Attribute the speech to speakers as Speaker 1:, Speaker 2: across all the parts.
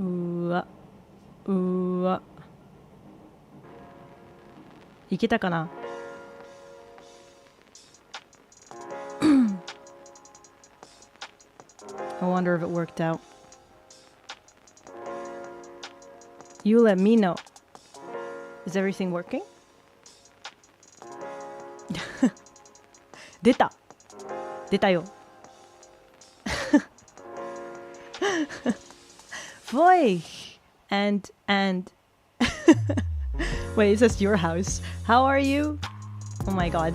Speaker 1: うわうわいけたかなI wonder if it worked out. You let me know. Is everything working? 出たよ。Boy! And wait, it says your house. How are you? Oh my god.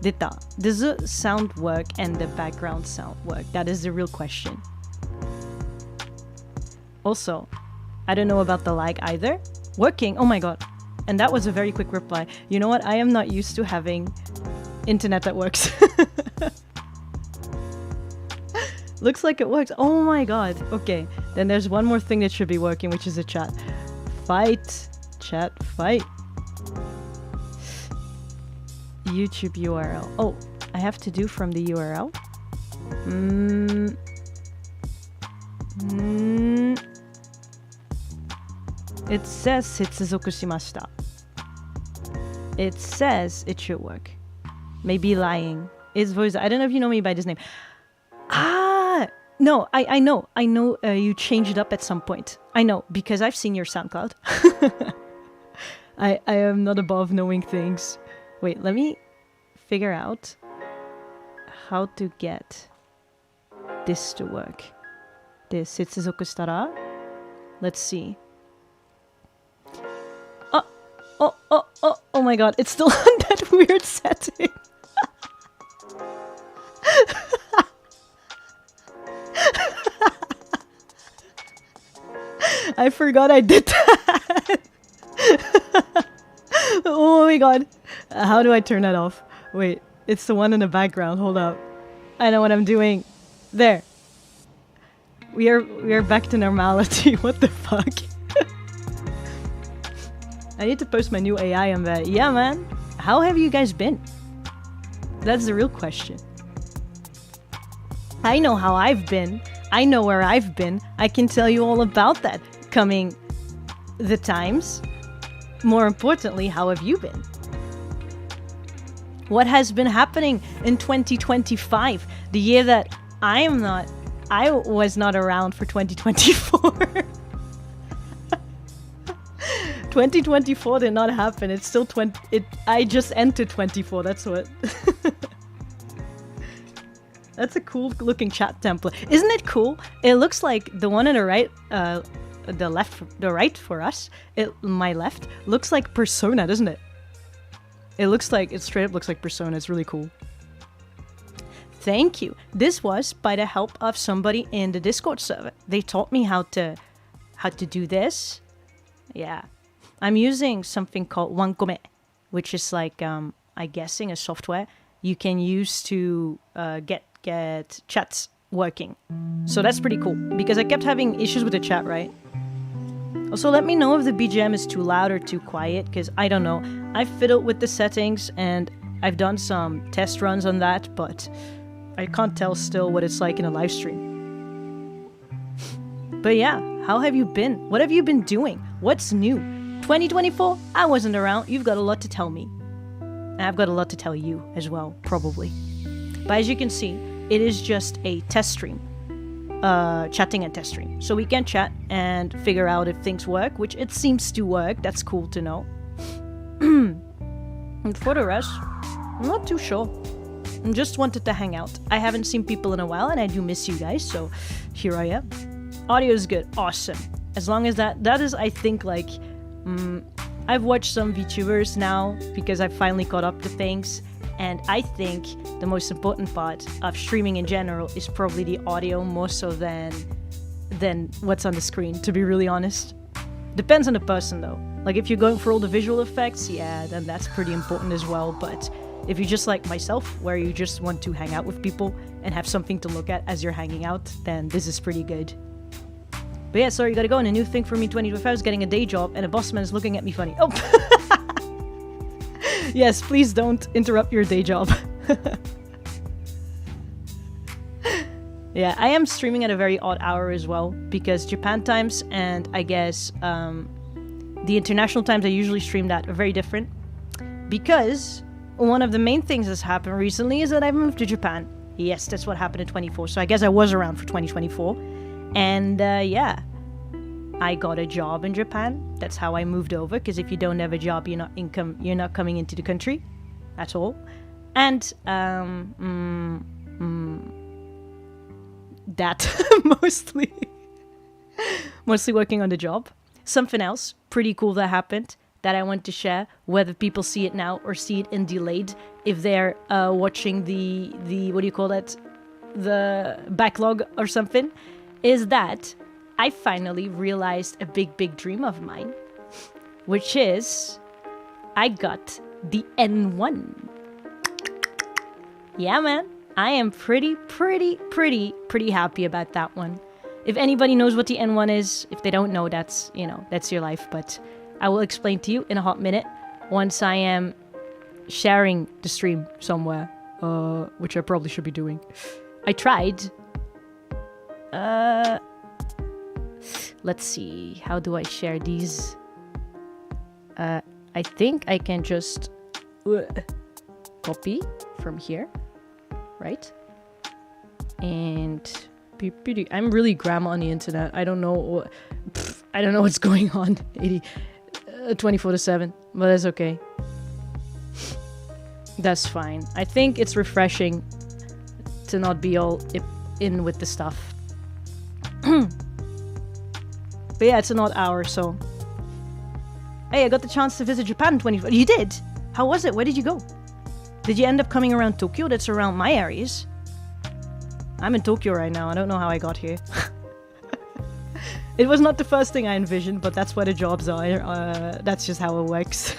Speaker 1: 出た. Does the sound work and the background sound work? That is the real question. Also, I don't know about the lag either. Working! Oh my god. And that was a very quick reply. You know what? I am not used to having internet that works. Looks like it works. Oh my god. Okay. Then there's one more thing that should be working, which is a chat. Fight. Chat. Fight. YouTube URL. Oh, I have to do from the URL? It says 接続しました. It says it should work. Maybe lying. It's voice. I don't know if you know me by this name. No, I know. You changed it up at some point. I know, because I've seen your SoundCloud. I am not above knowing things. Wait, let me figure out how to get this to work. で、接続したら Let's see. Oh my god, it's still on that weird setting. I forgot I did that. Oh my god. How do I turn that off? Wait, it's the one in the background. Hold up. I know what I'm doing. There. We are back to normality. What the fuck? I need to post my new AI on that. Yeah, man. How have you guys been? That's the real question. I know how I've been. I know where I've been. I can tell you all about that coming the times. More importantly, how have you been? What has been happening in 2025? The year that I was not around for 2024. 2024 did not happen. It's still I just entered 24. That's what. That's a cool looking chat template. Isn't it cool? It looks like the one on the right, the right for us. My left looks like Persona, doesn't it? It straight up looks like Persona. It's really cool. Thank you. This was by the help of somebody in the Discord server. They taught me how to do this. Yeah. I'm using something called Wankome, which is like, I'm guessing a software you can use to get chats working. So that's pretty cool, because I kept having issues with the chat, right? Also, let me know if the BGM is too loud or too quiet, because I don't know. I've fiddled with the settings, and I've done some test runs on that, but I can't tell still what it's like in a live stream. But yeah, how have you been? What have you been doing? What's new? 2024, I wasn't around. You've got a lot to tell me. And I've got a lot to tell you as well, probably. But as you can see, it is just a test stream. Chatting and test stream. So we can chat and figure out if things work, which it seems to work. That's cool to know. And for the rest, I'm not too sure. I just wanted to hang out. I haven't seen people in a while, and I do miss you guys, so here I am. Audio is good. Awesome. As long as that is, I think, like... I've watched some VTubers now because I've finally caught up to things, and I think the most important part of streaming in general is probably the audio more so than what's on the screen, to be really honest. Depends on the person though. Like if you're going for all the visual effects, yeah, then that's pretty important as well. But if you're just like myself, where you just want to hang out with people and have something to look at as you're hanging out, then this is pretty good. But yeah, sorry, gotta go. And a new thing for me in 2025 is getting a day job, and a boss man is looking at me funny. Oh! Yes, please don't interrupt your day job. Yeah, I am streaming at a very odd hour as well because Japan times and I guess the international times I usually stream at are very different. Because one of the main things that's happened recently is that I've moved to Japan. Yes, that's what happened in 24. So I guess I was around for 2024. And yeah, I got a job in Japan. That's how I moved over. Because if you don't have a job, you're not coming into the country at all. And that mostly working on the job. Something else pretty cool that happened that I want to share, whether people see it now or see it in delayed, if they're watching the what do you call that, the backlog or something, is that I finally realized a big dream of mine, which is I got the N1. Yeah, man, I am pretty happy about that one. If anybody knows what the N1 is, if they don't know, that's, you know, that's your life, but I will explain to you in a hot minute once I am sharing the stream somewhere, which I probably should be doing. I tried. Let's see. How do I share these? I think I can just copy from here, right? And I'm really grandma on the internet. I don't know. I don't know what's going on. 24/7, but that's okay. That's fine. I think it's refreshing to not be all in with the stuff. But yeah, it's an odd hour, so. Hey, I got the chance to visit Japan in 24. You did? How was it? Where did you go? Did you end up coming around Tokyo? That's around my areas. I'm in Tokyo right now. I don't know how I got here. It was not the first thing I envisioned, but that's where the jobs are. That's just how it works.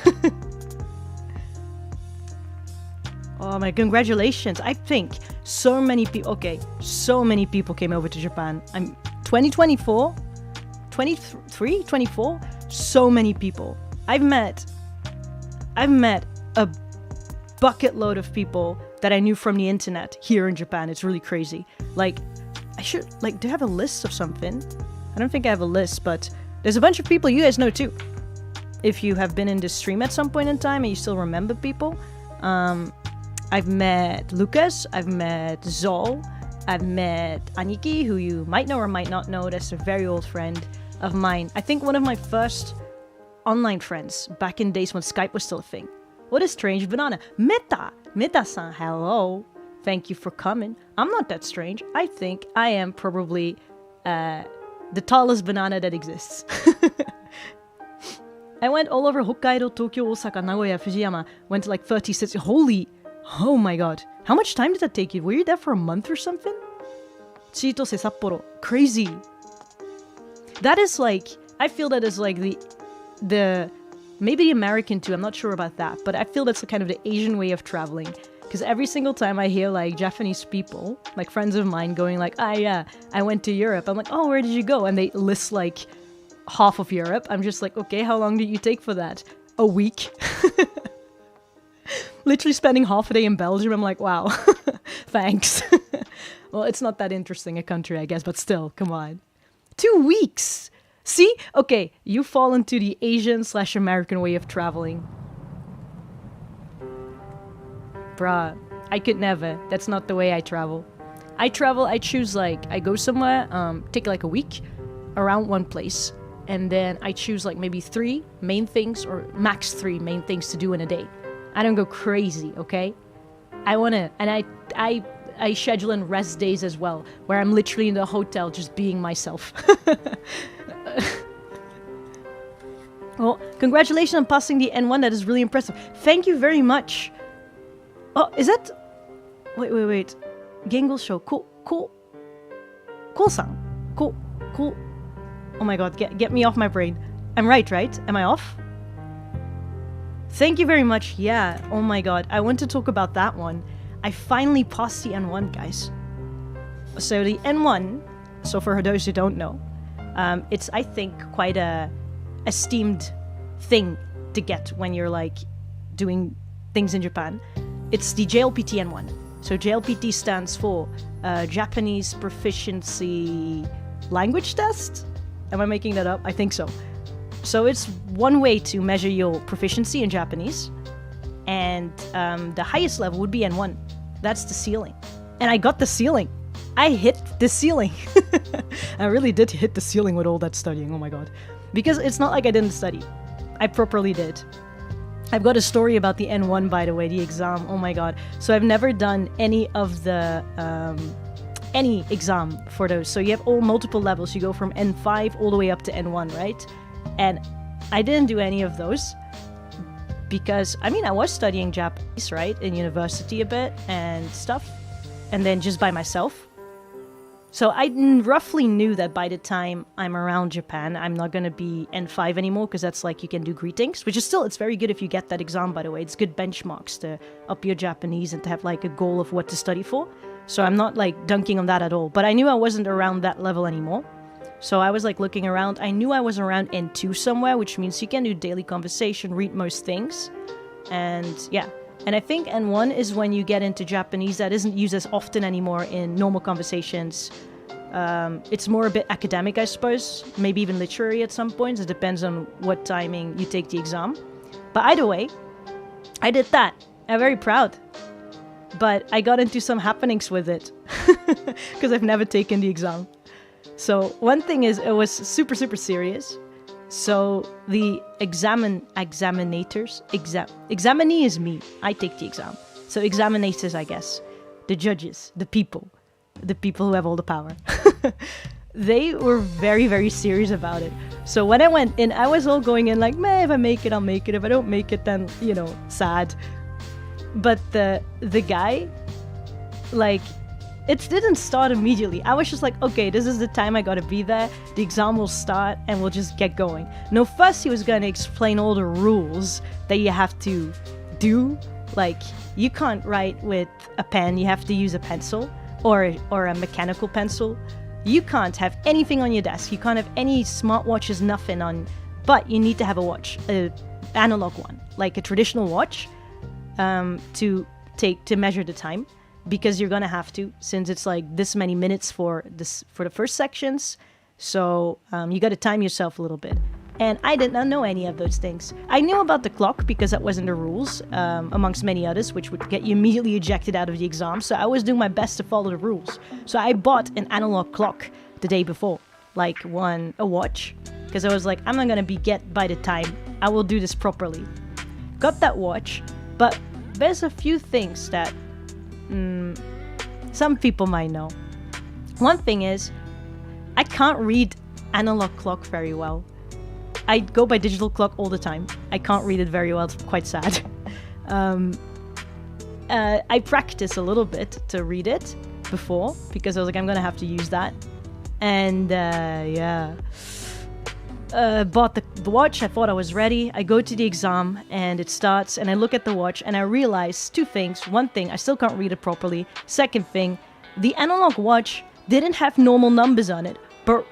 Speaker 1: Oh my, congratulations. I think so many people, so many people came over to Japan. 2024, 23, 24, so many people. I've met a bucket load of people that I knew from the internet here in Japan. It's really crazy. Like, I should, like, do I have a list of something? I don't think I have a list, but there's a bunch of people you guys know too. If you have been in this stream at some point in time and you still remember people. I've met Lucas, I've met Zol, I've met Aniki, who you might know or might not know. That's a very old friend of mine. I think one of my first online friends back in days when Skype was still a thing. What a strange banana. Meta-san, hello. Thank you for coming. I'm not that strange. I think I am probably the tallest banana that exists. I went all over Hokkaido, Tokyo, Osaka, Nagoya, Fujiyama. Went to like 30 cities. Oh my god. How much time did that take you? Were you there for a month or something? Chitose, Sapporo. Crazy. That is like, I feel that is like the maybe the American too, I'm not sure about that, but I feel that's kind of the Asian way of traveling. Because every single time I hear like Japanese people, like friends of mine going like, ah yeah, I went to Europe. I'm like, oh, where did you go? And they list like half of Europe. I'm just like, okay, how long did you take for that? A week. Literally spending half a day in Belgium. I'm like, wow, thanks. Well, it's not that interesting a country, I guess, but still, come on. 2 weeks. See? Okay, you fall into the Asian/American way of traveling. Bruh, I could never. That's not the way I travel. I choose like, I go somewhere, take like a week around one place, and then I choose like maybe 3 main things or max 3 main things to do in a day. I don't go crazy, okay? I wanna, and I schedule in rest days as well, where I'm literally in the hotel just being myself. Well, congratulations on passing the N1. That is really impressive. Thank you very much. Oh, is that... Wait. Gengo Show. Ko-san. Oh my god, get me off my brain. I'm right? Am I off? Thank you very much. Yeah, oh my god. I want to talk about that one. I finally passed the N1, guys. So the N1, so for those who don't know, it's, I think, quite a esteemed thing to get when you're like doing things in Japan. It's the JLPT N1. So JLPT stands for Japanese Proficiency Language Test. Am I making that up? I think so. So it's one way to measure your proficiency in Japanese. And the highest level would be N1. That's the ceiling. And I got the ceiling. I hit the ceiling. I really did hit the ceiling with all that studying. Oh my god. Because it's not like I didn't study. I properly did. I've got a story about the N1, by the way, the exam. Oh my god. So I've never done any of the any exam for those. So you have all multiple levels. You go from N5 all the way up to N1, right? And I didn't do any of those because, I mean, I was studying Japanese, right, in university a bit and stuff, and then just by myself. So I roughly knew that by the time I'm around Japan, I'm not going to be N5 anymore, because that's like you can do greetings, which is still, it's very good if you get that exam, by the way. It's good benchmarks to up your Japanese and to have like a goal of what to study for. So I'm not like dunking on that at all. But I knew I wasn't around that level anymore. So I was like looking around. I knew I was around N2 somewhere, which means you can do daily conversation, read most things. And yeah. And I think N1 is when you get into Japanese that isn't used as often anymore in normal conversations. It's more a bit academic, I suppose. Maybe even literary at some points. It depends on what timing you take the exam. But either way, I did that. I'm very proud. But I got into some happenings with it. Because I've never taken the exam. So one thing is, it was super, super serious. So the examinators, examinee is me. I take the exam. So examinators, I guess. The judges, the people who have all the power. They were very, very serious about it. So when I went in, I was all going in like, meh, if I make it, I'll make it. If I don't make it, then, you know, sad. But the guy, like, it didn't start immediately. I was just like, okay, this is the time I gotta be there. The exam will start and we'll just get going. No, first he was gonna explain all the rules that you have to do. Like, you can't write with a pen, you have to use a pencil or a mechanical pencil. You can't have anything on your desk. You can't have any smartwatches, nothing on. But you need to have a watch, an analog one, like a traditional watch, to measure the time. Because you're gonna have to, since it's like this many minutes for the first sections. So you gotta time yourself a little bit. And I did not know any of those things. I knew about the clock because that was in the rules, amongst many others, which would get you immediately ejected out of the exam. So I was doing my best to follow the rules. So I bought an analog clock the day before, like a watch, because I was like, I'm not gonna be get by the time. I will do this properly. Got that watch, but there's a few things that some people might know. One thing is, I can't read analog clock very well. I go by digital clock all the time. I can't read it very well. It's quite sad. I practiced a little bit to read it before because I was like, I'm gonna have to use that. And yeah. Bought the watch. I thought I was ready. I go to the exam and it starts and I look at the watch and I realize two things. One thing, I still can't read it properly. Second thing, the analog watch didn't have normal numbers on it, but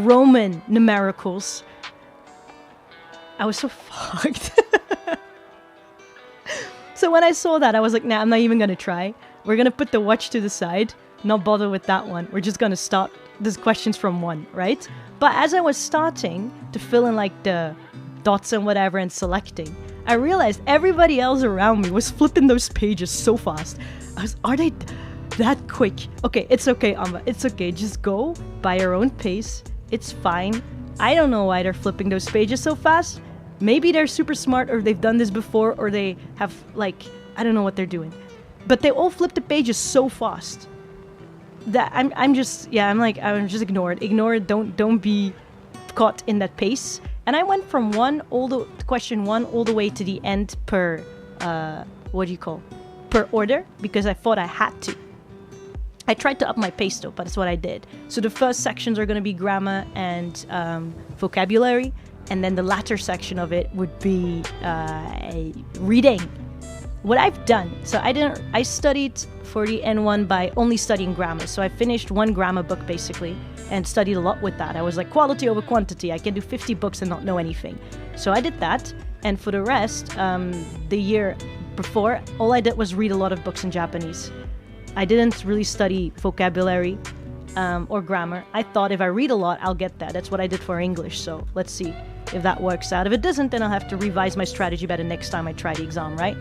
Speaker 1: Roman numericals. I was so fucked. So when I saw that, I was like, nah, I'm not even gonna try. We're gonna put the watch to the side, not bother with that one. We're just gonna start these questions from one, right? But as I was starting to fill in like the dots and whatever and selecting, I realized everybody else around me was flipping those pages so fast. Are they that quick? Okay, it's okay, Anba. It's okay. Just go by your own pace. It's fine. I don't know why they're flipping those pages so fast. Maybe they're super smart or they've done this before or they have like, I don't know what they're doing. But they all flip the pages so fast that I'm just ignore it. Don't be caught in that pace. And I went from question one all the way to the end per order, because I thought I had to. I tried to up my pace though, but that's what I did. So the first sections are going to be grammar and vocabulary, and then the latter section of it would be reading. What I've done, so I studied for the N1 by only studying grammar. So I finished one grammar book basically and studied a lot with that. I was like, quality over quantity. I can do 50 books and not know anything. So I did that. And for the rest, the year before, all I did was read a lot of books in Japanese. I didn't really study vocabulary or grammar. I thought if I read a lot, I'll get that. That's what I did for English. So let's see if that works out. If it doesn't, then I'll have to revise my strategy better next time I try the exam, right?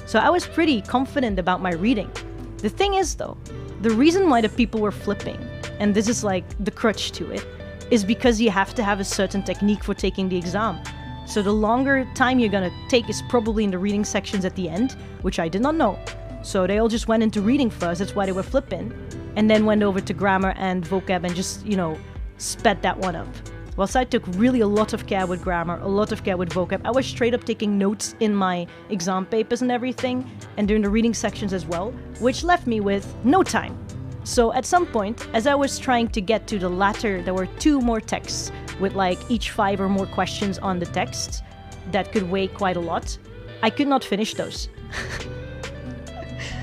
Speaker 1: So I was pretty confident about my reading. The thing is, though, the reason why the people were flipping, and this is like the crutch to it, is because you have to have a certain technique for taking the exam. So the longer time you're gonna take is probably in the reading sections at the end, which I did not know. So they all just went into reading first, that's why they were flipping, and then went over to grammar and vocab and just, you know, sped that one up. Whilst I took really a lot of care with grammar, a lot of care with vocab, I was straight up taking notes in my exam papers and everything, and during the reading sections as well, which left me with no time. So at some point, as I was trying to get to the latter, there were 2 more texts with like each 5 or more questions on the text that could weigh quite a lot. I could not finish those.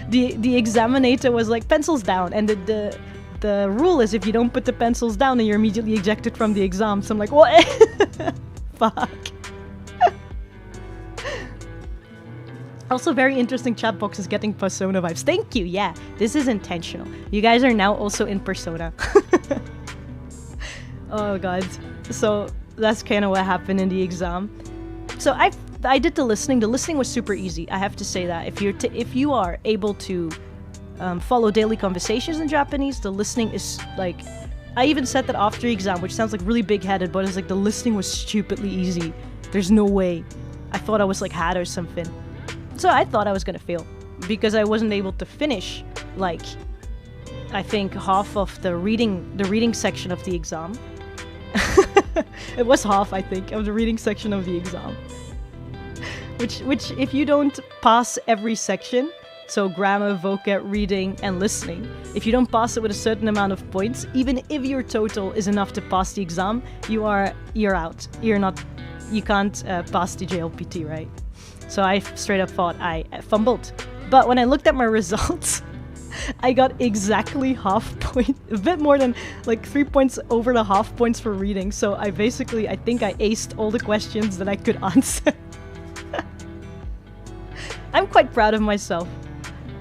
Speaker 1: The examinator was like, pencils down, and the rule is if you don't put the pencils down, then you're immediately ejected from the exam. So I'm like, what? Fuck. Also, very interesting chat boxes getting Persona vibes. Thank you. Yeah, this is intentional. You guys are now also in Persona. Oh god. So that's kind of what happened in the exam. So I did the listening. The listening was super easy. I have to say that if you are able to follow daily conversations in Japanese, the listening is like, I even said that after the exam, which sounds like really big-headed, but it's like the listening was stupidly easy. There's no way. I thought I was like had or something. So I thought I was gonna fail because I wasn't able to finish like I think half of the reading section of the exam. It was half, I think, of the reading section of the exam. Which if you don't pass every section, so grammar, vocab, reading, and listening, if you don't pass it with a certain amount of points, even if your total is enough to pass the exam, you're out. You can't pass the JLPT, right? So I straight up thought I fumbled. But when I looked at my results, I got exactly half point, a bit more than like 3 points over the half points for reading. So I think I aced all the questions that I could answer. I'm quite proud of myself.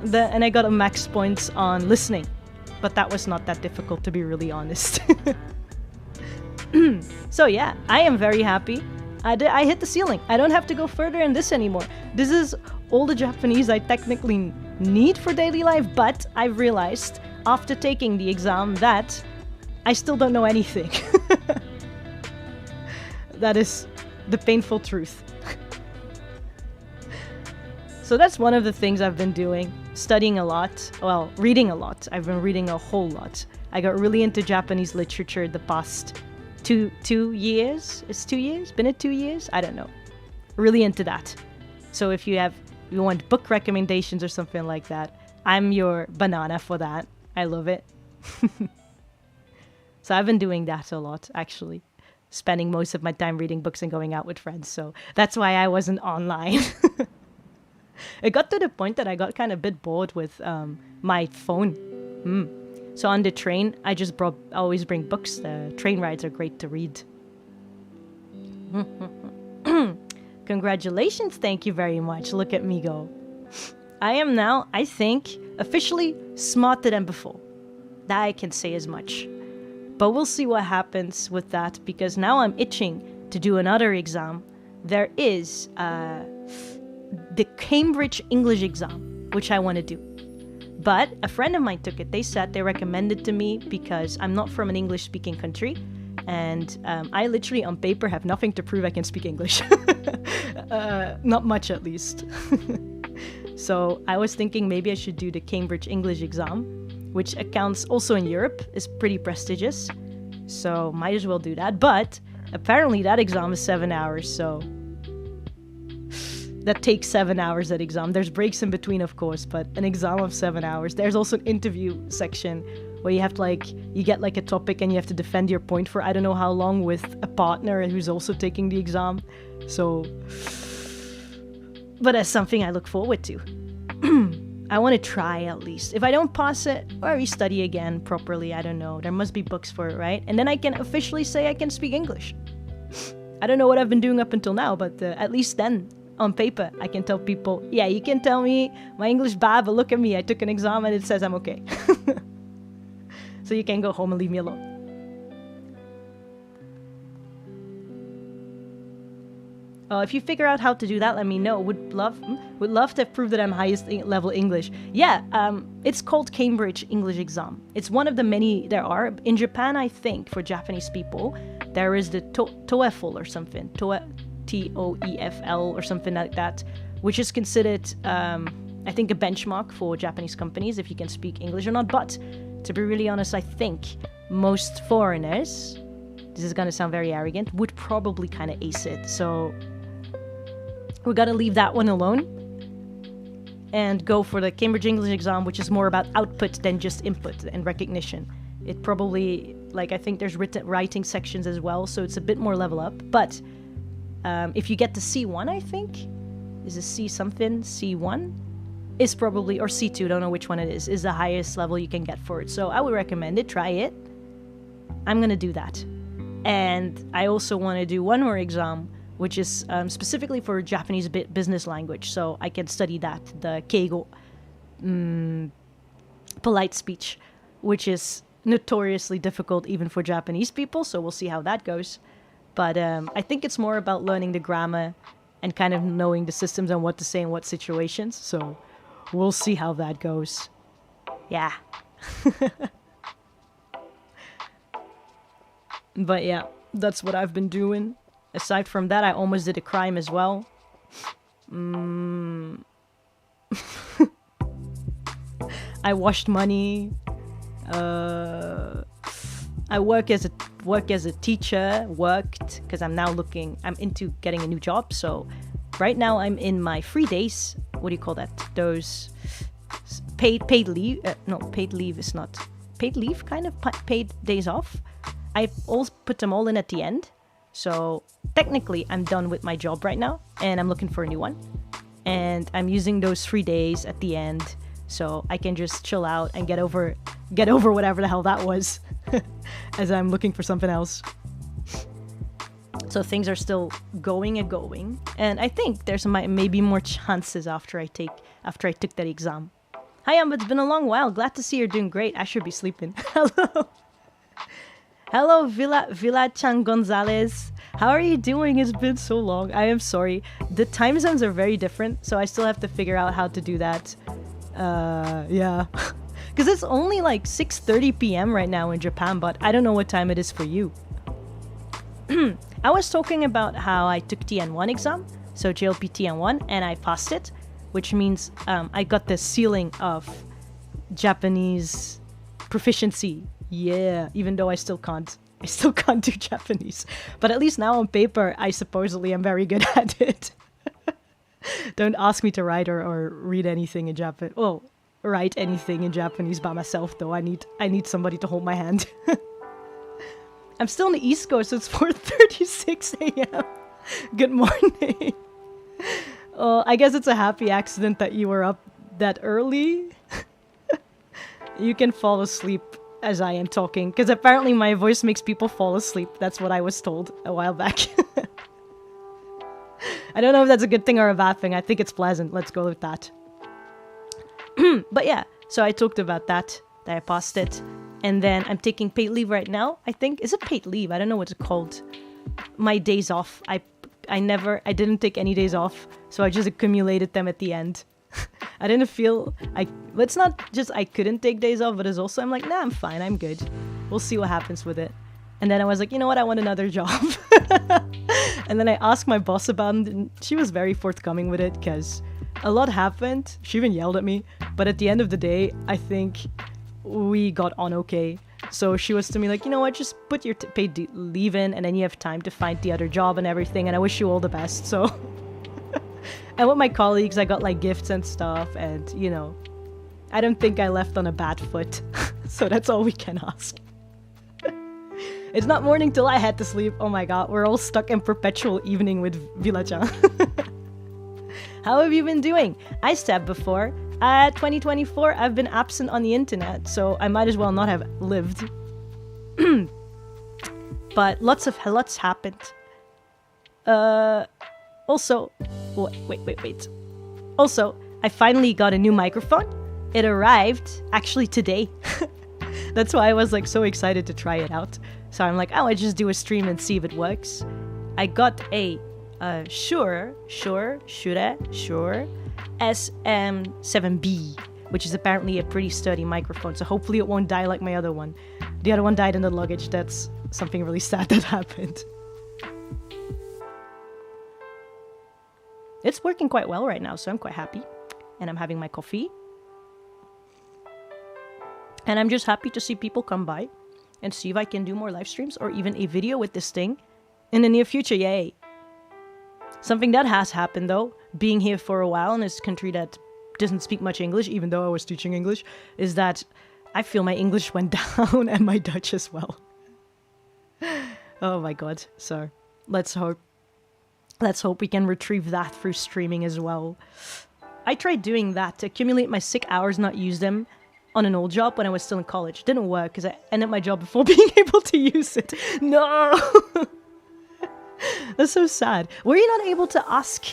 Speaker 1: And I got a max points on listening, but that was not that difficult, to be really honest. So yeah, I am very happy. I hit the ceiling. I don't have to go further in this anymore. This is all the Japanese I technically need for daily life, but I've realized after taking the exam that I still don't know anything. That is the painful truth. So that's one of the things I've been doing. Studying a lot. Well, reading a lot. I've been reading a whole lot. I got really into Japanese literature the past two years? It's 2 years? Been it 2 years? I don't know. Really into that. So if you want book recommendations or something like that, I'm your banana for that. I love it. So I've been doing that a lot, actually. Spending most of my time reading books and going out with friends. So that's why I wasn't online. It got to the point that I got kind of a bit bored with my phone. So on the train, I always bring books. The train rides are great to read. Congratulations, thank you very much. Look at me go. I am now, I think, officially smarter than before. That I can say as much. But we'll see what happens with that, because now I'm itching to do another exam. There is the Cambridge English exam, which I want to do. But a friend of mine took it. They said they recommended to me because I'm not from an English-speaking country. And I literally, on paper, have nothing to prove I can speak English. Not much, at least. So I was thinking maybe I should do the Cambridge English exam, which accounts also in Europe, is pretty prestigious. So might as well do that. But apparently that exam is 7 hours, so that takes 7 hours, that exam. There's breaks in between, of course, but an exam of 7 hours. There's also an interview section where you have to you get like a topic and you have to defend your point for I don't know how long with a partner who's also taking the exam. So, but that's something I look forward to. I want to try at least. If I don't pass it, or restudy again properly, I don't know. There must be books for it, right? And then I can officially say I can speak English. I don't know what I've been doing up until now, but at least then on paper, I can tell people, yeah, you can tell me my English bad, but look at me, I took an exam and it says I'm okay. So you can go home and leave me alone. If you figure out how to do that, let me know. Would love to prove that I'm highest level English. Yeah, it's called Cambridge English Exam. It's one of the many there are. In Japan, I think, for Japanese people, there is the TOEFL or something. TOEFL or something like that, which is considered, I think, a benchmark for Japanese companies if you can speak English or not. But to be really honest, I think most foreigners, this is going to sound very arrogant, would probably kind of ace it. So we got to leave that one alone and go for the Cambridge English exam, which is more about output than just input and recognition. It probably, like, I think there's writing sections as well, so it's a bit more level up. But if you get to C1, I think, is a C something, C1 is probably, or C2, don't know which one it is the highest level you can get for it. So I would recommend it, try it. I'm going to do that. And I also want to do one more exam, which is specifically for Japanese business language. So I can study that, the Keigo, polite speech, which is notoriously difficult even for Japanese people. So we'll see how that goes. But I think it's more about learning the grammar and kind of knowing the systems and what to say in what situations. So we'll see how that goes. Yeah. But yeah, that's what I've been doing. Aside from that, I almost did a crime as well. I washed money. I work as a teacher. Worked because I'm now I'm into getting a new job. So right now I'm in my free days. What do you call that? Those paid leave. No, paid leave is not paid leave. Kind of paid days off. I also put them all in at the end. So technically I'm done with my job right now and I'm looking for a new one. And I'm using those 3 days at the end so I can just chill out and get over whatever the hell that was as I'm looking for something else. So things are still going. And I think there's maybe more chances after I took that exam. Hi Anba, it's been a long while. Glad to see you're doing great. I should be sleeping. Hello, Villa-chan Gonzalez. How are you doing? It's been so long. I am sorry. The time zones are very different, so I still have to figure out how to do that. Yeah. Because it's only like 6:30 p.m. right now in Japan, but I don't know what time it is for you. I was talking about how I took TN1 exam, so JLP TN1, and I passed it, which means I got the ceiling of Japanese proficiency. Yeah, even though I still can't do Japanese. But at least now on paper, I supposedly am very good at it. Don't ask me to write or read anything in Japanese. Well, write anything in Japanese by myself, though. I need somebody to hold my hand. I'm still on the East Coast, so it's 4:36 a.m. Good morning. I guess it's a happy accident that you were up that early. You can fall asleep as I am talking, because apparently my voice makes people fall asleep. That's what I was told a while back. I don't know if that's a good thing or a bad thing. I think it's pleasant. Let's go with that. But yeah, so I talked about that I passed it. And then I'm taking paid leave right now. I think, is it paid leave? I don't know what it's called. My days off. I didn't take any days off, so I just accumulated them at the end. I didn't feel, it's not just I couldn't take days off, but it's also, I'm like, nah, I'm fine, I'm good. We'll see what happens with it. And then I was like, you know what, I want another job. And then I asked my boss about it, and she was very forthcoming with it, because a lot happened. She even yelled at me, but at the end of the day, I think we got on okay. So she was to me like, you know what, just put your paid leave in, and then you have time to find the other job and everything, and I wish you all the best. So and with my colleagues, I got like gifts and stuff, and you know, I don't think I left on a bad foot. So that's all we can ask. It's not morning till I had to sleep. Oh my god, we're all stuck in perpetual evening with Villa-chan. How have you been doing? I said before, 2024, I've been absent on the internet, so I might as well not have lived. But lots happened. Also, wait. Also, I finally got a new microphone. It arrived actually today. That's why I was like so excited to try it out. So I'm like, oh, I just do a stream and see if it works. I got a Shure SM7B, which is apparently a pretty sturdy microphone. So hopefully it won't die like my other one. The other one died in the luggage. That's something really sad that happened. It's working quite well right now, so I'm quite happy. And I'm having my coffee. And I'm just happy to see people come by and see if I can do more live streams or even a video with this thing in the near future. Yay. Something that has happened though, being here for a while in this country that doesn't speak much English, even though I was teaching English, is that I feel my English went down and my Dutch as well. Oh my god. So let's hope we can retrieve that through streaming as well. I tried doing that to accumulate my sick hours, not use them on an old job when I was still in college. It didn't work because I ended my job before being able to use it. No! That's so sad. Were you not able to ask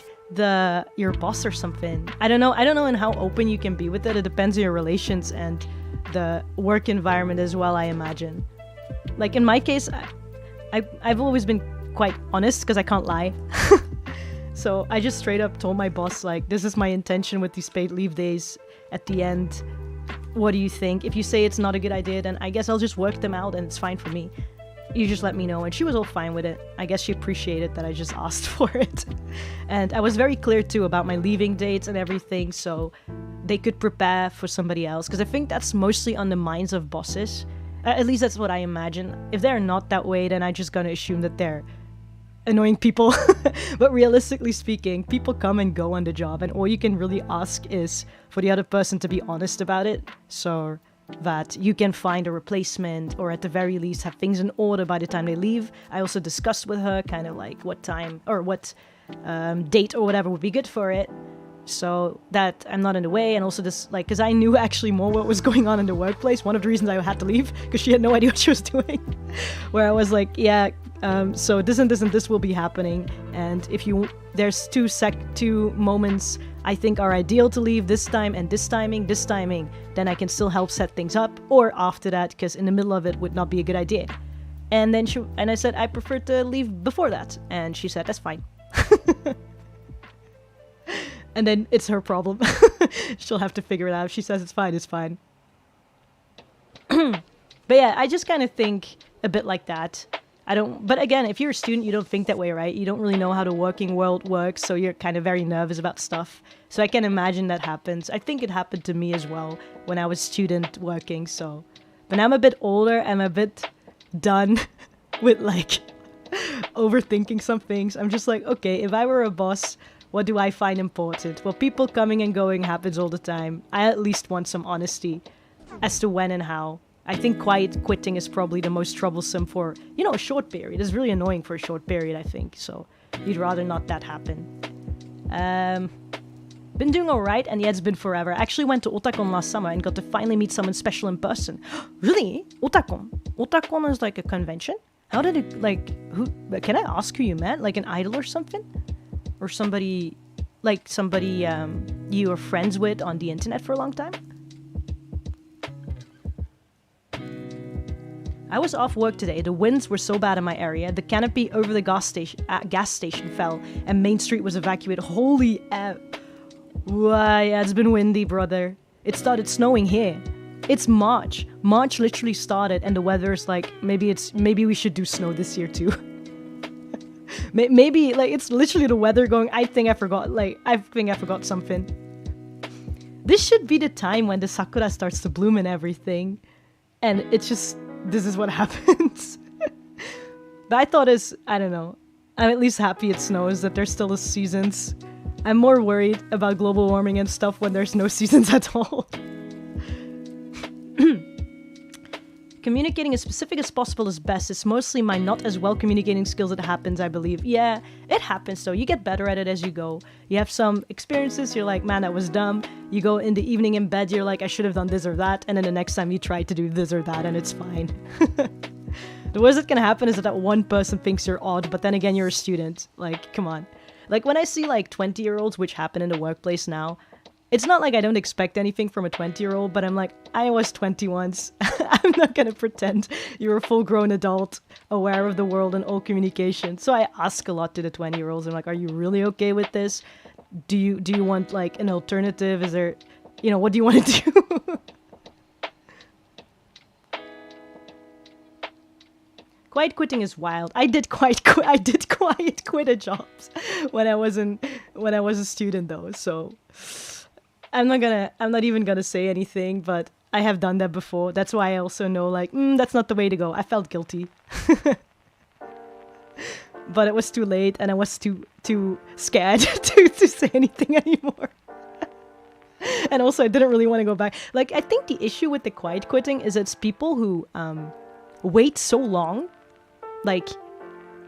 Speaker 1: your boss or something? I don't know in how open you can be with it. It depends on your relations and the work environment as well, I imagine. Like in my case, I've always been quite honest because I can't lie. So I just straight up told my boss, like, this is my intention with these paid leave days at the end. What do you think? If you say it's not a good idea, then I guess I'll just work them out and it's fine for me. You just let me know. And she was all fine with it. I guess she appreciated that I just asked for it. And I was very clear too about my leaving dates and everything, so they could prepare for somebody else. Because I think that's mostly on the minds of bosses. At least that's what I imagine. If they're not that way, then I'm just gonna assume that they're annoying people. But realistically speaking, people come and go on the job, and all you can really ask is for the other person to be honest about it, so that you can find a replacement, or at the very least have things in order by the time they leave. I also discussed with her kind of like what time or what date or whatever would be good for it, so that I'm not in the way. And also this, like, because I knew actually more what was going on in the workplace. One of the reasons I had to leave, because she had no idea what she was doing. Where I was like, yeah, so this and this and this will be happening, and if there's two moments I think are ideal to leave, this time and this timing, then I can still help set things up, or after that, because in the middle of it would not be a good idea. And then I said I prefer to leave before that, and she said that's fine. And then it's her problem. She'll have to figure it out. If she says it's fine, it's fine. But yeah, I just kind of think a bit like that. But again, if you're a student, you don't think that way, right? You don't really know how the working world works, so you're kind of very nervous about stuff. So I can imagine that happens. I think it happened to me as well when I was student working, so. But now I'm a bit older, I'm a bit done with like overthinking some things. I'm just like, okay, if I were a boss, what do I find important? Well, people coming and going happens all the time. I at least want some honesty as to when and how. I think quiet quitting is probably the most troublesome for, a short period. It's really annoying for a short period, I think. So you'd rather not that happen. Been doing alright, and yeah, it's been forever. I actually went to Otakon last summer and got to finally meet someone special in person. Really? Otakon? Otakon is like a convention? How did it, can I ask who you met? Like an idol or something? Or somebody you were friends with on the internet for a long time? I was off work today. The winds were so bad in my area. The canopy over the gas station fell, and Main Street was evacuated. Holy F. Wow, yeah, it's been windy, brother. It started snowing here. It's March. March literally started, and the weather is like, maybe we should do snow this year too. Maybe, like, it's literally the weather going, I think I forgot something. This should be the time when the sakura starts to bloom and everything. And it's just, this is what happens. But I thought I don't know. I'm at least happy it snows, that there's still seasons. I'm more worried about global warming and stuff when there's no seasons at all. Communicating as specific as possible is best. It's mostly my not as well communicating skills that happens, I believe. Yeah, it happens though. You get better at it as you go. You have some experiences, you're like, man, that was dumb. You go in the evening in bed, you're like, I should have done this or that. And then the next time you try to do this or that, and it's fine. The worst that can happen is that one person thinks you're odd, but then again, you're a student. Like, come on. Like when I see like 20-year-olds, which happen in the workplace now, it's not like I don't expect anything from a 20-year-old, but I'm like, I was 20 once. I'm not gonna pretend you're a full-grown adult, aware of the world and all communication. So I ask a lot to the 20-year-olds. I'm like, are you really okay with this? Do you want like an alternative? Is there, what do you want to do? Quiet quitting is wild. I did quiet quit a jobs when I was a student though. So I'm not even gonna say anything, but I have done that before. That's why I also know like, that's not the way to go. I felt guilty. But it was too late and I was too scared to say anything anymore. And also I didn't really want to go back. Like I think the issue with the quiet quitting is it's people who wait so long. Like,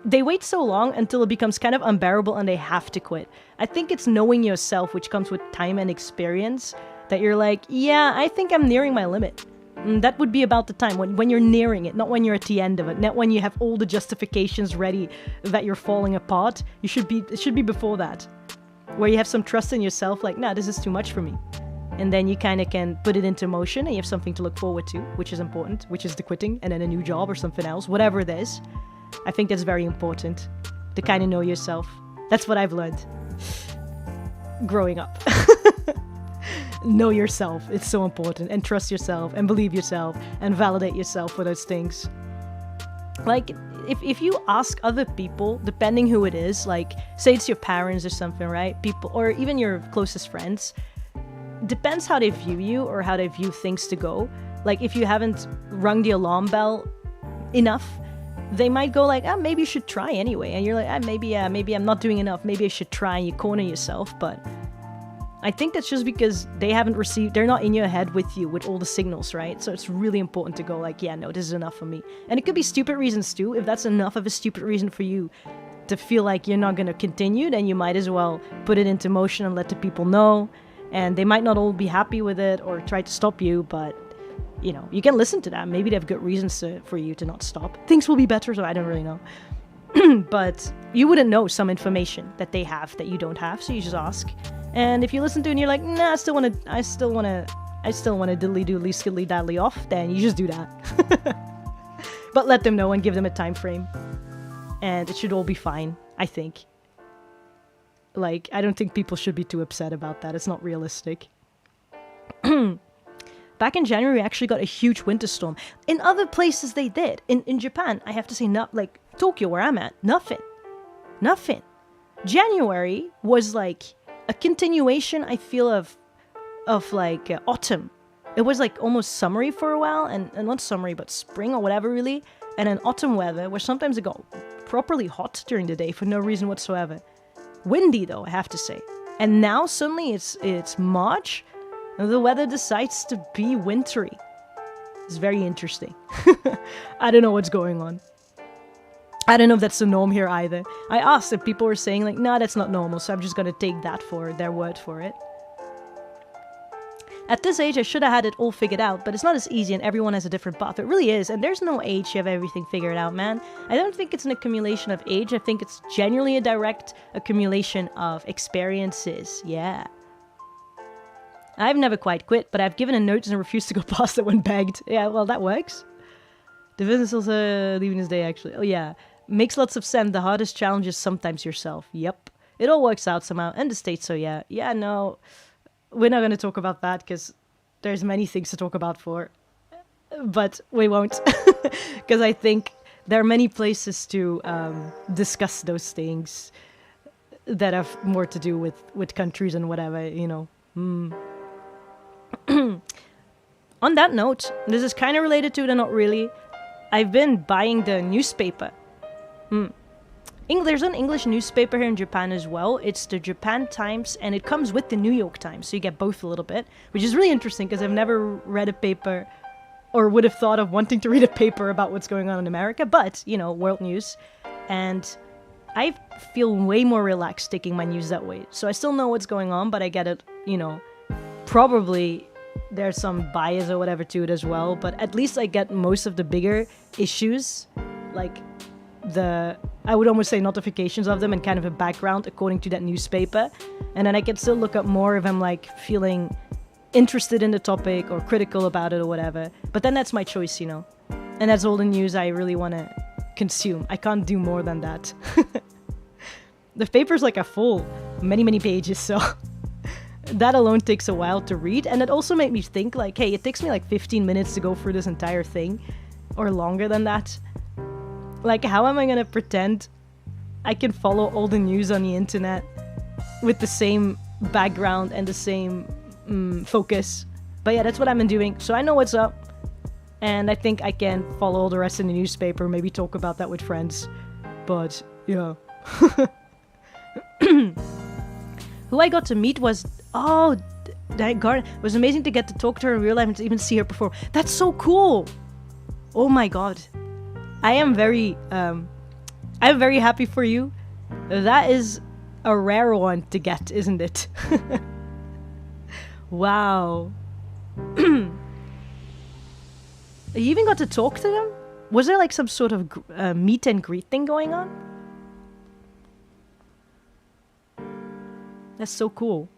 Speaker 1: they wait so long until it becomes kind of unbearable and they have to quit. I think it's knowing yourself, which comes with time and experience, that you're like, yeah, I think I'm nearing my limit. And that would be about the time, when you're nearing it, not when you're at the end of it, not when you have all the justifications ready that you're falling apart. It should be before that, where you have some trust in yourself, like, nah, this is too much for me. And then you kind of can put it into motion and you have something to look forward to, which is important, which is the quitting and then a new job or something else, whatever it is. I think that's very important to kind of know yourself. That's what I've learned growing up. Know yourself. It's so important. And trust yourself and believe yourself and validate yourself for those things. Like, if you ask other people, depending who it is, like, say it's your parents or something, right? People, or even your closest friends, depends how they view you or how they view things to go. Like, if you haven't rung the alarm bell enough, they might go like, maybe you should try anyway. And you're like, maybe I'm not doing enough. Maybe I should try, and you corner yourself. But I think that's just because they're not in your head with you with all the signals, right? So it's really important to go like, yeah, no, this is enough for me. And it could be stupid reasons too. If that's enough of a stupid reason for you to feel like you're not going to continue, then you might as well put it into motion and let the people know. And they might not all be happy with it or try to stop you, but you can listen to them. Maybe they have good reasons for you to not stop. Things will be better, so I don't really know. But you wouldn't know some information that they have that you don't have, so you just ask. And if you listen to it and you're like, nah, I still want to diddly doodly skiddly daddly off, then you just do that. But let them know and give them a time frame. And it should all be fine, I think. Like, I don't think people should be too upset about that. It's not realistic. Back in January, we actually got a huge winter storm. In other places, they did. In Japan, I have to say, not like Tokyo, where I'm at, nothing. January was like a continuation, I feel, of like autumn. It was like almost summery for a while, and not summery, but spring or whatever, really. And then autumn weather, where sometimes it got properly hot during the day for no reason whatsoever. Windy, though, I have to say. And now suddenly it's March, and the weather decides to be wintry. It's very interesting. I don't know what's going on. I don't know if that's the norm here either. I asked if people were saying like, nah, that's not normal, so I'm just gonna take that for their word for it. At this age, I should have had it all figured out, but it's not as easy and everyone has a different path. It really is, and there's no age you have everything figured out, man. I don't think it's an accumulation of age. I think it's genuinely a direct accumulation of experiences. Yeah. I've never quite quit, but I've given a notice and refused to go past it when begged. Yeah, well, that works. The business also leaving this day, actually. Oh, yeah. Makes lots of sense. The hardest challenge is sometimes yourself. Yep. It all works out somehow. And the state, so yeah. Yeah, no. We're not going to talk about that because there's many things to talk about for. But we won't. Because I think there are many places to discuss those things that have more to do with countries and whatever, On that note, this is kind of related to it and not really. I've been buying the newspaper. There's an English newspaper here in Japan as well. It's the Japan Times, and it comes with the New York Times, so you get both a little bit, which is really interesting because I've never read a paper or would have thought of wanting to read a paper about what's going on in America, but, world news. And I feel way more relaxed taking my news that way. So I still know what's going on, but I get it, probably there's some bias or whatever to it as well, but at least I get most of the bigger issues, like I would almost say notifications of them and kind of a background according to that newspaper. And then I can still look up more if I'm like feeling interested in the topic or critical about it or whatever. But then that's my choice, you know. And that's all the news I really want to consume. I can't do more than that. The paper's like a full many pages, so that alone takes a while to read. And it also made me think like, hey, it takes me like 15 minutes to go through this entire thing, or longer than that. Like, how am I gonna pretend I can follow all the news on the internet with the same background and the same focus? But yeah, that's what I've been doing. So I know what's up, and I think I can follow all the rest in the newspaper, maybe talk about that with friends. But yeah. Who I got to meet was, that Garden. It was amazing to get to talk to her in real life and to even see her perform. That's so cool. Oh my god. I'm very happy for you. That is a rare one to get, isn't it? Wow. You even got to talk to them? Was there like some sort of meet and greet thing going on? That's so cool.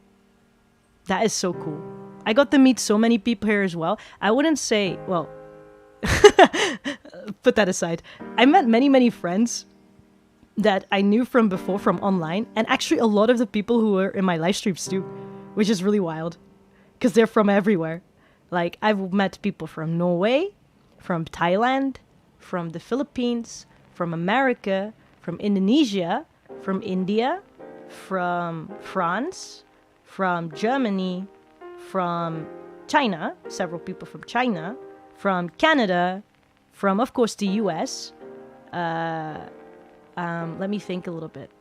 Speaker 1: That is so cool. I got to meet so many people here as well. I wouldn't say, well, put that aside. I met many friends that I knew from before, from online, and actually a lot of the people who were in my live streams too, which is really wild, because they're from everywhere. Like, I've met people from Norway, from Thailand, from the Philippines, from America, from Indonesia, from India, from France, from Germany, from China, several people from China, from Canada, from, of course, the US. Let me think a little bit.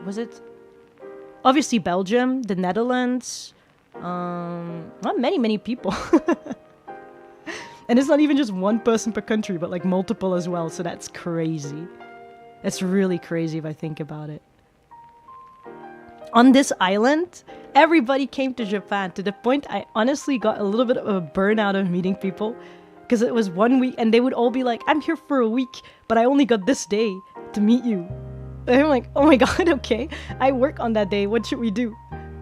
Speaker 1: Was it? Obviously Belgium, the Netherlands. Not many people. And it's not even just one person per country, but like multiple as well. So that's crazy. That's really crazy if I think about it. On this island, everybody came to Japan, to the point I honestly got a little bit of a burnout of meeting people, because it was 1 week and they would all be like, I'm here for a week, but I only got this day to meet you. And I'm like, oh my god, okay, I work on that day, what should we do?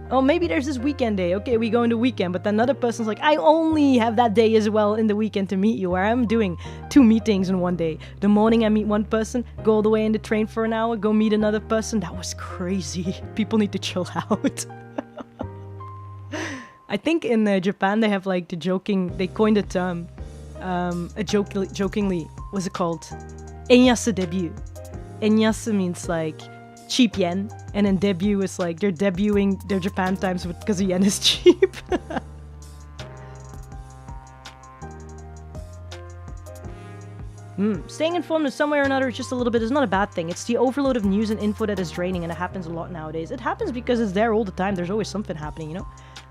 Speaker 1: Oh, maybe there's this weekend day, okay, we go in the weekend. But then another person's like, I only have that day as well in the weekend to meet you, where I'm doing 2 meetings in one day. The morning I meet one person, go all the way in the train for an hour, go meet another person. That was crazy. People need to chill out. I think in Japan they have like they coined a term, jokingly, what's it called? Enyasu debut. Enyasu means like cheap yen, and then debut is like they're debuting their Japan times because the yen is cheap. Staying informed in some way or another just a little bit is not a bad thing. It's the overload of news and info that is draining, and it happens a lot nowadays. It happens because it's there all the time. There's always something happening, you know?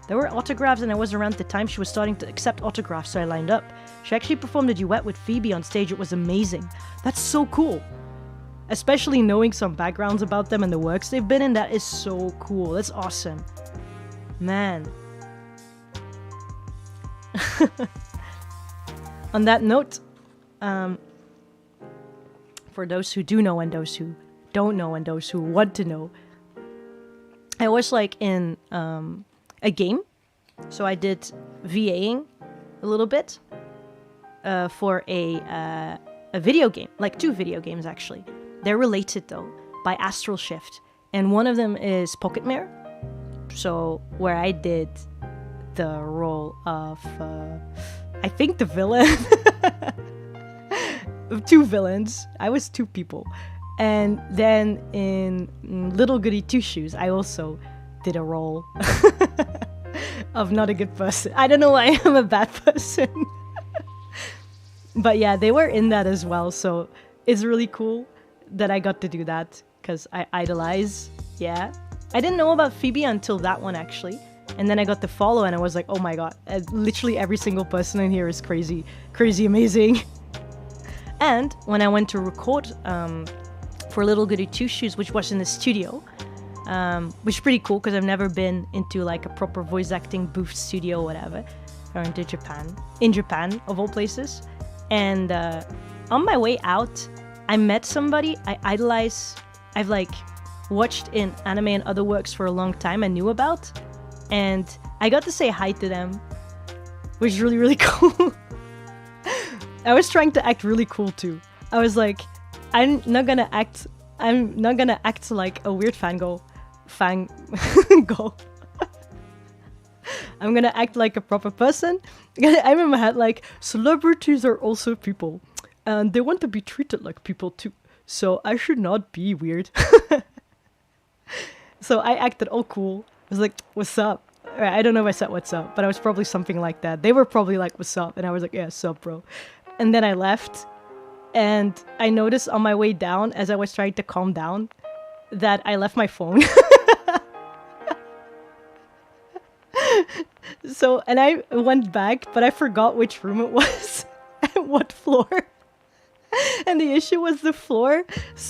Speaker 1: There were autographs, and I was around at the time she was starting to accept autographs, so I lined up. She actually performed a duet with Phoebe on stage. It was amazing. That's so cool. Especially knowing some backgrounds about them and the works they've been in, that is so cool. That's awesome. Man. On that note, for those who do know and those who don't know and those who want to know, I was like in a game. So I did VAing a little bit for a video game, like 2 video games actually. They're related though, by Astral Shift. And one of them is Pocket Mirror. So, where I did the role of, I think the villain. Of 2 villains. I was 2 people. And then in Little Goody Two Shoes, I also did a role of not a good person. I don't know why I'm a bad person. But yeah, they were in that as well. So, it's really cool that I got to do that, because I idolize, yeah. I didn't know about Phoebe until that one, actually. And then I got to follow, and I was like, oh my god, literally every single person in here is crazy amazing. And when I went to record for Little Goody Two Shoes, which was in the studio, which is pretty cool, because I've never been into like a proper voice acting booth studio or whatever, or in Japan, of all places. And on my way out, I met somebody I idolize. I've like watched in anime and other works for a long time. I knew about, and I got to say hi to them, which is really, really cool. I was trying to act really cool too. I was like, I'm not gonna act like a weird fangirl. I'm gonna act like a proper person. I'm in my head like, celebrities are also people, and they want to be treated like people too. So I should not be weird. So I acted all cool. I was like, what's up? I don't know if I said what's up, but I was probably something like that. They were probably like, what's up? And I was like, yeah, sup, bro. And then I left. And I noticed on my way down, as I was trying to calm down, that I left my phone. So, and I went back, but I forgot which room it was and what floor. And the issue was the floor.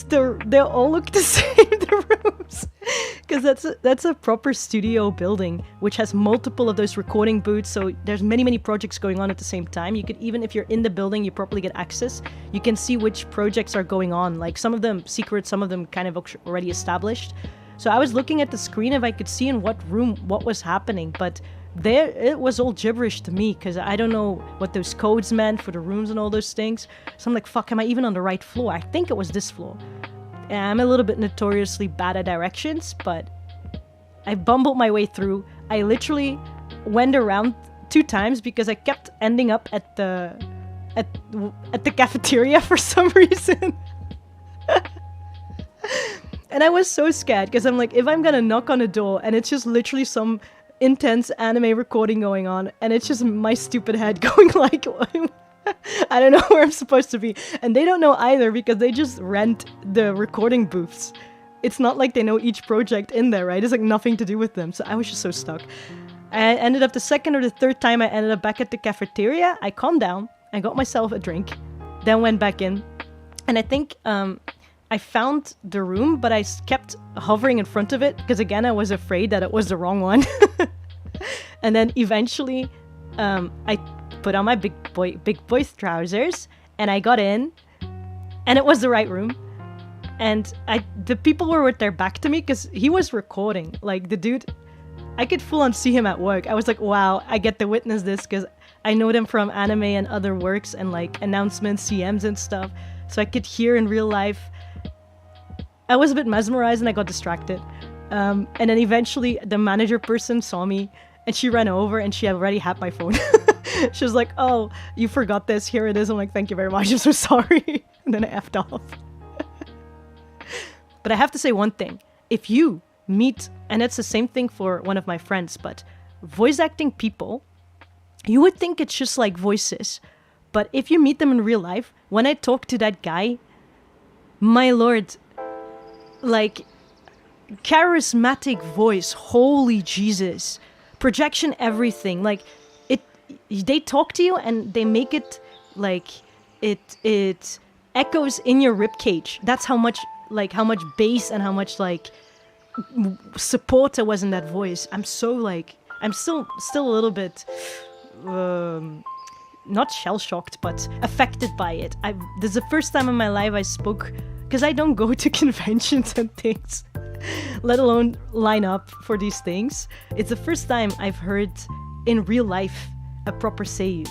Speaker 1: They all look the same, the rooms. Because that's a proper studio building, which has multiple of those recording booths. So there's many projects going on at the same time. You could, even if you're in the building, you properly get access. You can see which projects are going on. Like some of them secret, some of them kind of already established. So I was looking at the screen if I could see in what room what was happening. But there, it was all gibberish to me because I don't know what those codes meant for the rooms and all those things. So I'm like, fuck, am I even on the right floor? I think it was this floor. And I'm a little bit notoriously bad at directions, but I bumbled my way through. I literally went around 2 times because I kept ending up at the cafeteria for some reason. And I was so scared because I'm like, if I'm gonna knock on a door and it's just literally some intense anime recording going on and it's just my stupid head going like, I don't know where I'm supposed to be. And they don't know either because they just rent the recording booths. It's not like they know each project in there, right? It's like nothing to do with them. So I was just so stuck. I ended up the second or the third time I ended up back at the cafeteria. I calmed down. I got myself a drink. Then went back in. And I think I found the room, but I kept hovering in front of it because again, I was afraid that it was the wrong one. And then eventually I put on my big boy trousers and I got in and it was the right room. And the people were with their back to me because he was recording. Like the dude, I could full on see him at work. I was like, wow, I get to witness this because I know them from anime and other works and like announcements, CMs and stuff. So I could hear in real life. I was a bit mesmerized and I got distracted. And then eventually the manager person saw me and she ran over and she already had my phone. She was like, oh, you forgot this. Here it is. I'm like, thank you very much. I'm so sorry. And then I effed off. But I have to say one thing. If you meet, and it's the same thing for one of my friends, but voice acting people, you would think it's just like voices. But if you meet them in real life, when I talk to that guy, my lord, like charismatic voice, holy Jesus, projection, everything. Like they talk to you and they make it like it echoes in your ribcage. That's how much bass and how much like support there was in that voice. I'm still a little bit not shell-shocked, but affected by it. This is the first time in my life I spoke, because I don't go to conventions and things, let alone line up for these things. It's the first time I've heard in real life a proper seiyuu.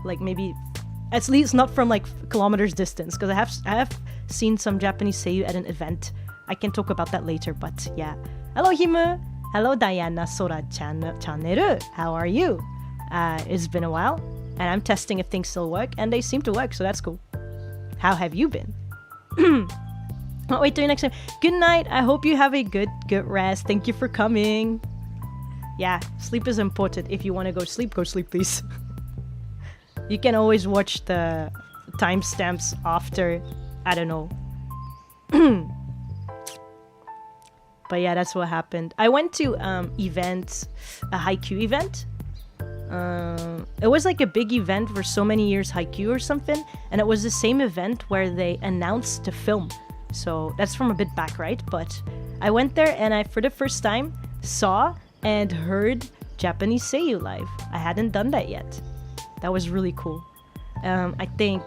Speaker 1: Like maybe, at least not from like kilometers distance, because I have seen some Japanese seiyuu at an event. I can talk about that later, but yeah. Hello Himu! Hello Diana Sora Channel! How are you? It's been a while, and I'm testing if things still work, and they seem to work, so that's cool. How have you been? I'll wait till you next time. Good night. I hope you have a good rest. Thank you for coming. Yeah, sleep is important. If you want to go sleep, please. You can always watch the timestamps after, I don't know. But yeah, that's what happened. I went to a Haikyuu event. It was like a big event for so many years, Haikyuu or something, and it was the same event where they announced the film. So that's from a bit back, right? But I went there and I, for the first time, saw and heard Japanese seiyuu live. I hadn't done that yet. That was really cool. I think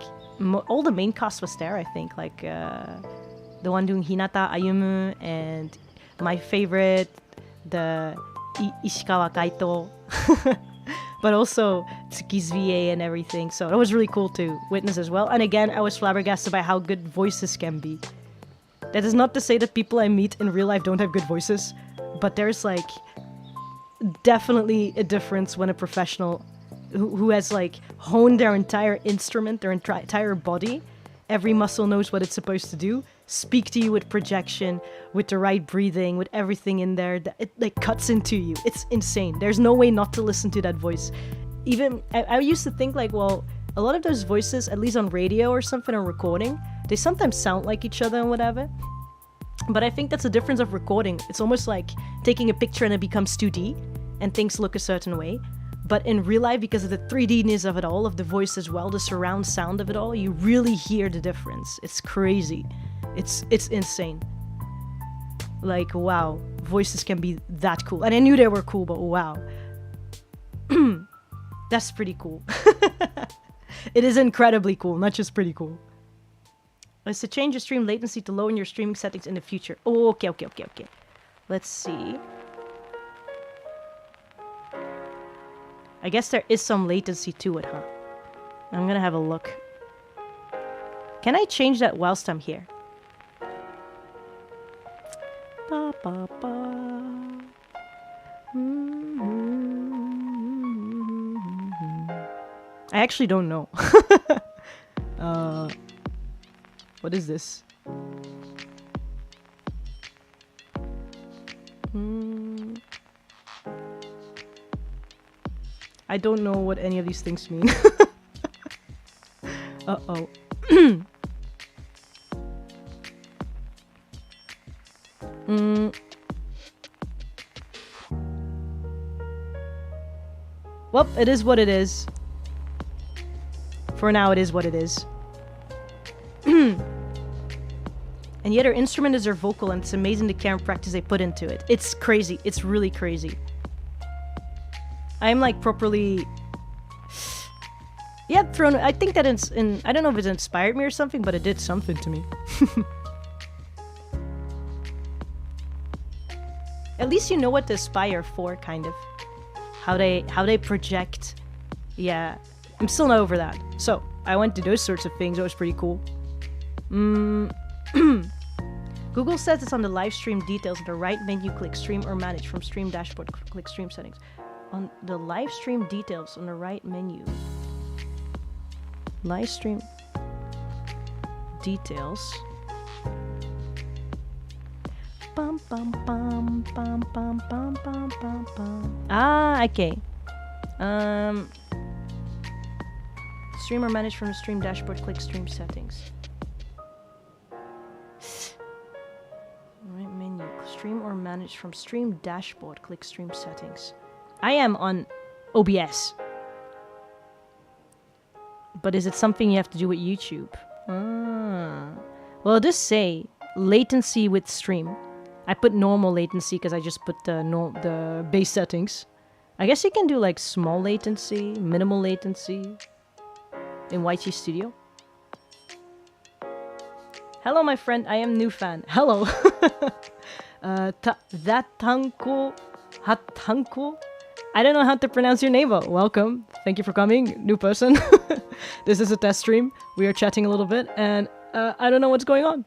Speaker 1: all the main cast was there, I think. Like the one doing Hinata Ayumu and my favorite, the Ishikawa Kaito. But also Tsuki's VA and everything. So it was really cool to witness as well. And again, I was flabbergasted by how good voices can be. That is not to say that people I meet in real life don't have good voices. But there's like definitely a difference when a professional who has like honed their entire instrument, their entire body, every muscle knows what it's supposed to do, speak to you with projection, with the right breathing, with everything in there, that it like cuts into you. It's insane. There's no way not to listen to that voice. Even I used to think like, well, a lot of those voices, at least on radio or something or recording, they sometimes sound like each other and whatever. But I think that's a difference of recording. It's almost like taking a picture and it becomes 2D and things look a certain way. But in real life, because of the 3D-ness of it all, of the voice as well, the surround sound of it all, you really hear the difference. It's crazy. It's insane. Like, wow. Voices can be that cool. And I knew they were cool, but wow. That's pretty cool. It is incredibly cool, not just pretty cool. It's to change your stream latency to lower your streaming settings in the future. Oh, okay. Let's see. I guess there is some latency to it, huh? I'm gonna have a look. Can I change that whilst I'm here? Ba, ba, ba. I actually don't know. What is this? I don't know what any of these things mean. Uh-oh. Well, it is what it is. For now, it is what it is. And yet her instrument is her vocal, and it's amazing the care and practice they put into it. It's crazy. It's really crazy. I'm like properly... Yeah, thrown... I think that it's in... I don't know if it inspired me or something, but it did something to me. At least you know what to aspire for, kind of. How they project. Yeah. I'm still not over that. So, I went to those sorts of things. That was pretty cool. Google says it's on the live stream details. On the right menu, click stream or manage. From stream dashboard, click stream settings. On the live stream details on the right menu. Live stream details. Bum, bum, bum, bum, bum, bum, bum, bum, bum. Ah, okay. Stream or manage from the stream dashboard, click stream settings. Right menu. Stream or manage from stream dashboard, click stream settings. I am on OBS. But is it something you have to do with YouTube? Well, it does say latency with stream. I put normal latency because I just put the base settings. I guess you can do like small latency, minimal latency in YT Studio. Hello, my friend. I am new fan. Hello. Hatanko. I don't know how to pronounce your name, but welcome. Thank you for coming, new person. This is a test stream. We are chatting a little bit, and I don't know what's going on.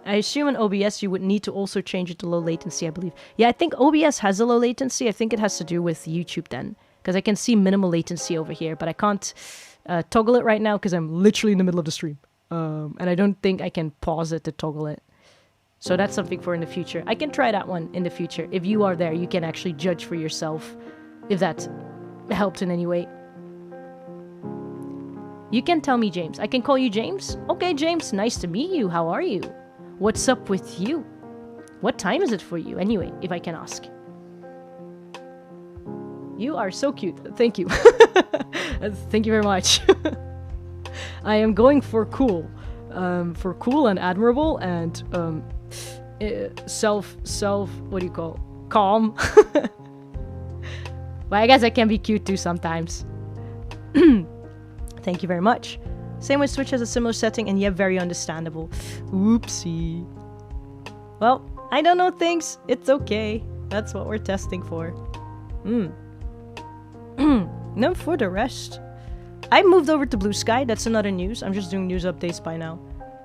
Speaker 1: I assume in OBS you would need to also change it to low latency, I believe. Yeah, I think OBS has a low latency. I think it has to do with YouTube then, because I can see minimal latency over here, but I can't toggle it right now because I'm literally in the middle of the stream. And I don't think I can pause it to toggle it. So that's something for in the future. I can try that one in the future. If you are there, you can actually judge for yourself if that helped in any way. You can tell me, James. I can call you James? Okay, James. Nice to meet you. How are you? What's up with you? What time is it for you, anyway, if I can ask? You are so cute. Thank you. Thank you very much. I am going for cool. For cool and admirable and what do you call? Calm. But I guess I can be cute too sometimes. Thank you very much. Same way Switch has a similar setting and yeah, very understandable. Oopsie. Well, I don't know things. It's okay. That's what we're testing for. No, for the rest. I moved over to Blue Sky. That's another news. I'm just doing news updates by now.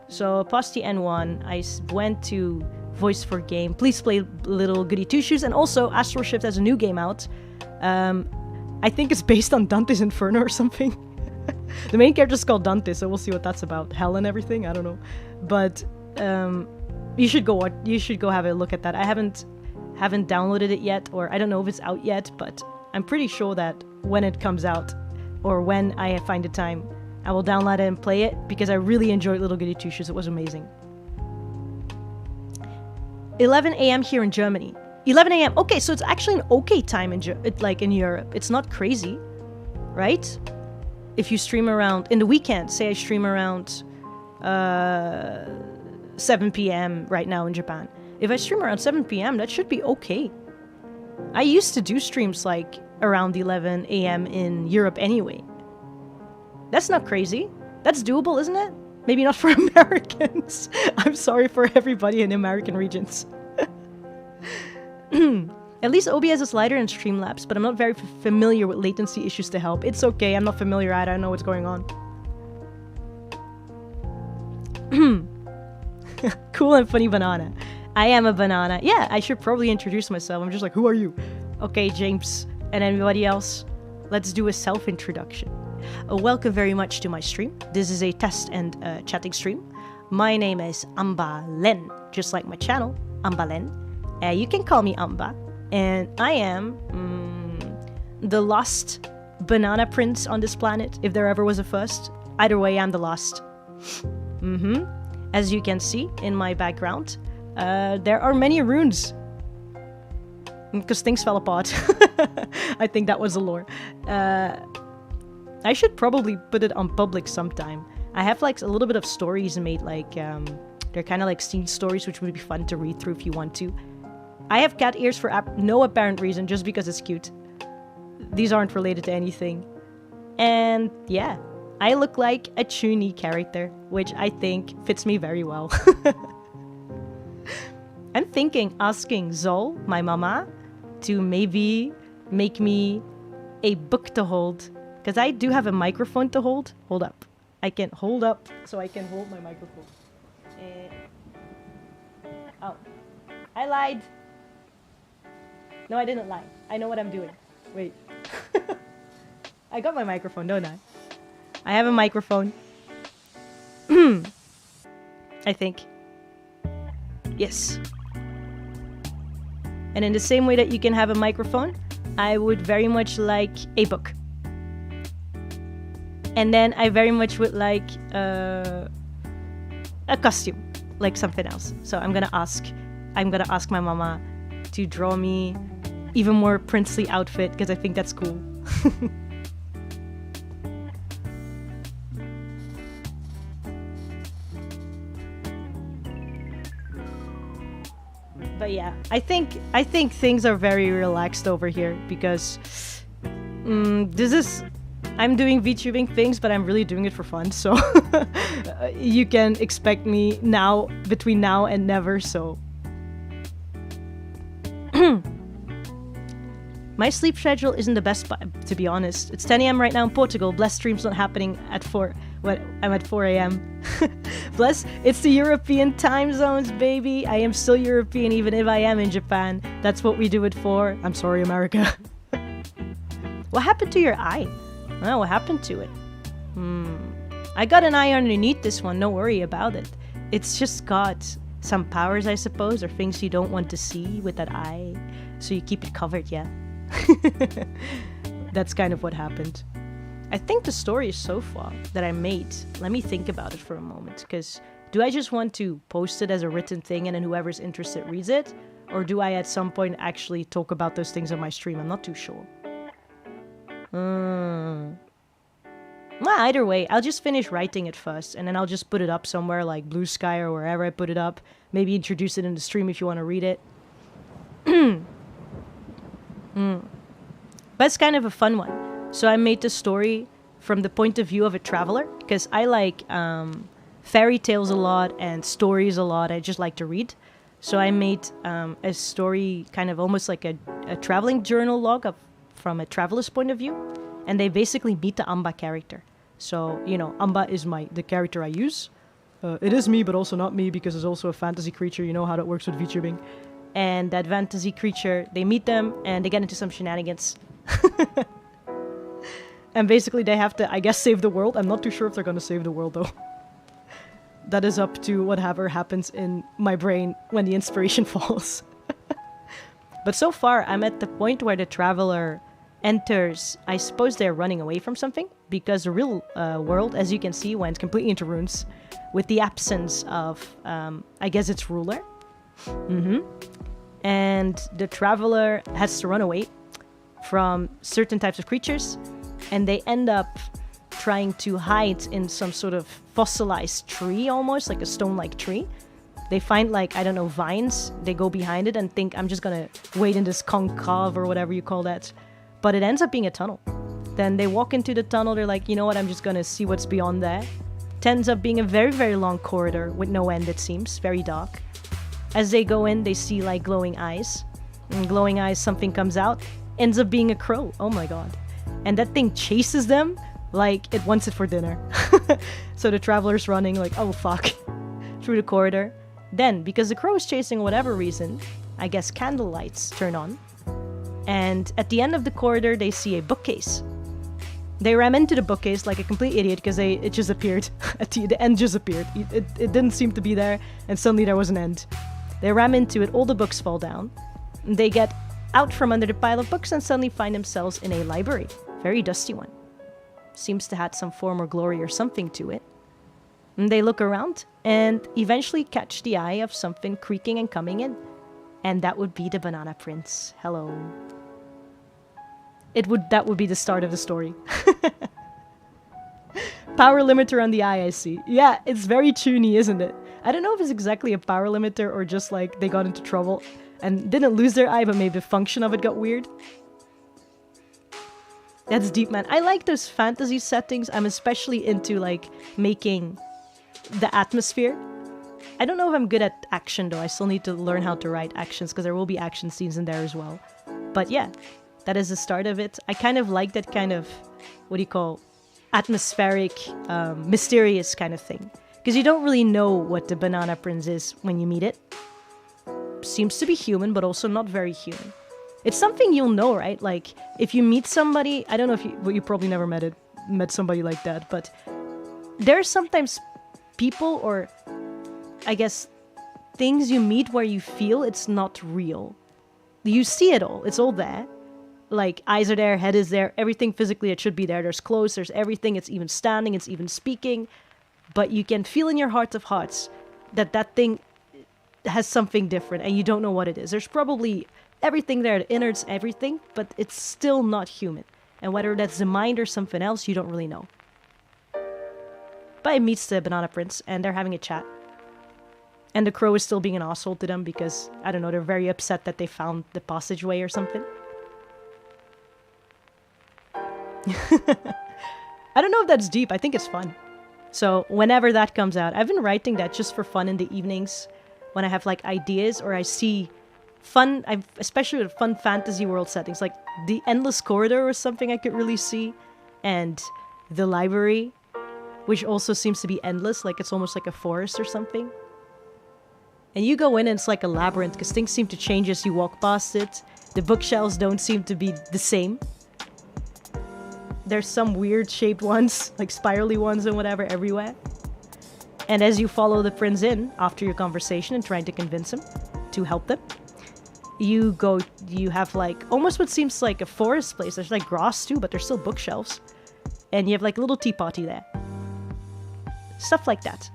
Speaker 1: So, past the N1, I went to Voice for Game. Please play Little Goody Two Shoes. And also, Astral Shift has a new game out. I think it's based on Dante's Inferno or something. The main character is called Dante, so we'll see what that's about. Hell and everything, I don't know. But you should go have a look at that. I haven't downloaded it yet, or I don't know if it's out yet, but I'm pretty sure that when it comes out, or when I find the time, I will download it and play it, because I really enjoyed Little Goody Two Shoes. It was amazing. 11 a.m. here in Germany. 11 a.m. Okay, so it's actually an okay time in Europe. It's not crazy, right? If you stream around in the weekend, say I stream around 7 p.m. right now in Japan. If I stream around 7 p.m., that should be okay. I used to do streams like around 11 a.m. in Europe anyway. That's not crazy. That's doable, isn't it? Maybe not for Americans. I'm sorry for everybody in American regions. At least OBS has a slider and Streamlabs, but I'm not very familiar with latency issues to help. It's okay, I'm not familiar, I don't know what's going on. Cool and funny banana. I am a banana. Yeah, I should probably introduce myself. I'm just like, who are you? Okay, James and anybody else, let's do a self-introduction. Welcome very much to my stream. This is a test and chatting stream. My name is AnbaLen, just like my channel, AnbaLen. You can call me Anba. And I am the last banana prince on this planet, if there ever was a first. Either way, I'm the last. As you can see in my background, there are many runes. Because things fell apart. I think that was the lore. I should probably put it on public sometime. I have like a little bit of stories made, like they're kind of like scene stories, which would be fun to read through if you want to. I have cat ears for no apparent reason, just because it's cute. These aren't related to anything. And yeah, I look like a Chuni character, which I think fits me very well. I'm thinking asking Zol, my mama, to maybe make me a book to hold. Because I do have a microphone to hold. Hold up. I can hold up so I can hold my microphone. Oh, I lied. No, I didn't lie. I know what I'm doing. Wait. I got my microphone, don't I? I have a microphone. I think. Yes. And in the same way that you can have a microphone, I would very much like a book. And then I very much would like a costume, like something else. So I'm gonna ask my mama to draw me even more princely outfit, because I think that's cool. But yeah, I think things are very relaxed over here, because I'm doing VTubing things, but I'm really doing it for fun, so you can expect me now, between now and never, so. My sleep schedule isn't the best, to be honest. It's 10 a.m. right now in Portugal. Bless, stream's not happening at 4. I'm at 4 a.m. Bless, it's the European time zones, baby. I am still European, even if I am in Japan. That's what we do it for. I'm sorry, America. What happened to your eye? Oh, what happened to it? I got an eye underneath this one. Don't worry about it. It's just got some powers, I suppose, or things you don't want to see with that eye. So you keep it covered, yeah. That's kind of what happened. I think the story is so far that I made. Let me think about it for a moment, because do I just want to post it as a written thing and then whoever's interested reads it? Or do I at some point actually talk about those things on my stream? I'm not too sure. Well, either way, I'll just finish writing it first, and then I'll just put it up somewhere like Blue Sky or wherever I put it up. Maybe introduce it in the stream if you want to read it. But it's kind of a fun one. So I made the story from the point of view of a traveler, because I like fairy tales a lot and stories a lot. I just like to read. So I made a story kind of almost like a traveling journal log from a traveler's point of view. And they basically meet the Anba character. So, you know, Anba is the character I use. It is me, but also not me, because it's also a fantasy creature. You know how that works with VTubing. And that fantasy creature, they meet them and they get into some shenanigans. And basically they have to, I guess, save the world. I'm not too sure if they're going to save the world, though. That is up to whatever happens in my brain when the inspiration falls. But so far, I'm at the point where the traveler enters. I suppose they're running away from something, because the real world, as you can see, went completely into ruins with the absence of, I guess, its ruler. And the traveler has to run away from certain types of creatures, and they end up trying to hide in some sort of fossilized tree, almost like a stone-like tree. They find, like, I don't know, vines. They go behind it and think, I'm just gonna wait in this concave or whatever you call that. But it ends up being a tunnel. Then they walk into the tunnel. They're like, you know what, I'm just gonna see what's beyond there. It ends up being a very, very long corridor with no end, it seems. Very dark. As they go in, they see, like, glowing eyes. And glowing eyes, something comes out. Ends up being a crow. Oh my god. And that thing chases them like it wants it for dinner. So the traveler's running like, oh fuck, through the corridor. Then, because the crow is chasing whatever reason, I guess candle lights turn on. And at the end of the corridor, they see a bookcase. They ram into the bookcase like a complete idiot, because it just appeared. The end just appeared. It didn't seem to be there, and suddenly there was an end. They ram into it, all the books fall down. They get out from under the pile of books and suddenly find themselves in a library. Very dusty one. Seems to have some form or glory or something to it. And they look around and eventually catch the eye of something creaking and coming in. And that would be the Banana Prince. Hello. That would be the start of the story. Power limiter on the eye, I see. Yeah, it's very toony, isn't it? I don't know if it's exactly a power limiter or just like they got into trouble and didn't lose their eye, but maybe the function of it got weird. That's deep, man. I like those fantasy settings. I'm especially into, like, making the atmosphere. I don't know if I'm good at action, though. I still need to learn how to write actions, because there will be action scenes in there as well. But yeah, that is the start of it. I kind of like that kind of, what do you call, atmospheric, mysterious kind of thing. Because you don't really know what the Banana Prince is when you meet it. Seems to be human, but also not very human. It's something you'll know, right? Like, if you meet somebody, I don't know if you probably never met somebody like that, but there are sometimes people, or I guess things you meet where you feel it's not real. You see it all. It's all there. Like, eyes are there, head is there, everything physically it should be there. There's clothes, there's everything. It's even standing, it's even speaking. But you can feel in your heart of hearts that thing has something different, and you don't know what it is. There's probably everything there, the innards, everything, but it's still not human. And whether that's the mind or something else, you don't really know. But it meets the Banana Prince, and they're having a chat. And the crow is still being an asshole to them because, I don't know, they're very upset that they found the passageway or something. I don't know if that's deep. I think it's fun. So whenever that comes out, I've been writing that just for fun in the evenings when I have, like, ideas or I see fun, especially with fun fantasy world settings, like the endless corridor or something I could really see, and the library, which also seems to be endless, like it's almost like a forest or something. And you go in and it's like a labyrinth, because things seem to change as you walk past it. The bookshelves don't seem to be the same. There's some weird shaped ones, like spirally ones and whatever, everywhere. And as you follow the prince in, after your conversation and trying to convince him to help them, you have, like, almost what seems like a forest place. There's, like, grass too, but there's still bookshelves. And you have, like, a little tea party there. Stuff like that.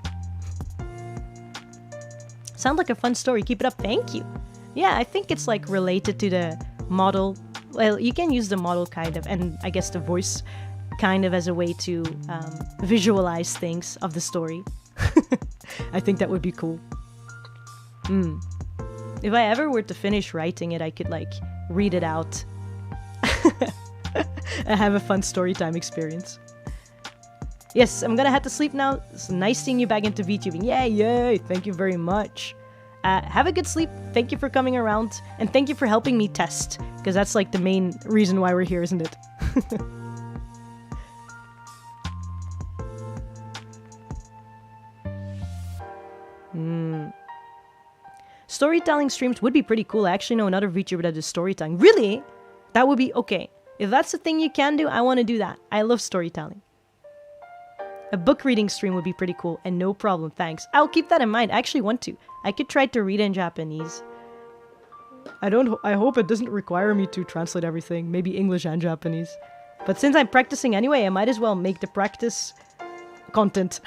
Speaker 1: Sounds like a fun story. Keep it up. Thank you. Yeah, I think it's, like, related to the model. Well, you can use the model kind of, and I guess the voice kind of as a way to visualize things of the story. I think that would be cool. If I ever were to finish writing it, I could, like, read it out. And have a fun story time experience. Yes, I'm gonna have to sleep now. It's nice seeing you back into VTubing. Yay, yay. Thank you very much. Have a good sleep. Thank you for coming around. And thank you for helping me test. Because that's like the main reason why we're here, isn't it? Storytelling streams would be pretty cool. I actually know another VTuber that does storytelling. Really? That would be okay. If that's the thing you can do, I want to do that. I love storytelling. A book reading stream would be pretty cool, and no problem, thanks. I'll keep that in mind. I actually want to. I could try to read in Japanese. I hope it doesn't require me to translate everything. Maybe English and Japanese. But since I'm practicing anyway, I might as well make the practice content.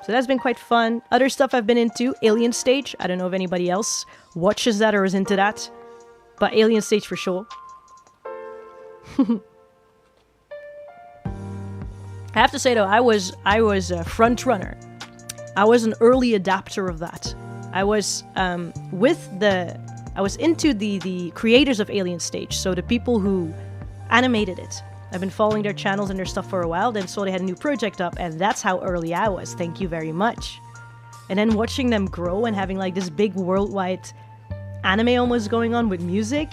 Speaker 1: So that's been quite fun. Other stuff I've been into, Alien Stage. I don't know if anybody else watches that or is into that. But Alien Stage for sure. I have to say though, I was a front runner. I was an early adapter of that. I was into the creators of Alien Stage, so the people who animated it. I've been following their channels and their stuff for a while, then saw they had a new project up, and that's how early I was. Thank you very much. And then watching them grow and having like this big worldwide anime almost going on with music,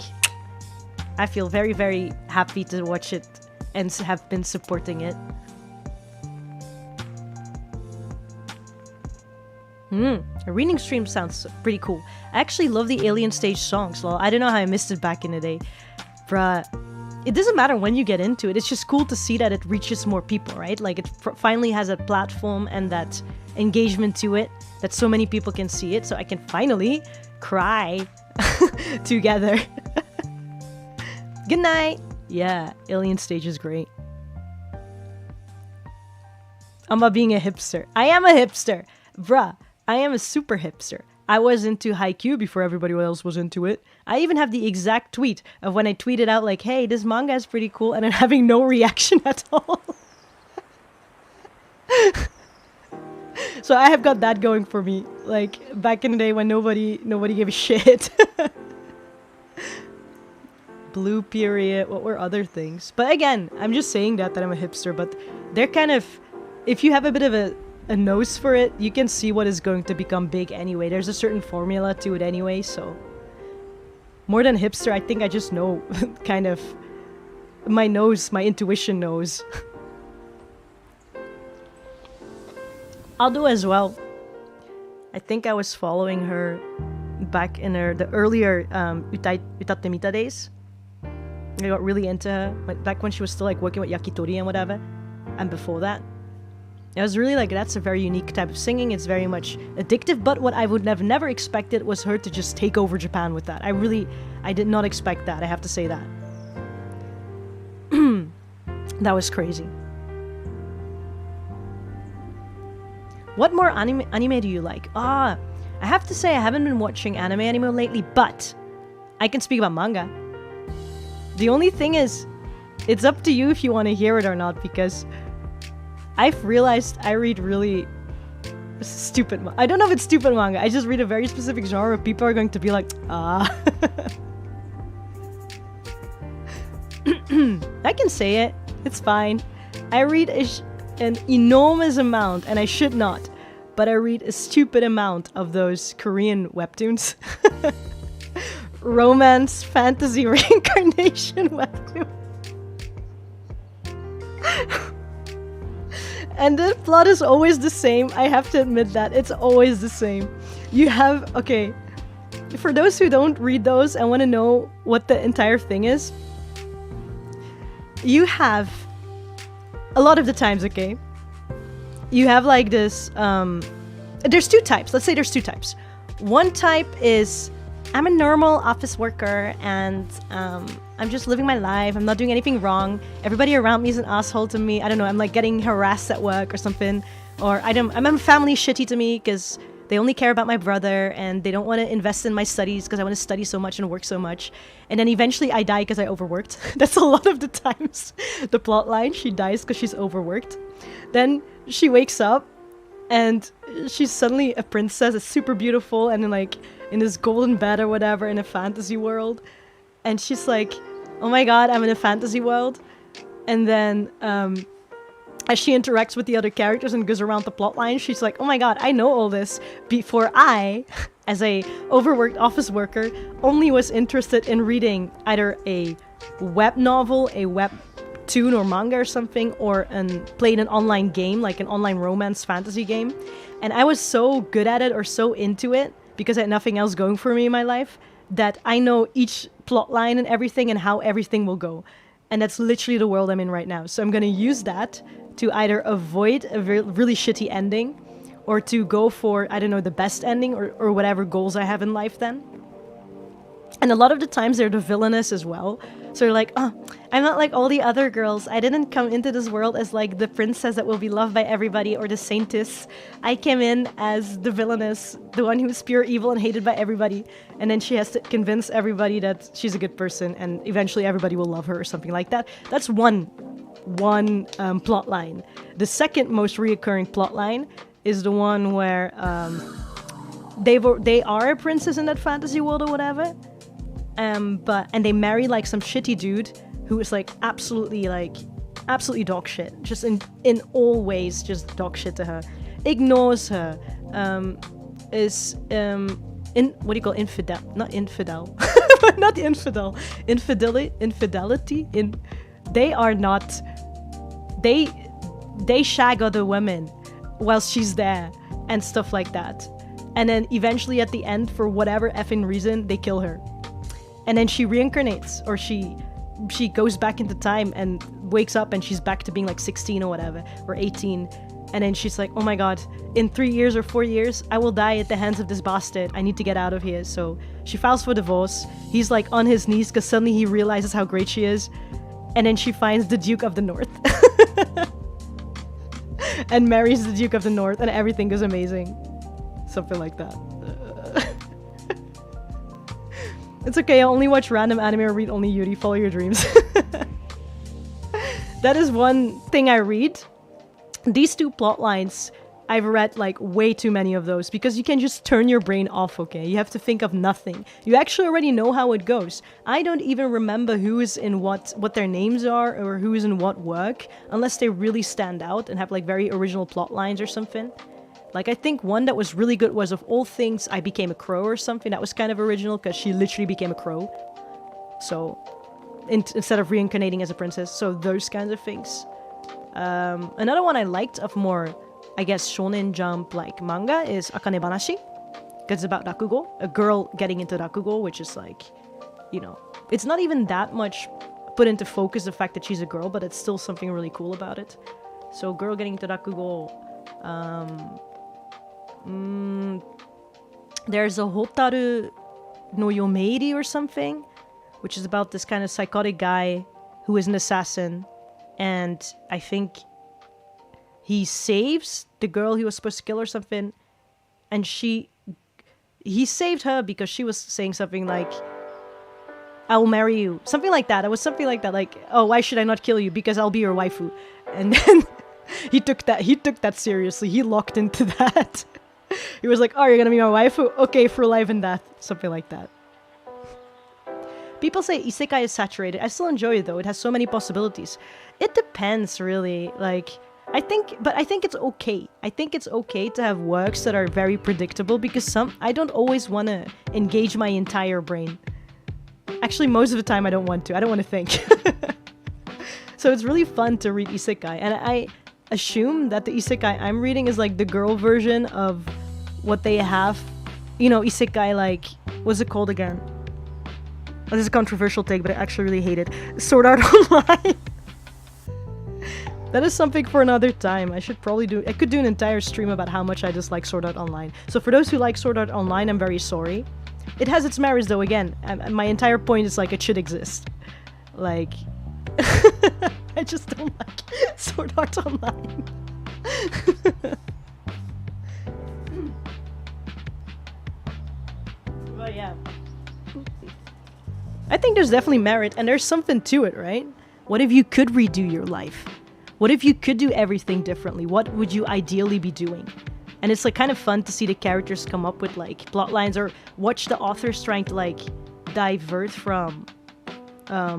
Speaker 1: I feel very, very happy to watch it and have been supporting it. A reading stream sounds pretty cool. I actually love the Alien Stage songs. Well, I don't know how I missed it back in the day. Bruh. It doesn't matter when you get into it. It's just cool to see that it reaches more people, right? Like it finally has a platform and that engagement to it that so many people can see it. So I can finally cry together. Good night. Yeah, Alien Stage is great. Anba being a hipster. I am a hipster. Bruh, I am a super hipster. I was into Haikyuu before everybody else was into it. I even have the exact tweet of when I tweeted out like, hey, this manga is pretty cool, and then having no reaction at all. So I have got that going for me. Like, back in the day when nobody gave a shit. Blue period, what were other things? But again, I'm just saying that I'm a hipster, but they're kind of... If you have a bit of a nose for it, you can see what is going to become big anyway. There's a certain formula to it anyway, so... More than hipster, I think I just know, kind of... My intuition knows. Aldo as well. I think I was following her back in the earlier Youtaite Mita days. I got really into her, back when she was still like working with Yakitori and whatever. And before that. I was really like, that's a very unique type of singing. It's very much addictive, but what I would have never expected was her to just take over Japan with that. I did not expect that, I have to say that. That was crazy. What more anime do you like? I have to say I haven't been watching anime lately, but I can speak about manga. The only thing is, it's up to you if you want to hear it or not, because I've realized I read really stupid manga. I don't know if it's stupid manga. I just read a very specific genre. People are going to be like, I can say it. It's fine. I read an enormous amount, and I should not, but I read a stupid amount of those Korean webtoons. Romance, fantasy, reincarnation webtoon. And the plot is always the same. I have to admit that. It's always the same. You have... Okay. For those who don't read those and want to know what the entire thing is, you have... A lot of the times, okay? You have like this... There's two types. Let's say there's two types. One type is... I'm a normal office worker and I'm just living my life. I'm not doing anything wrong. Everybody around me is an asshole to me. I don't know. I'm like getting harassed at work or something. Or I'm family shitty to me because they only care about my brother and they don't want to invest in my studies because I want to study so much and work so much. And then eventually I die because I overworked. That's a lot of the times. The plot line, she dies because she's overworked. Then she wakes up And she's suddenly a princess, it's super beautiful, and like in this golden bed or whatever in a fantasy world. And she's like, oh my god, I'm in a fantasy world. And then as she interacts with the other characters and goes around the plotline, she's like, oh my god, I know all this before I, as a overworked office worker, only was interested in reading either a web novel, a webtoon or manga or something, or played an online game, like an online romance fantasy game. And I was so good at it or so into it, because I had nothing else going for me in my life, that I know each plotline and everything and how everything will go. And that's literally the world I'm in right now. So I'm going to use that to either avoid a really shitty ending, or to go for, I don't know, the best ending, or whatever goals I have in life then. And a lot of the times they're the villainous as well. So you're like, oh, I'm not like all the other girls. I didn't come into this world as like the princess that will be loved by everybody, or the saintess. I came in as the villainous, the one who's pure evil and hated by everybody. And then she has to convince everybody that she's a good person, and eventually everybody will love her or something like that. That's one plot line. The second most reoccurring plot line is the one where they are a princess in that fantasy world or whatever. And they marry like some shitty dude who is like absolutely dog shit, just in all ways, just dog shit to her, ignores her, is what do you call infidel? Not infidel, not infidel, infidelity. They are not. They shag other women while she's there and stuff like that, and then eventually at the end, for whatever effing reason, they kill her. And then she reincarnates, or she goes back into time and wakes up and she's back to being like 16 or whatever, or 18. And then she's like, oh my god, in 3 years or 4 years, I will die at the hands of this bastard. I need to get out of here. So she files for divorce. He's like on his knees because suddenly he realizes how great she is. And then she finds the Duke of the North. And marries the Duke of the North, and everything goes amazing. Something like that. It's okay, I only watch random anime or read only Yuri. Follow your dreams. That is one thing I read. These two plot lines, I've read like way too many of those, because you can just turn your brain off, okay? You have to think of nothing. You actually already know how it goes. I don't even remember who is in what their names are, or who is in what work, unless they really stand out and have like very original plot lines or something. Like, I think one that was really good was, of all things, I Became a Crow or something. That was kind of original, because she literally became a crow. So, instead of reincarnating as a princess. So, those kinds of things. Another one I liked of more, I guess, Shonen Jump, like, manga is Akane Banashi. Because it's about Rakugo. A girl getting into Rakugo, which is like, you know, it's not even that much put into focus, the fact that she's a girl, but it's still something really cool about it. So, girl getting into Rakugo. There's a Hotaru no Yomeiri or something, which is about this kind of psychotic guy who is an assassin, and I think he saves the girl he was supposed to kill or something, and he saved her because she was saying something like, I'll marry you, something like that. It was something like that, like, oh, why should I not kill you, because I'll be your waifu. And then he took that seriously. He locked into that. He was like, oh, you're gonna be my waifu? Okay, for life and death. Something like that. People say isekai is saturated. I still enjoy it, though. It has so many possibilities. It depends, really. Like, I think it's okay. I think it's okay to have works that are very predictable, because I don't always want to engage my entire brain. Actually, most of the time I don't want to. I don't want to think. So it's really fun to read isekai, and I assume that the isekai I'm reading is like the girl version of what they have. You know, isekai, like, what's it called again? This is a controversial take, but I actually really hate it. Sword Art Online. That is something for another time. I could do an entire stream about how much I dislike Sword Art Online. So for those who like Sword Art Online, I'm very sorry. It has its merits, though, again. And my entire point is, like, it should exist. Like, I just don't like Sword Art Online. But yeah. I think there's definitely merit, and there's something to it, right? What if you could redo your life? What if you could do everything differently? What would you ideally be doing? And it's like kind of fun to see the characters come up with like plot lines or watch the authors trying to like divert from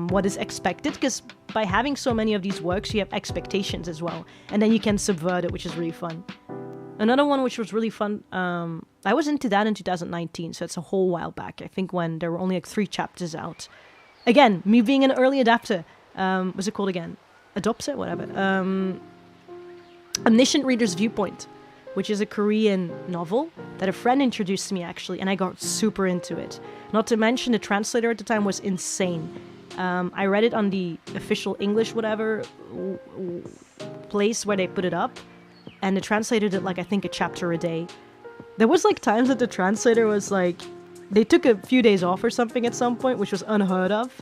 Speaker 1: what is expected, because by having so many of these works you have expectations as well, and then you can subvert it, which is really fun. Another one which was really fun, I was into that in 2019, so it's a whole while back, I think, when there were only like 3 chapters out. Again, me being an early adapter, what's it called again? Adopter? Whatever. Omniscient Reader's Viewpoint, which is a Korean novel that a friend introduced to me, actually, and I got super into it. Not to mention the translator at the time was insane. I read it on the official English whatever place where they put it up, and the translator did like, I think, a chapter a day. There was like times that the translator was like, they took a few days off or something at some point, which was unheard of.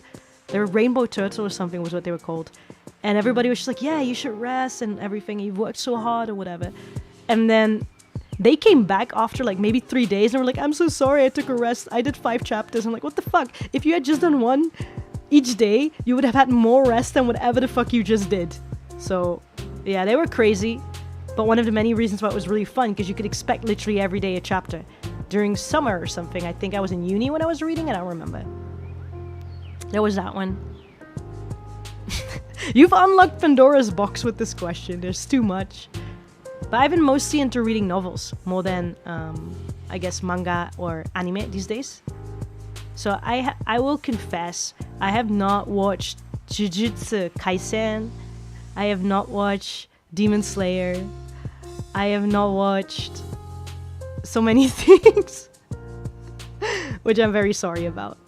Speaker 1: They were Rainbow Turtle or something was what they were called. And everybody was just like, yeah, you should rest and everything. You've worked so hard or whatever. And then they came back after like maybe 3 days and were like, I'm so sorry, I took a rest. I did 5 chapters. I'm like, what the fuck? If you had just done 1 each day, you would have had more rest than whatever the fuck you just did. So yeah, they were crazy. But one of the many reasons why it was really fun, because you could expect literally every day a chapter. During summer or something, I think I was in uni when I was reading it, I don't remember. There was that one. You've unlocked Pandora's box with this question, there's too much. But I've been mostly into reading novels, more than, I guess, manga or anime these days. So I will confess, I have not watched Jujutsu Kaisen, I have not watched Demon Slayer, I have not watched so many things, which I'm very sorry about.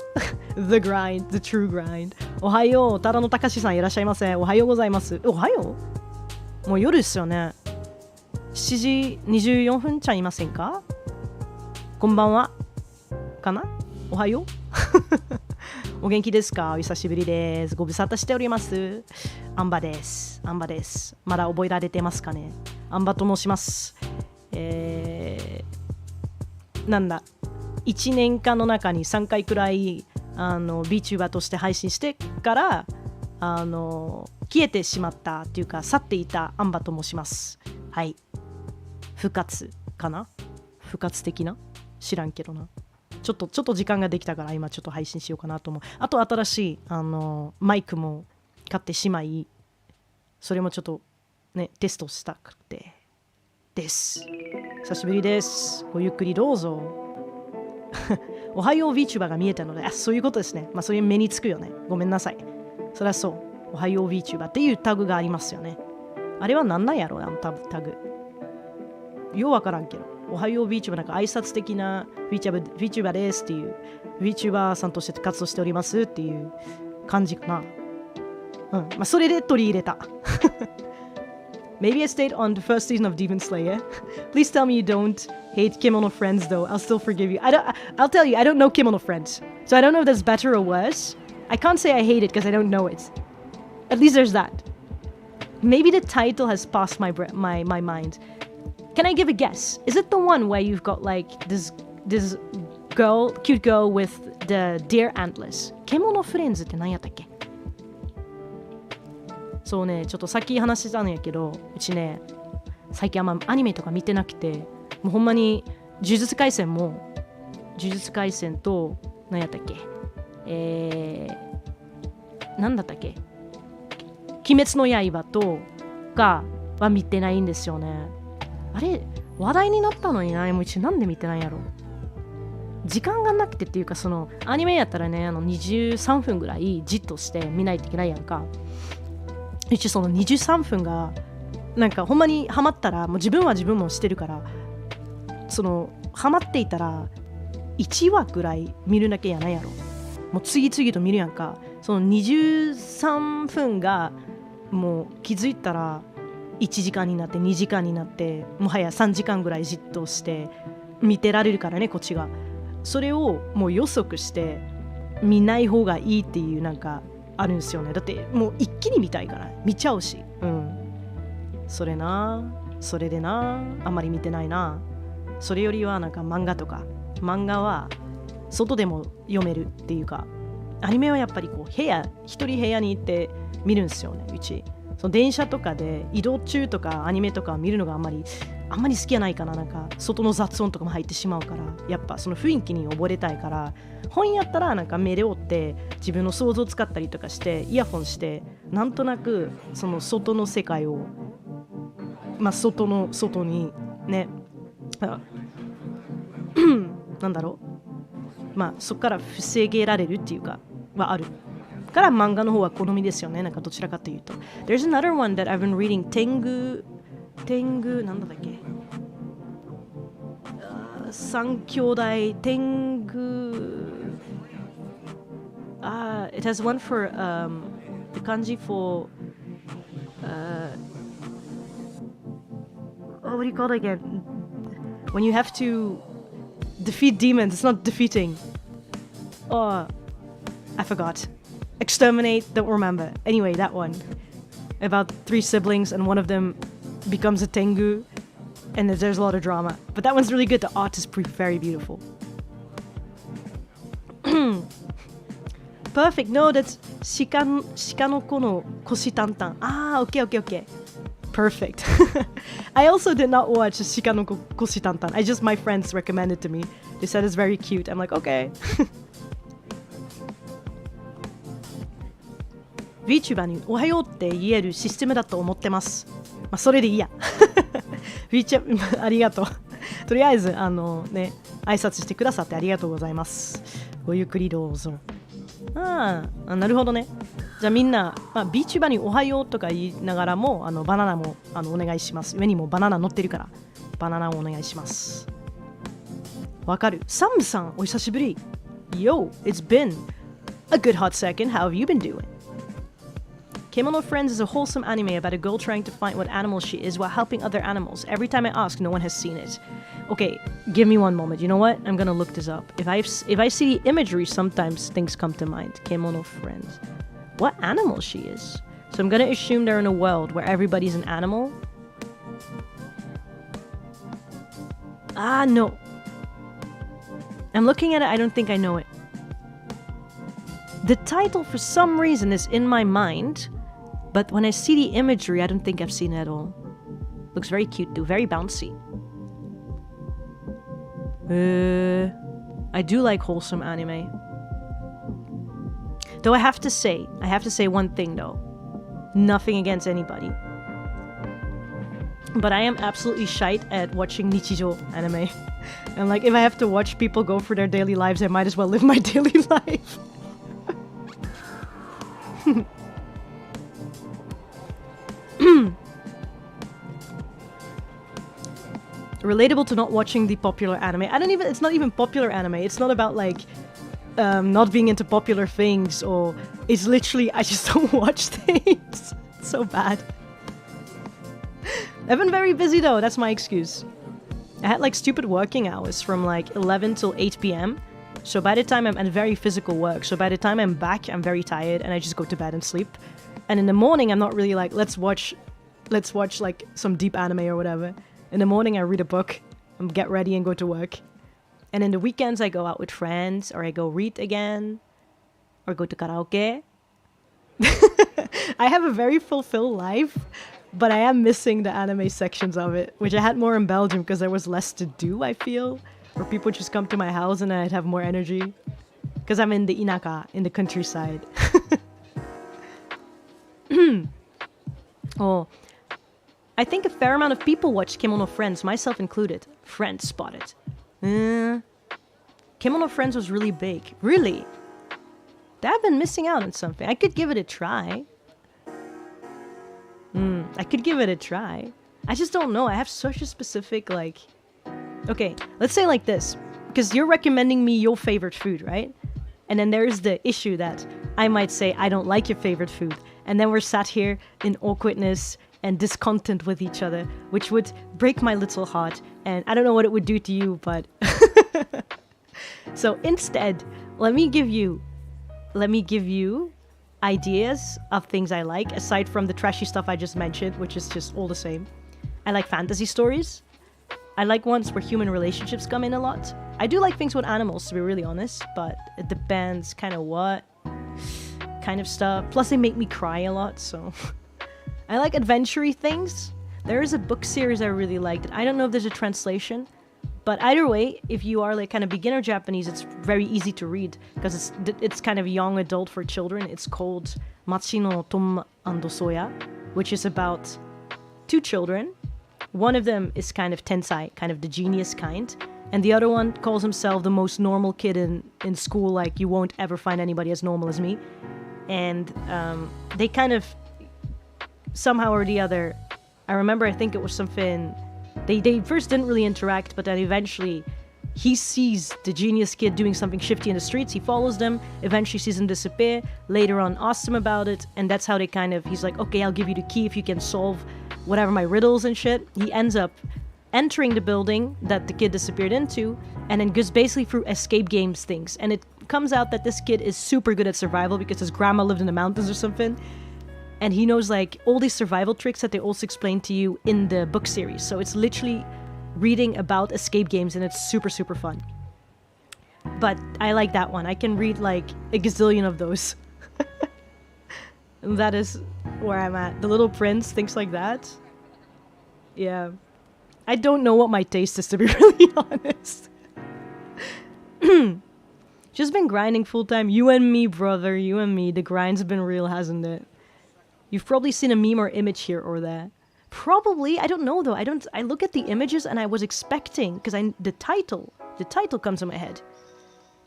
Speaker 1: The grind, the true grind. おはよう、ただのたかしさんいらっしゃいませ。おはようございます。おはよう？もう夜ですよね。7時24分ちゃいませんか？こんばんは。かな？おはよう。お元気ですか？お久しぶりです。ご無沙汰しております。アンバです。アンバです。まだ覚えられてますかね？アンバと申します。なんだ、1年間の中に3回くらいVtuber として配信してから消えてしまったっていうか去っていたアンバと申します。はい。復活かな？復活的な？知らんけどな。ちょっと時間ができたから今ちょっと配信しようかなと思う。あと新しいマイクも買ってしまい、それもちょっとねテストしたくてです。久しぶりです。ごゆっくりどうぞ。おはよう VTuber が見えたので、そういうことですね。まあそういう目につくよね。ごめんなさい。そりゃそう。おはよう VTuber っていうタグがありますよね。あれは何なんやろう、タグ。ようわからんけど。おはよう VTuber なんか挨拶的な VTuber ですっていう VTuber さんとして活動しておりますっていう感じかな。うん。まあそれで取り入れた。Maybe I stayed on the first season of Demon Slayer. Please tell me you don't hate Kimono Friends though. I'll still forgive you. I'll tell you, I don't know Kimono Friends. So I don't know if that's better or worse. I can't say I hate it because I don't know it. At least there's that. Maybe the title has passed my mind. Can I give a guess? Is it the one where you've got like this girl, cute girl with the deer antlers? Kimono Friends って何やったっけ？そうね、ちょっとさっき話したんやけど、うちね、最近あんまアニメとか見てなくて、もうほんまに呪術廻戦と何やったっけ、何だったっけ、鬼滅の刃とかは見てないんですよね。あれ話題になったのにな、もううちなんで見てないんやろ。時間がなくてっていうか、そのアニメやったらね、23分ぐらいじっとして見ないといけないやんか。一応その23分がなんかほんまにハマったら、もう自分は自分もしてるから、そのハマっていたら1話ぐらい見るだけやないやろ。もう次々と見るやんか。その23分がもう気づいたら1時間になって2時間になって、もはや3時間ぐらいじっとして見てられるからね、こっちが。それをもう予測して見ない方がいいっていうなんかあるんですよね。だってもう一気に見たいから見ちゃうし、うん。それでな、あんまり見てないな。それよりはなんか漫画は外でも読めるっていうか、アニメはやっぱりこう一人部屋に行って見るんですよね、うち。その電車とかで移動中とかアニメとか見るのがあんまり好きじゃないかな。なんか外の雑音とかも入ってしまうから、やっぱその雰囲気に溺れたいから、本やったらなんか目で追って自分の想像を使ったりとかしてイヤホンしてなんとなくその外の世界を外にねなんだろう、そこから防げられるっていうかはあるから漫画の方は好みですよね。なんかどちらかというと There's another one that I've been reading なんだっけ、三兄弟天狗it has one for the kanji for what do you call it again when you have to defeat demons? It's not defeating. I forgot. Exterminate, don't remember. Anyway, that one about 3 siblings and one of them becomes a tengu and there's a lot of drama, but that one's really good. The art is very beautiful. Perfect. No, that's shika no ko no koshi tantan. Okay. Perfect. I also did not watch Shika no Koshi Tantan. My friends recommended to me. They said it's very cute. I'm like, okay. VTuber におはようって言えるシステムだと思ってます。それでいいや。VTuber ありがとう。とりあえず挨拶してくださってありがとうございます。ごゆっくりどうぞ。なるほどね。じゃあみんな、VTuber におはようとか言いながらもバナナもお願いします。上にもバナナ乗ってるからバナナをお願いします。わかる。サムさんお久しぶり。Yo, it's been a good hot second. How have you been doing? Kemono Friends is a wholesome anime about a girl trying to find what animal she is while helping other animals. Every time I ask, no one has seen it. Okay, give me one moment. You know what? I'm gonna look this up. If I see the imagery, sometimes things come to mind. Kemono Friends. What animal she is? So I'm gonna assume they're in a world where everybody's an animal. No. I'm looking at it. I don't think I know it. The title, for some reason, is in my mind. But when I see the imagery, I don't think I've seen it at all. Looks very cute too, very bouncy. I do like wholesome anime. Though I have to say one thing though. Nothing against anybody. But I am absolutely shite at watching Nichijo anime. And like, if I have to watch people go for their daily lives, I might as well live my daily life. Relatable to not watching the popular anime. It's not even popular anime. It's not about like not being into popular things, or it's literally I just don't watch things. It's so bad. I've been very busy though, that's my excuse. I had like stupid working hours from like 11 till 8 p.m. So by the time I'm at very physical work, so by the time I'm back, I'm very tired and I just go to bed and sleep. And in the morning, I'm not really like, let's watch like some deep anime or whatever. In the morning, I read a book, get ready and go to work. And in the weekends, I go out with friends, or I go read again, or go to karaoke. I have a very fulfilled life, but I am missing the anime sections of it, which I had more in Belgium because there was less to do, I feel. Or people just come to my house and I'd have more energy. Because I'm in the inaka, in the countryside. Oh, I think a fair amount of people watch Kemono Friends, myself included. Friends spotted. Kemono Friends was really big. Really? I've been missing out on something. I could give it a try. I could give it a try. I just don't know. I have such a specific, like... Okay, let's say like this. Because you're recommending me your favorite food, right? And then there's the issue that I might say I don't like your favorite food. And then we're sat here in awkwardness and discontent with each other, which would break my little heart. And I don't know what it would do to you, but... So instead, let me give you ideas of things I like, aside from the trashy stuff I just mentioned, which is just all the same. I like fantasy stories. I like ones where human relationships come in a lot. I do like things with animals, to be really honest, but it depends kind of what kind of stuff. Plus, they make me cry a lot, so... I like adventure-y things. There is a book series I really liked. I don't know if there's a translation, but either way, if you are like kind of beginner Japanese, it's very easy to read because it's kind of young adult for children. It's called Machi no Tom and Soya, which is about 2 children. One of them is kind of tensai, kind of the genius kind, and the other one calls himself the most normal kid in school, like you won't ever find anybody as normal as me. And they kind of, somehow or the other, I remember I think it was something, they first didn't really interact, but then eventually he sees the genius kid doing something shifty in the streets, he follows them, eventually sees him disappear, later on asks him about it, and that's how they kind of, he's like, okay, I'll give you the key if you can solve whatever my riddles and shit. He ends up entering the building that the kid disappeared into, and then goes basically through escape games things, and it comes out that this kid is super good at survival because his grandma lived in the mountains or something, and he knows like all these survival tricks that they also explain to you in the book series. So it's literally reading about escape games, and it's super, super fun. But I like that one. I can read like a gazillion of those. That is where I'm at. The Little Prince, things like that. Yeah. I don't know what my taste is, to be really honest. Just been grinding full time. You and me, brother. You and me. The grind's been real, hasn't it? You've probably seen a meme or image here or there. Probably. I don't know though. I look at the images and I was expecting, because the title comes to my head.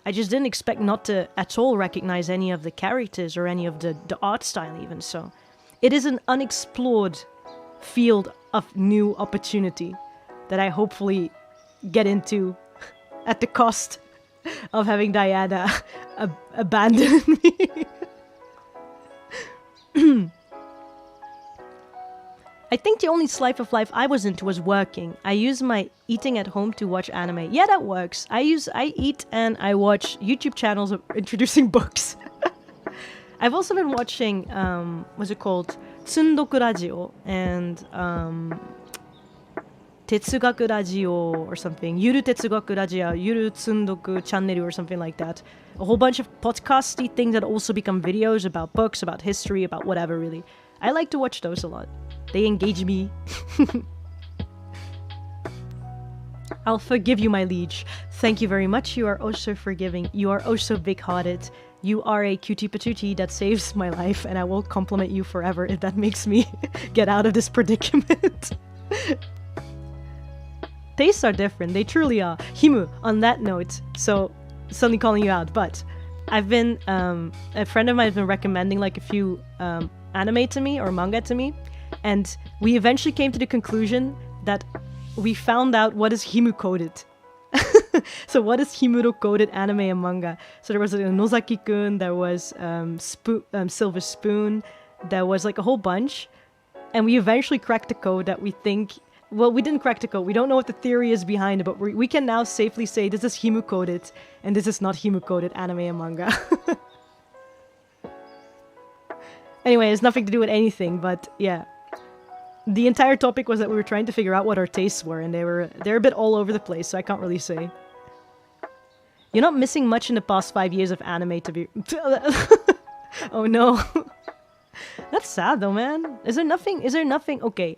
Speaker 1: I just didn't expect not to at all recognize any of the characters or any of the art style even. So it is an unexplored field of new opportunity that I hopefully get into at the cost of having Diana abandon me. I think the only slice of life I was into was working. I use my eating at home to watch anime. Yeah, that works. I eat and I watch YouTube channels of introducing books. I've also been watching, what's it called? Tsundoku Radio and Tetsugaku Radio or something. Yuru Tetsugaku Radio, Yuru Tsundoku Channel or something like that. A whole bunch of podcasty things that also become videos about books, about history, about whatever really. I like to watch those a lot. They engage me. I'll forgive you, my liege. Thank you very much. You are oh so forgiving. You are oh so big-hearted. You are a cutie patootie that saves my life, and I will compliment you forever if that makes me get out of this predicament. Tastes are different. They truly are. Himu, on that note, so suddenly calling you out, but I've been, a friend of mine has been recommending like a few anime to me or manga to me, and we eventually came to the conclusion that we found out what is Himu coded. So what is Himuro coded anime and manga? So there was Nozaki-kun, there was Silver Spoon, there was like a whole bunch, and we eventually cracked the code that we think, well, we didn't crack the code, we don't know what the theory is behind it, but we can now safely say this is Himu coded, and this is not Himu coded anime and manga. Anyway, it has nothing to do with anything, but yeah. The entire topic was that we were trying to figure out what our tastes were, and they're a bit all over the place, so I can't really say. You're not missing much in the past 5 years of anime to be... Oh no. That's sad though, man. Is there nothing... Okay.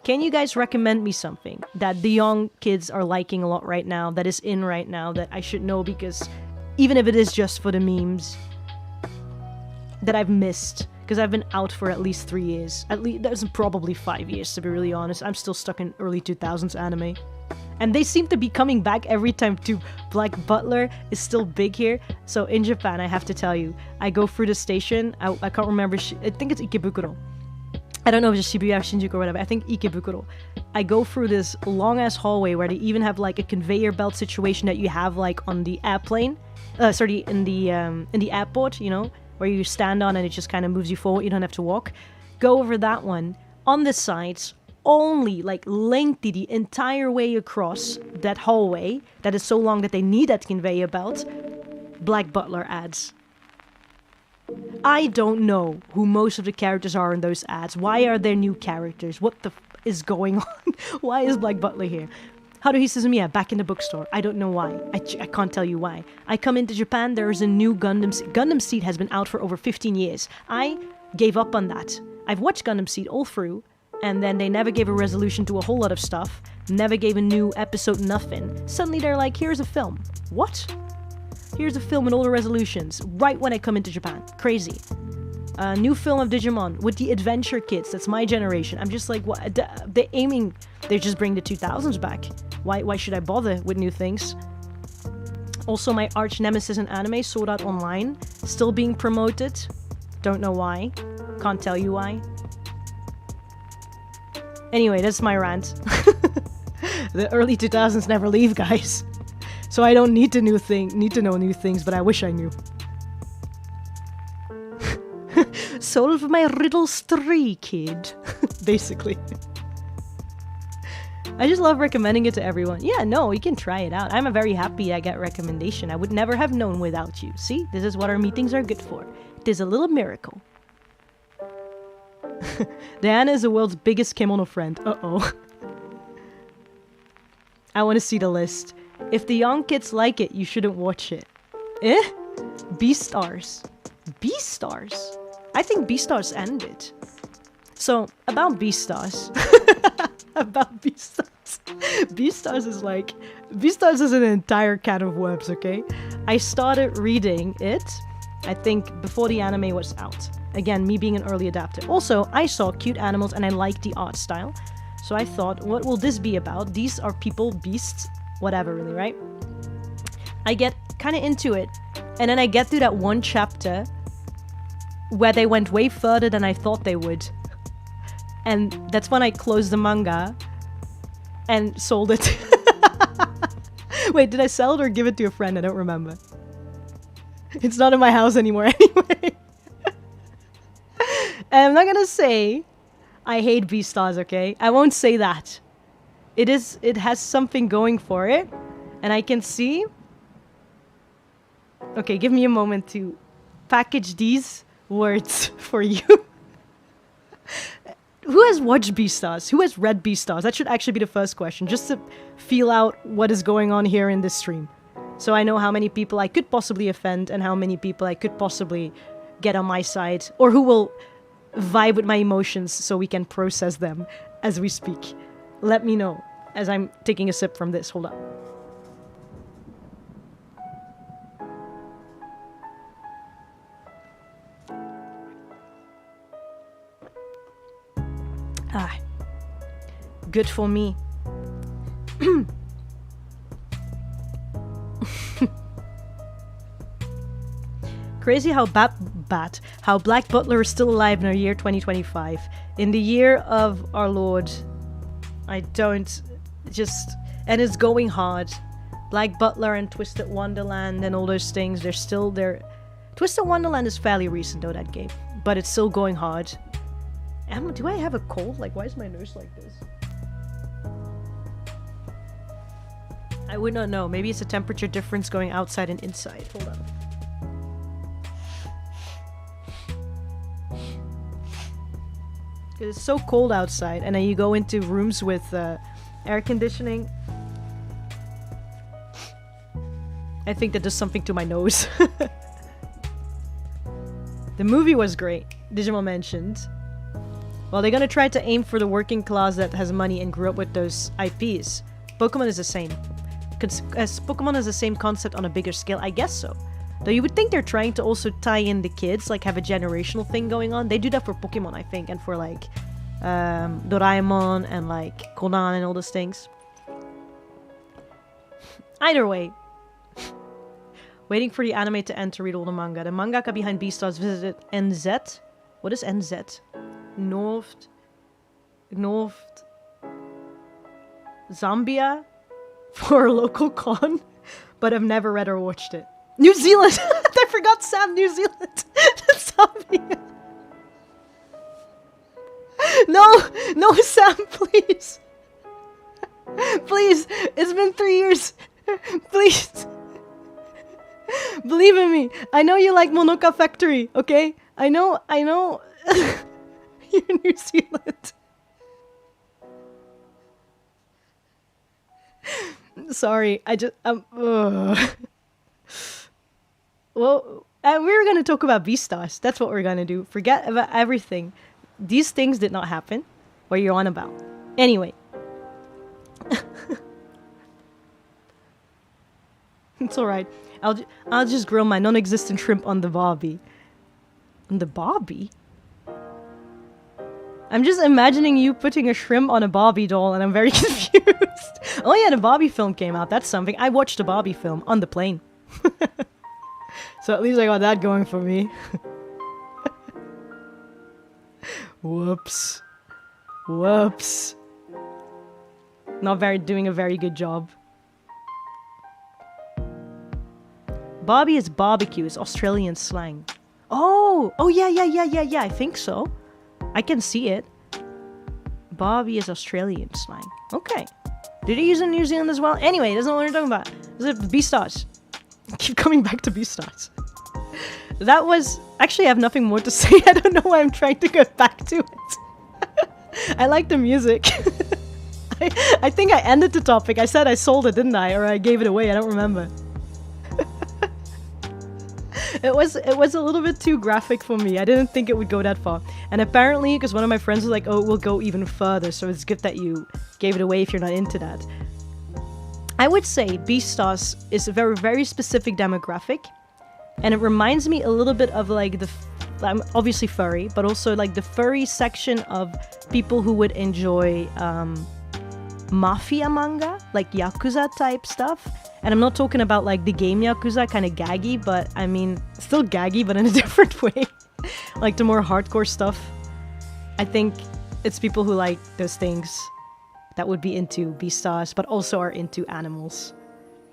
Speaker 1: Can you guys recommend me something that the young kids are liking a lot right now, that is in right now, that I should know, because even if it is just for the memes, that I've missed? Because I've been out for at least 3 years. At least, that's probably 5 years, to be really honest. I'm still stuck in early 2000s anime. And they seem to be coming back every time too. Black Butler is still big here. So in Japan, I have to tell you, I go through the station. I can't remember. I think it's Ikebukuro. I don't know if it's Shibuya or Shinjuku or whatever. I think Ikebukuro. I go through this long-ass hallway where they even have like a conveyor belt situation that you have like on the airplane. In the airport, you know, where you stand on and it just kind of moves you forward. You don't have to walk. Go over that one. On the sides, only like lengthy the entire way across that hallway that is so long that they need that conveyor belt. Black Butler ads. I don't know who most of the characters are in those ads. Why are there new characters? What the is going on? Why is Black Butler here? Haruhi Suzumiya back in the bookstore. I don't know why. I can't tell you why. I come into Japan, there is a new Gundam Seed has been out for over 15 years. I gave up on that I've watched Gundam Seed all through, and then they never gave a resolution to a whole lot of stuff, never gave a new episode, nothing. Suddenly they're like, here's a film. What? Here's a film with all the resolutions, right when I come into Japan. Crazy. A new film of Digimon with the adventure kids. That's my generation. I'm just like, what? They're aiming. They just bring the 2000s back. Why should I bother with new things? Also, my arch nemesis in anime, Sword Art Online, still being promoted. Don't know why. Can't tell you why. Anyway, that's my rant. The early 2000s never leave, guys. So I don't need to know new things, but I wish I knew. Solve my riddles 3, kid. Basically. I just love recommending it to everyone. Yeah, no, you can try it out. I'm very happy I get recommendation. I would never have known without you. See, this is what our meetings are good for. It is a little miracle. Diana is the world's biggest kimono friend. Uh-oh. I want to see the list. If the young kids like it, you shouldn't watch it. Eh? Beastars. Beastars? I think Beastars ended. So, about Beastars. About Beastars. Beastars is like... Beastars is an entire can of worms, okay? I started reading it, I think, before the anime was out. Again, me being an early adapter. Also, I saw cute animals and I liked the art style. So I thought, what will this be about? These are people, beasts, whatever really, right? I get kind of into it. And then I get through that one chapter where they went way further than I thought they would. And that's when I closed the manga and sold it. Wait, did I sell it or give it to a friend? I don't remember. It's not in my house anymore anyway. And I'm not gonna say I hate Beastars, okay? I won't say that. It has something going for it. And I can see... Okay, give me a moment to package these words for you. Who has watched Beastars? Who has read Beastars? That should actually be the first question, just to feel out what is going on here in this stream. So I know how many people I could possibly offend and how many people I could possibly get on my side, or who will vibe with my emotions so we can process them as we speak. Let me know as I'm taking a sip from this. Hold up. Ah, good for me. Crazy how how Black Butler is still alive in our year 2025. In the year of our Lord, I don't just, and it's going hard. Black Butler and Twisted Wonderland and all those things, they're still there. Twisted Wonderland is fairly recent though, that game, but it's still going hard. Do I have a cold? Like, why is my nose like this? I would not know. Maybe it's a temperature difference going outside and inside. Hold on. It's so cold outside, and then you go into rooms with air conditioning. I think that does something to my nose. The movie was great. Digimon mentioned. Well, they're gonna try to aim for the working class that has money and grew up with those IPs. Pokemon is the same. As Pokemon is the same concept on a bigger scale, I guess so. Though you would think they're trying to also tie in the kids, like have a generational thing going on. They do that for Pokemon, I think, and for like Doraemon and like Conan and all those things. Either way. Waiting for the anime to end to read all the manga. The mangaka behind Beastars visited NZ. What is NZ? North Zambia for a local con, but I've never read or watched it. New Zealand! I forgot Sam, New Zealand! Zambia! No, Sam, please! Please, it's been 3 years! Please! Believe in me, I know you like Monoka Factory, okay? I know. You're New Zealand. Sorry, I just well, we were gonna talk about Beastars. That's what we're gonna do. Forget about everything. these things did not happen. What are you on about? Anyway. It's alright. I'll just grill my non-existent shrimp on the barbie. On the barbie? I'm just imagining you putting a shrimp on a Barbie doll, and I'm very confused. Oh yeah, the Barbie film came out. That's something. I watched the Barbie film on the plane. So at least I got that going for me. Whoops. Whoops. Not doing a very good job. Barbie is barbecue. It's Australian slang. Oh yeah. I think so. I can see it. Barbie is Australian slang. Okay. Did he use it in New Zealand as well? Anyway, that's not what we're talking about. This is Beastars. Keep coming back to Beastars. That was... Actually, I have nothing more to say. I don't know why I'm trying to get back to it. I like the music. I think I ended the topic. I said I sold it, didn't I? Or I gave it away. I don't remember. It was a little bit too graphic for me. I didn't think it would go that far. And apparently, because one of my friends was like, oh, it will go even further. So it's good that you gave it away if you're not into that. I would say Beastars is a very, very specific demographic. And it reminds me a little bit of like I'm obviously furry, but also like the furry section of people who would enjoy mafia manga, like Yakuza type stuff. And I'm not talking about like the game Yakuza, kind of gaggy, but I mean, still gaggy, but in a different way. Like the more hardcore stuff. I think it's people who like those things that would be into Beastars, but also are into animals.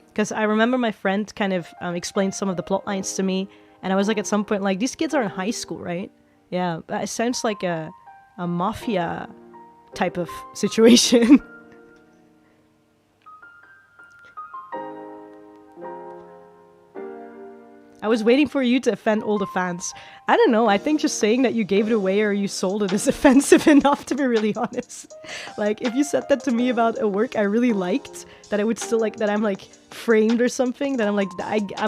Speaker 1: Because I remember my friend kind of explained some of the plot lines to me, and I was like at some point like, these kids are in high school, right? Yeah, it sounds like a mafia type of situation. I was waiting for you to offend all the fans. I don't know, I think just saying that you gave it away or you sold it is offensive enough, to be really honest. Like, if you said that to me about a work I really liked, that I would still like, that I'm like framed or something, that I'm like,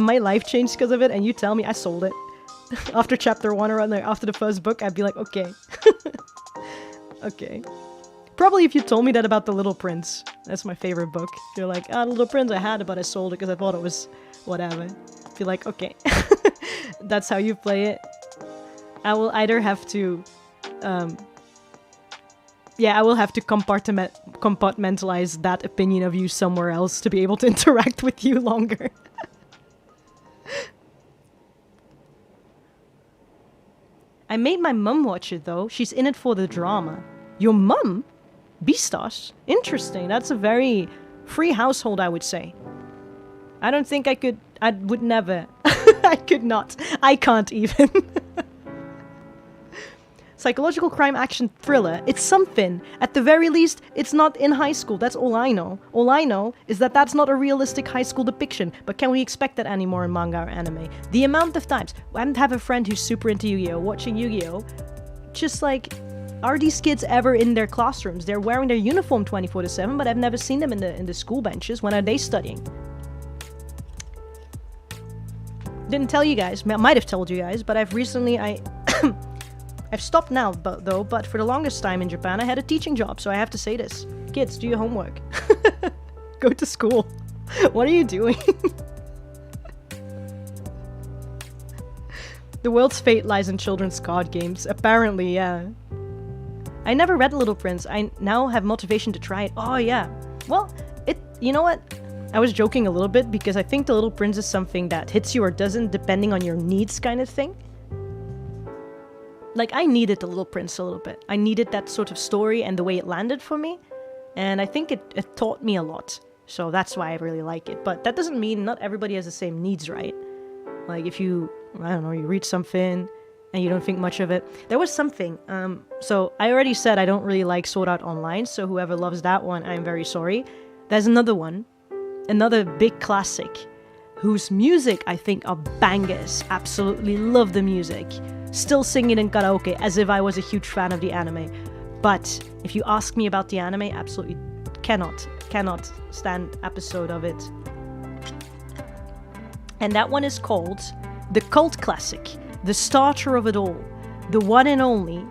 Speaker 1: my life changed because of it, and you tell me I sold it. After chapter 1 or after the first book, I'd be like, okay. Okay. Probably if you told me that about The Little Prince. That's my favorite book. You're like, The Little Prince, I had it, but I sold it because I thought it was whatever. Be like, okay, that's how you play it. I will either have to, I will have to compartmentalize that opinion of you somewhere else to be able to interact with you longer. I made my mum watch it though. She's in it for the drama. Your mum? Beastars? Interesting. That's a very free household, I would say. I don't think I could... I would never. I could not. I can't even. Psychological crime action thriller. It's something. At the very least, it's not in high school. That's all I know. All I know is that that's not a realistic high school depiction. But can we expect that anymore in manga or anime? The amount of times I have a friend who's super into Yu-Gi-Oh! Watching Yu-Gi-Oh! Just like... Are these kids ever in their classrooms? They're wearing their uniform 24/7, but I've never seen them in the school benches. When are they studying? Didn't tell you guys, might have told you guys, but I've recently, I've stopped now, but for the longest time in Japan, I had a teaching job, so I have to say this. Kids, do your homework. Go to school. What are you doing? The world's fate lies in children's card games. Apparently, yeah. I never read Little Prince. I now have motivation to try it. Oh, yeah. Well, you know what? I was joking a little bit because I think The Little Prince is something that hits you or doesn't depending on your needs kind of thing. Like, I needed The Little Prince a little bit. I needed that sort of story and the way it landed for me. And I think it taught me a lot. So that's why I really like it. But that doesn't mean not everybody has the same needs, right? Like, if you, I don't know, you read something and you don't think much of it. There was something. So I already said I don't really like Sword Art Online. So whoever loves that one, I'm very sorry. There's another one. Another big classic, whose music I think are bangers. Absolutely love the music. Still sing it in karaoke as if I was a huge fan of the anime. But if you ask me about the anime, absolutely cannot stand episode of it. And that one is called the cult classic, the starter of it all, the one and only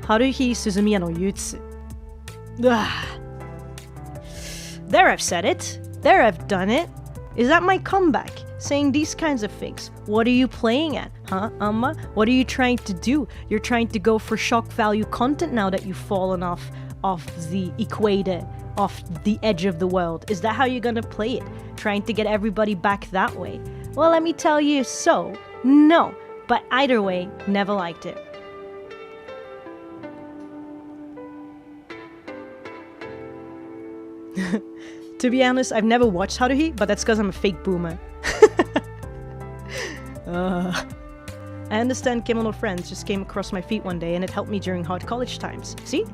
Speaker 1: Haruhi Suzumiya no Jutsu. There I've said it. There I've done it. Is that my comeback? Saying these kinds of things. What are you playing at? Huh, Anba? What are you trying to do? You're trying to go for shock value content now that you've fallen off the equator, off the edge of the world. Is that how you're gonna play it? Trying to get everybody back that way? Well, let me tell you so. No. But either way, never liked it. To be honest, I've never watched Haruhi, but that's because I'm a fake boomer. I understand Kimono Friends just came across my feed one day and it helped me during hard college times. See?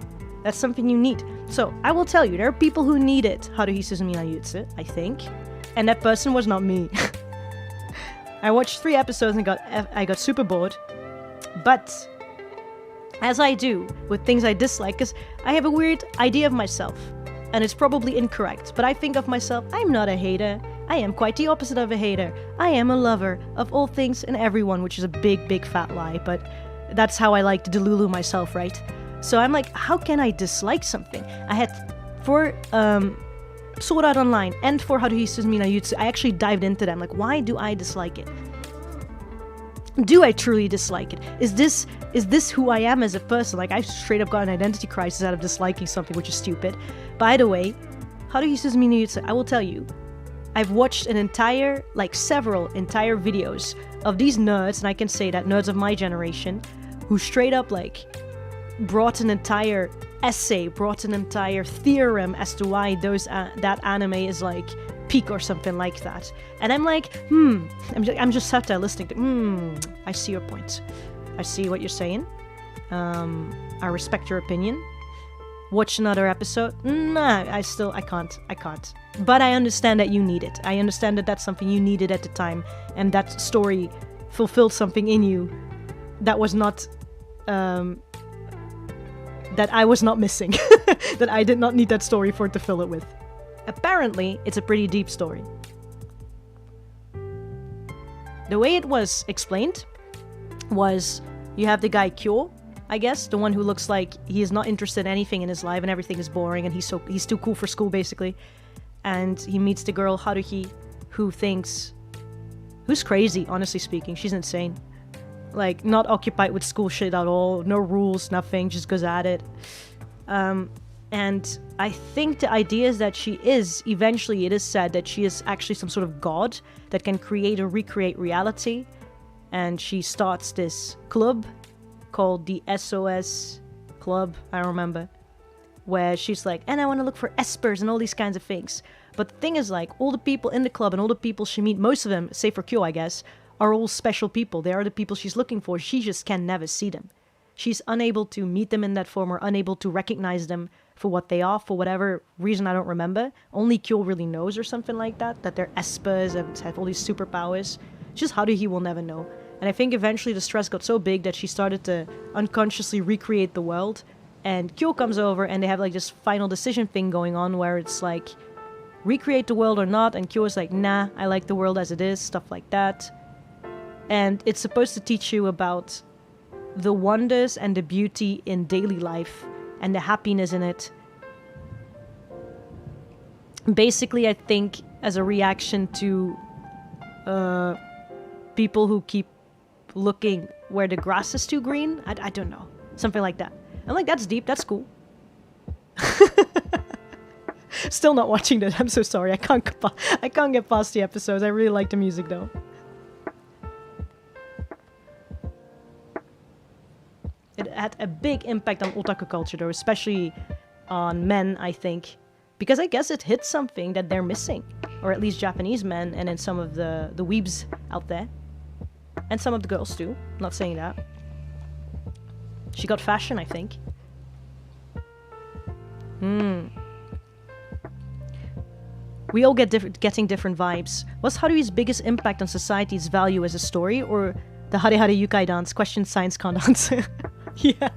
Speaker 1: That's something you need. So, I will tell you, there are people who need it, Haruhi Suzumiya Jutsu, I think. And that person was not me. I watched 3 episodes and I got super bored. But, as I do with things I dislike, because I have a weird idea of myself. And it's probably incorrect, but I think of myself, I'm not a hater. I am quite the opposite of a hater. I am a lover of all things and everyone, which is a big, big fat lie, but that's how I like to delulu myself, right? So I'm like, how can I dislike something? I had, for Sword Art Online and for Haruhi Suzumiya Jutsu, I actually dived into them. Like, why do I dislike it? Do I truly dislike it? Is this who I am as a person? Like, I straight up got an identity crisis out of disliking something, which is stupid. By the way, Haruhi Suzumiya Jutsu, I will tell you, I've watched several entire videos of these nerds, and I can say that, nerds of my generation, who straight up, brought an entire essay, brought an entire theorem as to why that anime is, peak or something like that. And I'm like, I'm just sat there listening to, I see your point. I see what you're saying. I respect your opinion. Watch another episode? Nah, I can't. But I understand that you need it. I understand that that's something you needed at the time, and that story fulfilled something in you that was not, that I was not missing. That I did not need that story for it to fill it with. Apparently, it's a pretty deep story. The way it was explained was, you have the guy Kyo, I guess, the one who looks like he is not interested in anything in his life and everything is boring and he's too cool for school, basically. And he meets the girl Haruhi, who's crazy, honestly speaking. She's insane. Not occupied with school shit at all, no rules, nothing, just goes at it. And I think the idea is that eventually it is said that she is actually some sort of god that can create or recreate reality. And she starts this club called the SOS Club, I don't remember, where she's like, and I want to look for espers and all these kinds of things. But the thing is, all the people in the club and all the people she meets, most of them, save for Kyo, I guess, are all special people. They are the people she's looking for. She just can never see them. She's unable to meet them in that form or unable to recognize them for what they are, for whatever reason I don't remember. Only Kyo really knows or something like that they're espers and have all these superpowers. Just Haruhi will never know. And I think eventually the stress got so big that she started to unconsciously recreate the world. And Kyo comes over and they have this final decision thing going on where it's recreate the world or not. And Kyo is like, nah, I like the world as it is, stuff like that. And it's supposed to teach you about the wonders and the beauty in daily life and the happiness in it. Basically, I think as a reaction to people who keep looking where the grass is too green. I don't know. Something like that. I'm like, that's deep. That's cool. Still not watching that. I'm so sorry. I can't get past the episodes. I really like the music though. It had a big impact on otaku culture though, especially on men, I think. Because I guess it hit something that they're missing. Or at least Japanese men and then some of the weebs out there. And some of the girls too. I'm not saying that. She got fashion, I think. We all getting different vibes. What's Haruhi's biggest impact on society's value as a story? Or the Hare Hare Yukai dance? Question science can't answer. Yeah.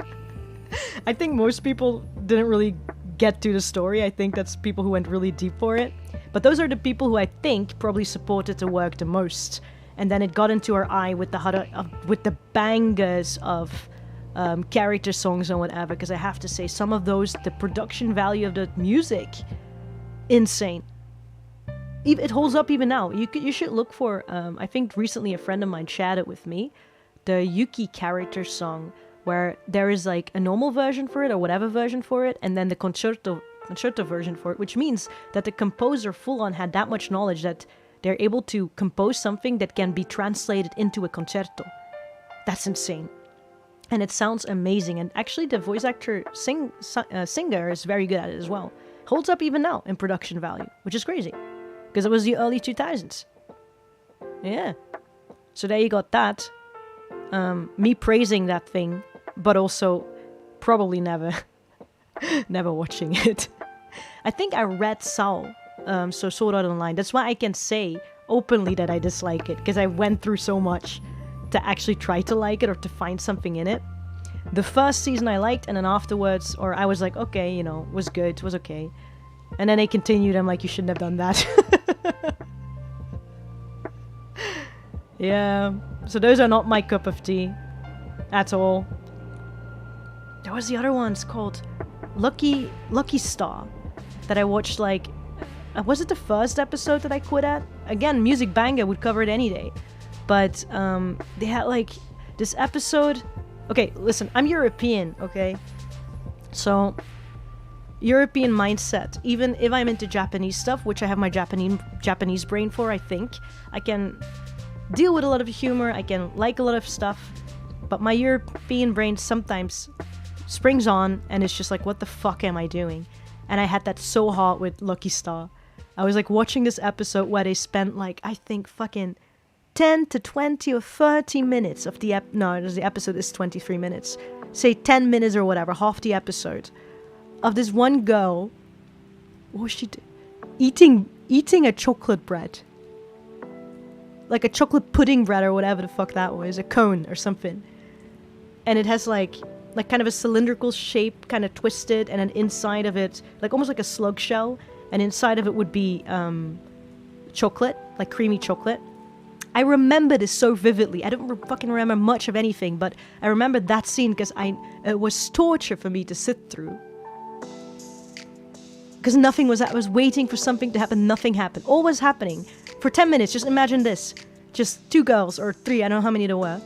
Speaker 1: I think most people didn't really get to the story. I think that's people who went really deep for it. But those are the people who I think probably supported the work the most. And then it got into our eye with the bangers of character songs and whatever, because I have to say, some of those, the production value of the music, insane. It holds up even now. You should look for, I think recently a friend of mine shared it with me, the Yuki character song, where there is like a normal version for it or whatever version for it, and then the concerto version for it, which means that the composer full on had that much knowledge that they're able to compose something that can be translated into a concerto. That's insane. And it sounds amazing. And actually the voice actor singer is very good at it as well. Holds up even now in production value, which is crazy. Because it was the early 2000s. Yeah. So there you got that. Me praising that thing, but also probably never watching it. I think I read Sao, so Sword Art Online. That's why I can say openly that I dislike it, because I went through so much to actually try to like it or to find something in it. The first season I liked, and then afterwards, or I was like, okay, you know, was good, was okay. And then they continued, I'm like, you shouldn't have done that. Yeah, so those are not my cup of tea at all. There was the other ones called Lucky Star that I watched, like, was it the first episode that I quit at? Again, music banger, would cover it any day. But they had like this episode. Okay, listen, I'm European, okay? So European mindset, even if I'm into Japanese stuff, which I have my Japanese brain for, I think I can deal with a lot of humor, I can like a lot of stuff, but my European brain sometimes springs on and it's just like, what the fuck am I doing? And I had that so hard with Lucky Star. I was like watching this episode where they spent like, I think fucking 10 to 20 or 30 minutes of the the episode is 23 minutes. Say 10 minutes or whatever, half the episode, of this one girl, what was she eating a chocolate bread. Like a chocolate pudding bread or whatever the fuck that was, a cone or something. And it has like kind of a cylindrical shape, kind of twisted, and then inside of it, like almost like a slug shell, and inside of it would be chocolate, like creamy chocolate. I remember this so vividly. I don't fucking remember much of anything, but I remember that scene because it was torture for me to sit through. Because nothing was, I was waiting for something to happen, nothing happened. All was happening for 10 minutes, just imagine this. Just two girls, or three, I don't know how many there were.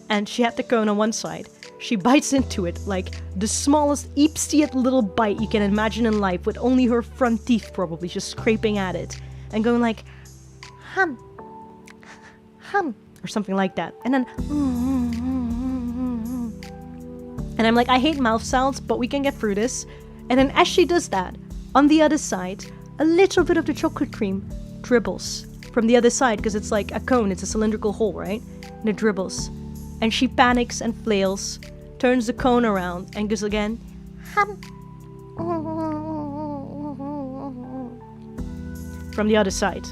Speaker 1: And she had the cone on one side. She bites into it like the smallest, eepsiest little bite you can imagine in life, with only her front teeth probably just scraping at it. And going like, hum, or something like that. And then, and I'm like, I hate mouth sounds, but we can get through this. And then as she does that, on the other side, a little bit of the chocolate cream dribbles from the other side, because it's like a cone, it's a cylindrical hole, right? And it dribbles. And she panics and flails, turns the cone around, and goes again, from the other side.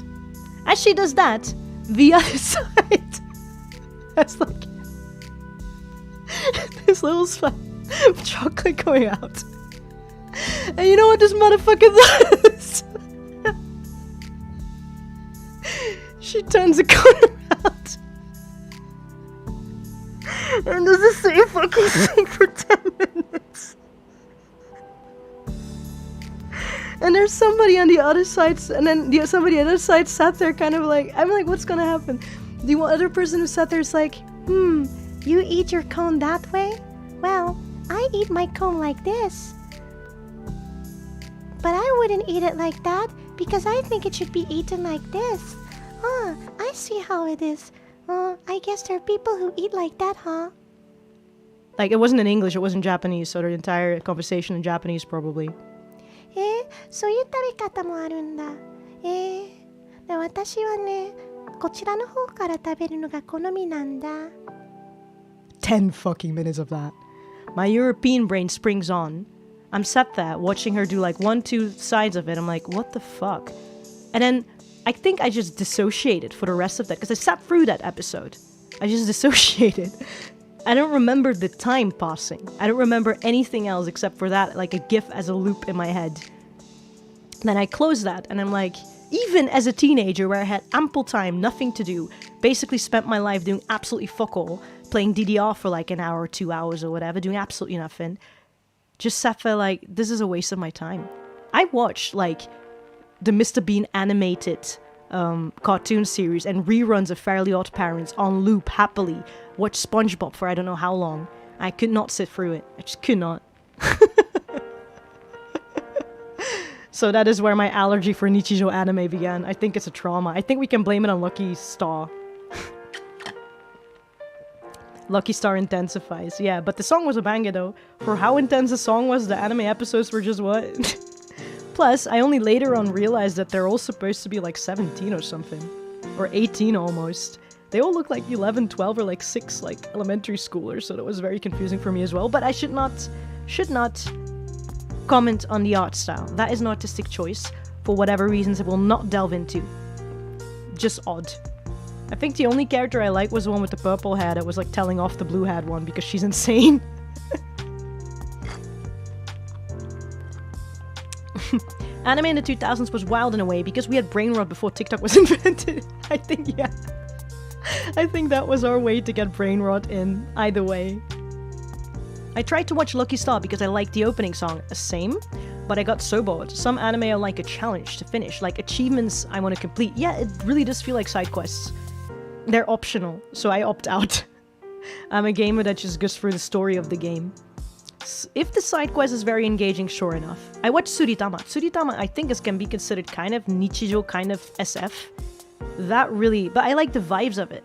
Speaker 1: As she does that, the other side has like this little spot of chocolate going out. And you know what this motherfucker does? She turns the cone around and does the same fucking thing for 10 minutes. And there's somebody on the other side, and then somebody on the other side sat there kind of like, I'm like, what's gonna happen? The other person who sat there is like, you eat your cone that way? Well, I eat my cone like this. But I wouldn't eat it like that, because I think it should be eaten like this. I see how it is. I guess there are people who eat like that, huh? Like, it wasn't in English, it was in Japanese, so the entire conversation in Japanese probably. そういう食べ方もあるんだ。で、私はね、こちらの方から食べるのが好みなんだ。10 fucking minutes of that. My European brain springs on. I'm sat there watching her do like 1-2 sides of it. I'm like, what the fuck? And then I think I just dissociated for the rest of that, because I sat through that episode. I just dissociated. I don't remember the time passing. I don't remember anything else except for that, like a GIF as a loop in my head. Then I closed that, and I'm like, even as a teenager where I had ample time, nothing to do, basically spent my life doing absolutely fuck all, playing DDR for like an hour or 2 hours or whatever, doing absolutely nothing. Just sat there like, this is a waste of my time. I watched like the Mr. Bean animated cartoon series and reruns of Fairly Odd Parents on loop happily. Watched SpongeBob for I don't know how long. I could not sit through it. I just could not. So that is where my allergy for Nichijou anime began. I think it's a trauma. I think we can blame it on Lucky Star. Lucky Star intensifies. Yeah, but the song was a banger though. For how intense the song was, the anime episodes were just what? Plus, I only later on realized that they're all supposed to be like 17 or something. Or 18 almost. They all look like 11, 12, or like 6 like elementary schoolers, so that was very confusing for me as well. But I should not comment on the art style. That is an artistic choice, for whatever reasons I will not delve into. Just odd. I think the only character I like was the one with the purple hair that was like telling off the blue haired one because she's insane. Anime in the 2000s was wild in a way because we had brain rot before TikTok was invented. I think, yeah. I think that was our way to get brain rot in, either way. I tried to watch Lucky Star because I liked the opening song, same, but I got so bored. Some anime are like a challenge to finish, like achievements I want to complete. Yeah, it really does feel like side quests. They're optional, so I opt out. I'm a gamer that just goes through the story of the game. If the side quest is very engaging, sure enough. I watched Tsuritama. Tsuritama, I think, can be considered kind of Nichijou, kind of SF. That really... But I like the vibes of it.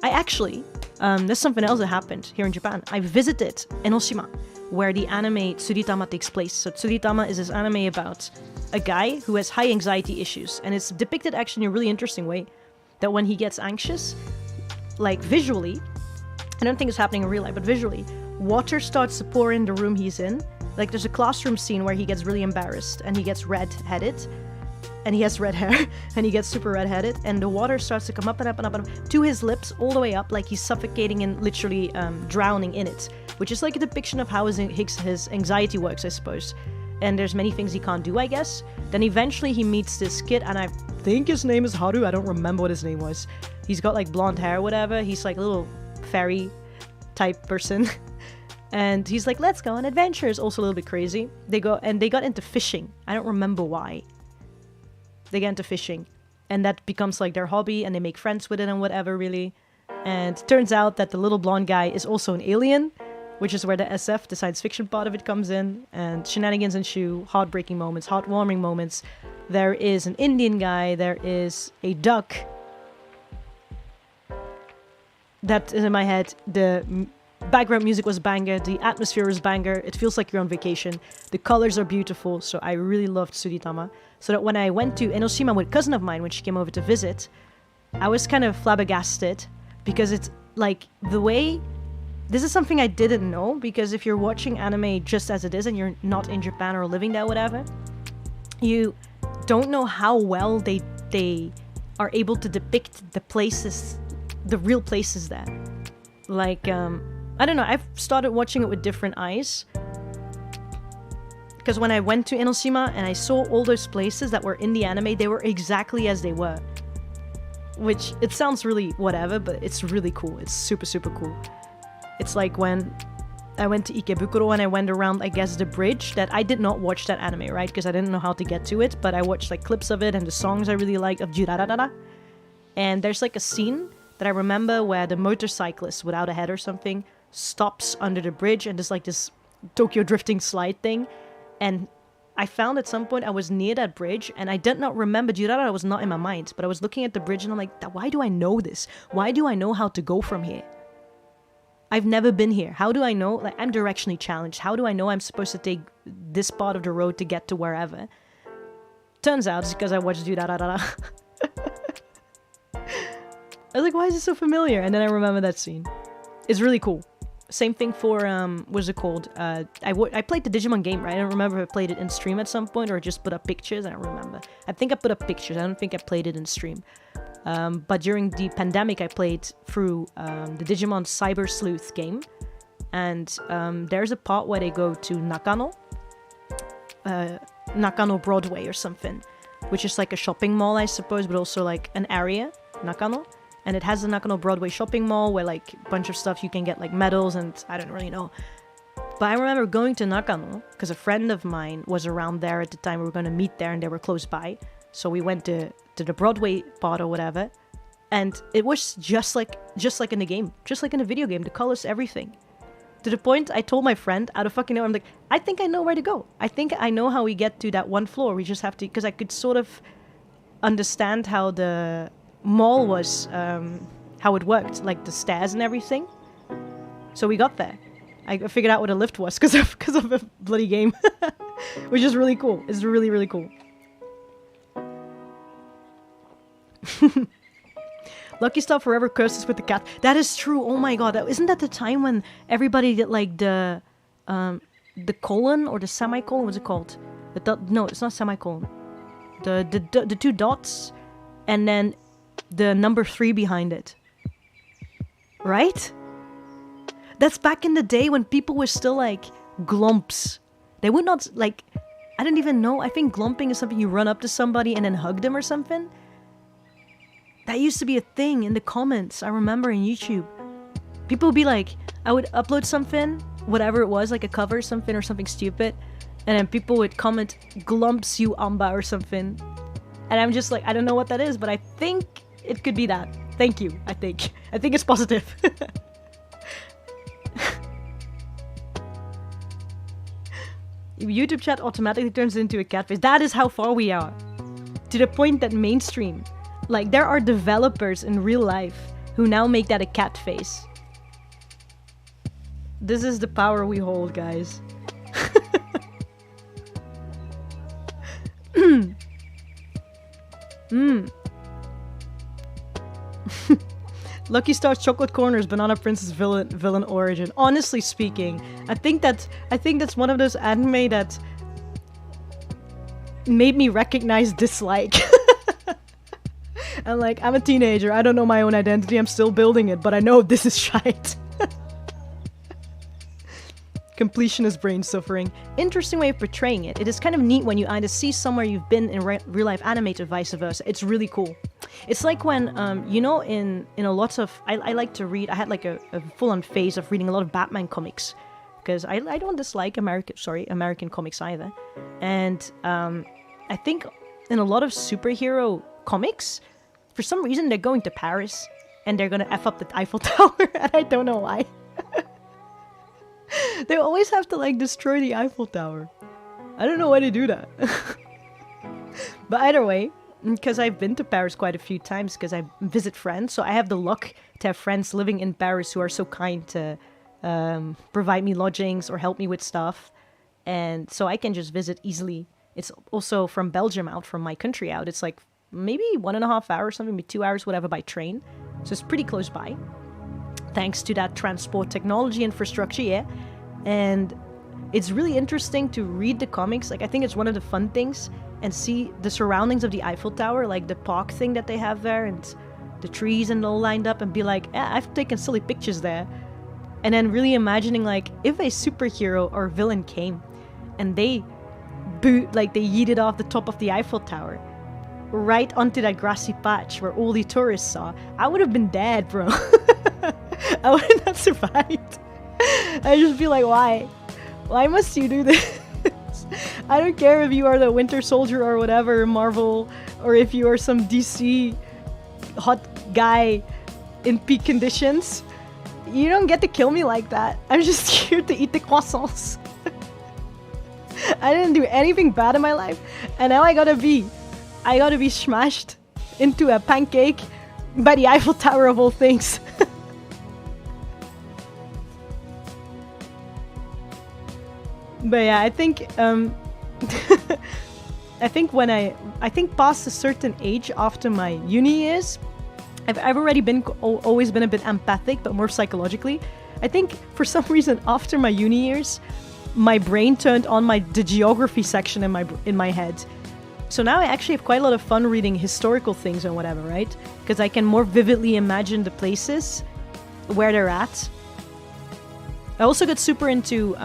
Speaker 1: I actually... there's something else that happened here in Japan. I visited Enoshima, where the anime Tsuritama takes place. So Tsuritama is this anime about a guy who has high anxiety issues. And it's depicted actually in a really interesting way. That when he gets anxious, like visually... I don't think it's happening in real life, but visually... Water starts to pour in the room he's in. Like, there's a classroom scene where he gets really embarrassed and he gets red-headed. And he has red hair. And he gets super red-headed. And the water starts to come up and up and up and up to his lips, all the way up, like he's suffocating and literally drowning in it. Which is like a depiction of how his anxiety works, I suppose. And there's many things he can't do, I guess. Then eventually he meets this kid, and I think his name is Haru. I don't remember what his name was. He's got like blonde hair or whatever. He's like a little fairy type person. And he's like, let's go on adventures. Also a little bit crazy. They got into fishing. I don't remember why. They get into fishing. And that becomes like their hobby, and they make friends with it and whatever, really. And it turns out that the little blonde guy is also an alien, which is where the SF, the science fiction part of it, comes in. And shenanigans ensue, heartbreaking moments, heartwarming moments. There is an Indian guy. There is a duck. That is in my head. The background music was banger, the atmosphere was banger, it feels like you're on vacation, the colors are beautiful, so I really loved Tsuritama. So that when I went to Enoshima with a cousin of mine when she came over to visit, I was kind of flabbergasted, because it's like the way... This is something I didn't know, because if you're watching anime just as it is and you're not in Japan or living there or whatever, you don't know how well they are able to depict the places, the real places there. Like, I don't know, I've started watching it with different eyes. Because when I went to Enoshima and I saw all those places that were in the anime, they were exactly as they were. Which, it sounds really whatever, but it's really cool. It's super, super cool. It's like when I went to Ikebukuro and I went around, I guess, the bridge, that I did not watch that anime, right? Because I didn't know how to get to it, but I watched like clips of it and the songs I really liked of Jurarara. And there's like a scene that I remember where the motorcyclist without a head or something stops under the bridge, and there's like this Tokyo drifting slide thing. And I found at some point I was near that bridge, and I did not remember Jurarara was not in my mind, but I was looking at the bridge and I'm like, why do I know this? Why do I know how to go from here? I've never been here. How do I know? Like, I'm directionally challenged. How do I know I'm supposed to take this part of the road to get to wherever? Turns out it's because I watched Jurarara. I was like, why is it so familiar? And then I remember that scene. It's really cool. Same thing for, what's it called? I played the Digimon game, right? I don't remember if I played it in stream at some point or just put up pictures. I don't remember. I think I put up pictures. I don't think I played it in stream. But during the pandemic, I played through the Digimon Cyber Sleuth game. And there's a part where they go to Nakano. Nakano Broadway or something. Which is like a shopping mall, I suppose, but also like an area. Nakano. And it has the Nakano Broadway shopping mall where like a bunch of stuff you can get like medals and I don't really know. But I remember going to Nakano because a friend of mine was around there at the time. We were going to meet there and they were close by. So we went to the Broadway part or whatever. And it was just like in the game. Just like in a video game. The colors, everything. To the point I told my friend out of fucking nowhere, I'm like, I think I know where to go. I think I know how we get to that one floor. We just have to, because I could sort of understand how the mall was, how it worked, like the stairs and everything. So we got there. I figured out what a lift was because of a bloody game, which is really cool. It's really, really cool. Lucky Star forever curses with the cat. That is true. Oh my god. Isn't that the time when everybody did like the colon or the semicolon? What's it called? No, it's not semicolon. The two dots and then the number 3 behind it. Right? That's back in the day when people were still like glumps. They would not like, I don't even know. I think glumping is something you run up to somebody and then hug them or something. That used to be a thing in the comments, I remember in YouTube. People would be like, I would upload something, whatever it was, like a cover or something stupid. And then people would comment, glumps you Anba or something. And I'm just like, I don't know what that is, but I think it could be that. Thank you, I think. I think it's positive. YouTube chat automatically turns into a catfish. That is how far we are. To the point that mainstream. Like, there are developers in real life who now make that a cat face. This is the power we hold, guys. Lucky Star's Chocolate Corners, Banana Princess villain origin. Honestly speaking, I think that's one of those anime that made me recognize dislike. And like, I'm a teenager, I don't know my own identity, I'm still building it, but I know this is shite. Completionist brain suffering. Interesting way of portraying it. It is kind of neat when you either see somewhere you've been in real life animated, vice versa. It's really cool. It's like when, you know, in a lot of, I like to read, I had like a full-on phase of reading a lot of Batman comics. Because I don't dislike American comics either. And I think in a lot of superhero comics, for some reason they're going to Paris and they're gonna F up the Eiffel Tower, and I don't know why. They always have to like destroy the Eiffel Tower. I don't know why they do that. But either way, because I've been to Paris quite a few times because I visit friends, so I have the luck to have friends living in Paris who are so kind to provide me lodgings or help me with stuff, and so I can just visit easily. It's also from Belgium out, from my country out. It's like maybe 1.5 hours, something, maybe 2 hours, whatever, by train. So it's pretty close by. Thanks to that transport technology infrastructure, yeah. And it's really interesting to read the comics. Like, I think it's one of the fun things, and see the surroundings of the Eiffel Tower, like the park thing that they have there, and the trees and all lined up, and be like, yeah, I've taken silly pictures there. And then really imagining, like, if a superhero or villain came and they yeeted off the top of the Eiffel Tower right onto that grassy patch where all the tourists saw, I would have been dead, bro. I would have not survived. I'd just be like, why? Why must you do this? I don't care if you are the Winter Soldier or whatever, Marvel, or if you are some DC hot guy in peak conditions. You don't get to kill me like that. I'm just here to eat the croissants. I didn't do anything bad in my life, and now I gotta be smashed into a pancake by the Eiffel Tower of all things. But yeah, I think I think past a certain age after my uni years, I've already always been a bit empathic, but more psychologically. I think for some reason after my uni years, my brain turned on the geography section in my head. So now I actually have quite a lot of fun reading historical things and whatever, right? Because I can more vividly imagine the places where they're at. I also got super into,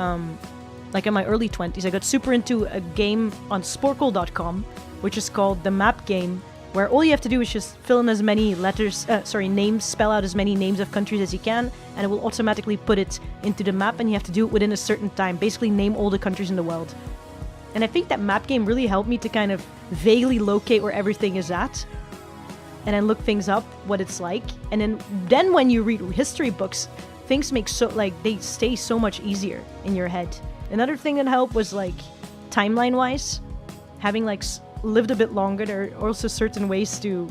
Speaker 1: like in my early 20s, I got super into a game on sporkle.com, which is called the map game where all you have to do is just fill in as many names, spell out as many names of countries as you can, and it will automatically put it into the map, and you have to do it within a certain time. Basically, name all the countries in the world. And I think that map game really helped me to kind of vaguely locate where everything is at, and then look things up, what it's like. And then when you read history books, things they stay so much easier in your head. Another thing that helped was like timeline-wise, having like lived a bit longer, there are also certain ways to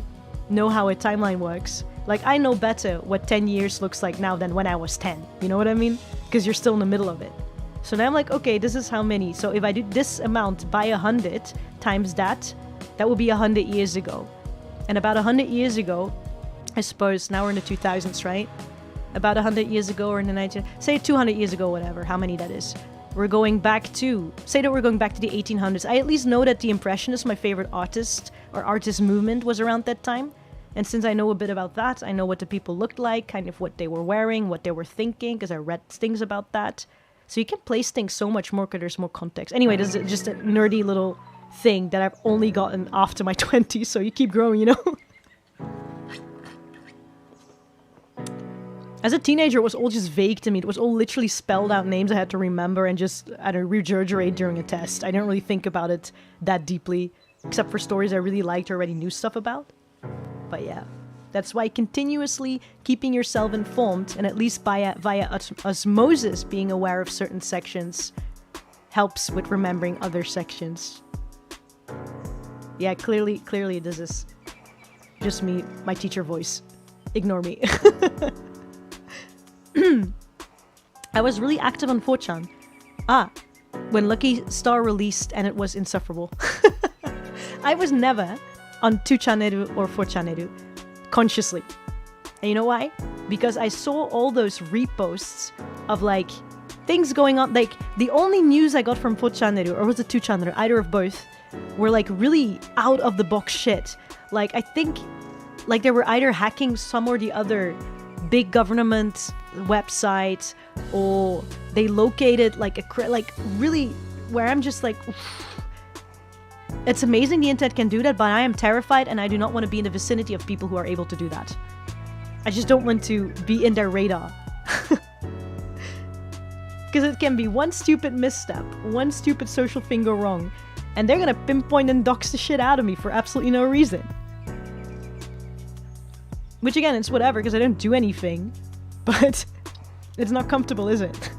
Speaker 1: know how a timeline works. Like, I know better what 10 years looks like now than when I was 10. You know what I mean? Because you're still in the middle of it. So now I'm like, okay, this is how many. So if I do this amount by 100 times that would be 100 years ago. And about 100 years ago, I suppose, now we're in the 2000s, right? About 100 years ago or in the say 200 years ago, whatever, how many that is. We're going back to, say that we're going back to the 1800s. I at least know that the Impressionists, my favorite artist, or artist movement, was around that time. And since I know a bit about that, I know what the people looked like, kind of what they were wearing, what they were thinking, because I read things about that. So you can place things so much more because there's more context. Anyway, this is just a nerdy little thing that I've only gotten after my 20s, so you keep growing, you know? As a teenager, it was all just vague to me. It was all literally spelled out names I had to remember and just, I don't know, regurgitate during a test. I didn't really think about it that deeply, except for stories I really liked or already knew stuff about. But yeah, that's why continuously keeping yourself informed, and at least via osmosis being aware of certain sections, helps with remembering other sections. Yeah, clearly this is just me, my teacher voice. Ignore me. I was really active on 4chan. When Lucky Star released, and it was insufferable. I was never on 2chaneru or 4chaneru consciously. And you know why? Because I saw all those reposts of like things going on. Like the only news I got from 4chaneru, or was it 2chaneru, either of both, were like really out of the box shit. Like I think like they were either hacking some or the other big government website, or they located like really where I'm just like, oof. It's amazing the internet can do that, but I am terrified and I do not want to be in the vicinity of people who are able to do that. I just don't want to be in their radar. Because it can be one stupid misstep, one stupid social thing go wrong, and they're gonna pinpoint and dox the shit out of me for absolutely no reason. Which again, it's whatever, because I don't do anything. But it's not comfortable, is it?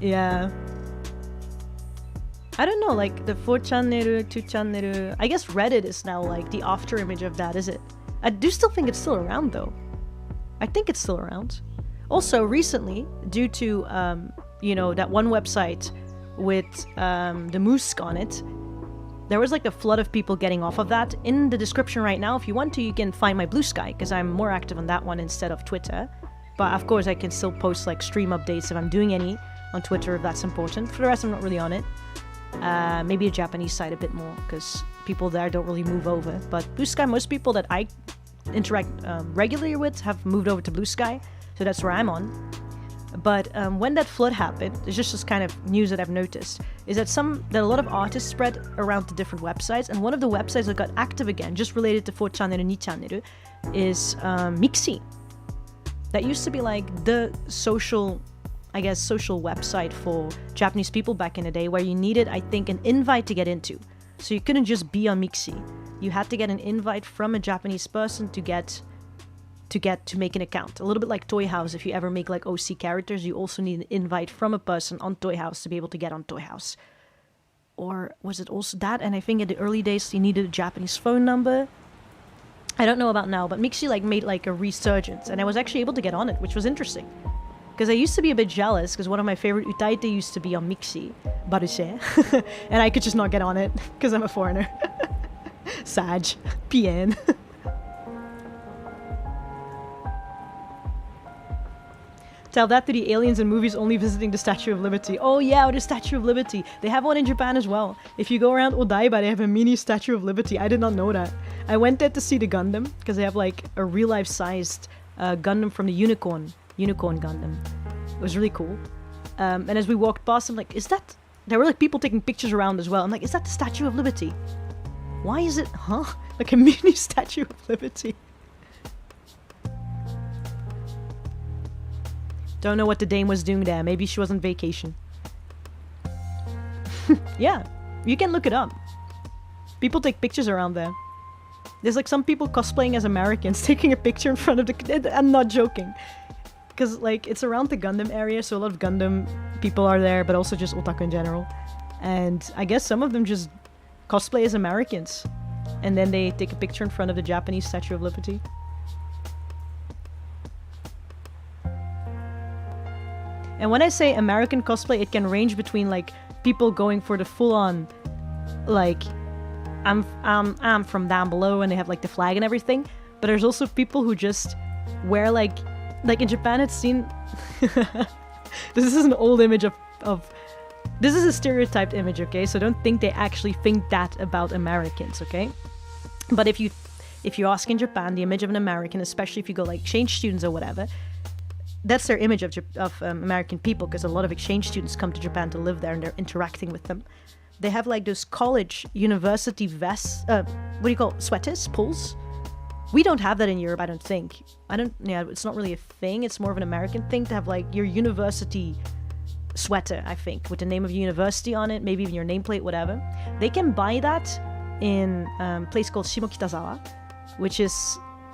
Speaker 1: Yeah. I don't know, like the 4chaneru, 2chaneru. I guess Reddit is now like the after image of that, is it? I do still think it's still around though. I think it's still around. Also, recently, due to, that one website with the moose on it, there was like a flood of people getting off of that. In the description right now, if you want to, you can find my Blue Sky, because I'm more active on that one instead of Twitter. But of course, I can still post like stream updates if I'm doing any on Twitter, if that's important. For the rest, I'm not really on it. Maybe a Japanese side a bit more, because people there don't really move over. But Blue Sky, most people that I interact regularly with have moved over to Blue Sky, so that's where I'm on. But when that flood happened, there's just this kind of news that I've noticed, is that a lot of artists spread around to different websites, and one of the websites that got active again, just related to 4chaneru and 2chaneru, is Mixi. That used to be like the social website for Japanese people back in the day, where you needed, I think, an invite to get into. So you couldn't just be on Mixi. You had to get an invite from a Japanese person to make an account. A little bit like Toy House. If you ever make like OC characters, you also need an invite from a person on Toy House to be able to get on Toy House. Or was it also that? And I think in the early days you needed a Japanese phone number. I don't know about now, but Mixi made like a resurgence, and I was actually able to get on it, which was interesting. Because I used to be a bit jealous, because one of my favorite Youtaite used to be on Mixi, Barushe, and I could just not get on it, because I'm a foreigner. Sag. PN. Tell that to the aliens in movies only visiting the Statue of Liberty. Oh yeah, the Statue of Liberty. They have one in Japan as well. If you go around Odaiba, they have a mini Statue of Liberty. I did not know that. I went there to see the Gundam, because they have like a real-life sized Gundam from the Unicorn Gundam. It was really cool. And as we walked past, I'm like, is that There were like people taking pictures around as well. I'm like, is that the Statue of Liberty? Why is it, like a mini Statue of Liberty? Don't know what the dame was doing there. Maybe she was on vacation. Yeah, you can look it up. People take pictures around there. There's like some people cosplaying as Americans taking a picture in front of the... I'm not joking. Because like it's around the Gundam area, so a lot of Gundam people are there, but also just otaku in general. And I guess some of them just cosplay as Americans. And then they take a picture in front of the Japanese Statue of Liberty. And when I say American cosplay, it can range between like people going for the full-on, like, I'm from down below and they have like the flag and everything. But there's also people who just wear like in Japan it's seen... This is an old image of... This is a stereotyped image, okay? So don't think they actually think that about Americans, okay? But if you ask in Japan, the image of an American, especially if you go like exchange students or whatever, that's their image of American people, because a lot of exchange students come to Japan to live there and they're interacting with them. They have like those college, university vests, what do you call it? Sweaters? Pulls? We don't have that in Europe, I don't think. It's not really a thing. It's more of an American thing to have like your university sweater, I think, with the name of your university on it, maybe even your nameplate, whatever. They can buy that in a place called Shimokitazawa, which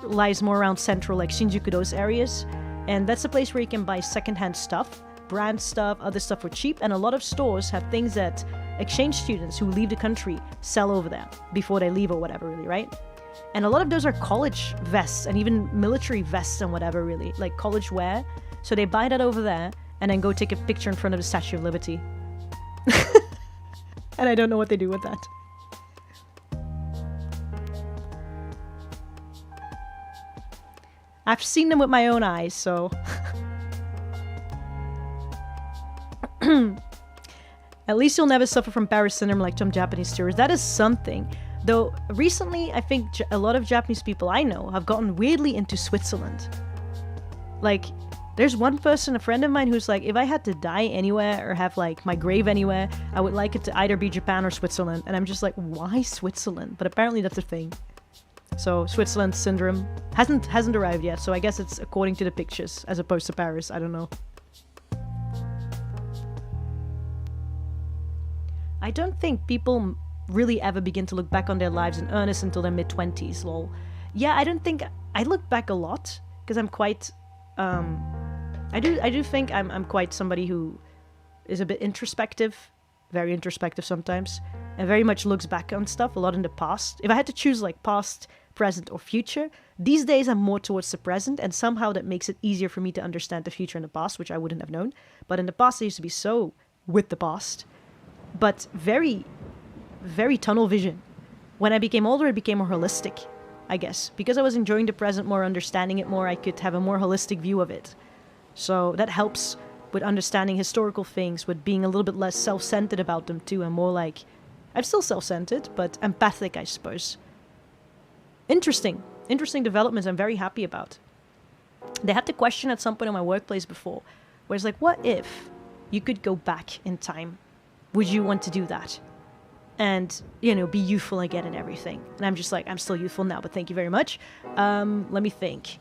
Speaker 1: lies more around central, like Shinjuku, those areas. And that's a place where you can buy secondhand stuff, brand stuff, other stuff for cheap. And a lot of stores have things that exchange students who leave the country sell over there before they leave or whatever, really, right? And a lot of those are college vests and even military vests and whatever, really, like college wear. So they buy that over there and then go take a picture in front of the Statue of Liberty. And I don't know what they do with that. I've seen them with my own eyes, so... At least you'll never suffer from Paris syndrome like some Japanese tourists. That is something. Though, recently, I think a lot of Japanese people I know have gotten weirdly into Switzerland. Like, there's one person, a friend of mine, who's like, if I had to die anywhere or have, like, my grave anywhere, I would like it to either be Japan or Switzerland. And I'm just like, why Switzerland? But apparently that's a thing. So, Switzerland syndrome hasn't arrived yet, so I guess it's according to the pictures, as opposed to Paris, I don't know. I don't think people really ever begin to look back on their lives in earnest until their mid-20s, lol. Yeah, I don't think... I look back a lot, because I'm quite... I do think I'm quite somebody who is a bit introspective, very introspective sometimes, and very much looks back on stuff a lot in the past. If I had to choose like past, present, or future, these days I'm more towards the present, and somehow that makes it easier for me to understand the future and the past, which I wouldn't have known. But in the past, I used to be so with the past, but very, very tunnel vision. When I became older, it became more holistic, I guess. Because I was enjoying the present more, understanding it more, I could have a more holistic view of it. So that helps with understanding historical things, with being a little bit less self-centered about them too, and more like... I'm still self-centered, but empathic, I suppose. Interesting developments I'm very happy about. They had the question at some point in my workplace before, where it's like, what if you could go back in time? Would you want to do that? And, you know, be youthful again and everything. And I'm just like, I'm still youthful now, but thank you very much. Let me think.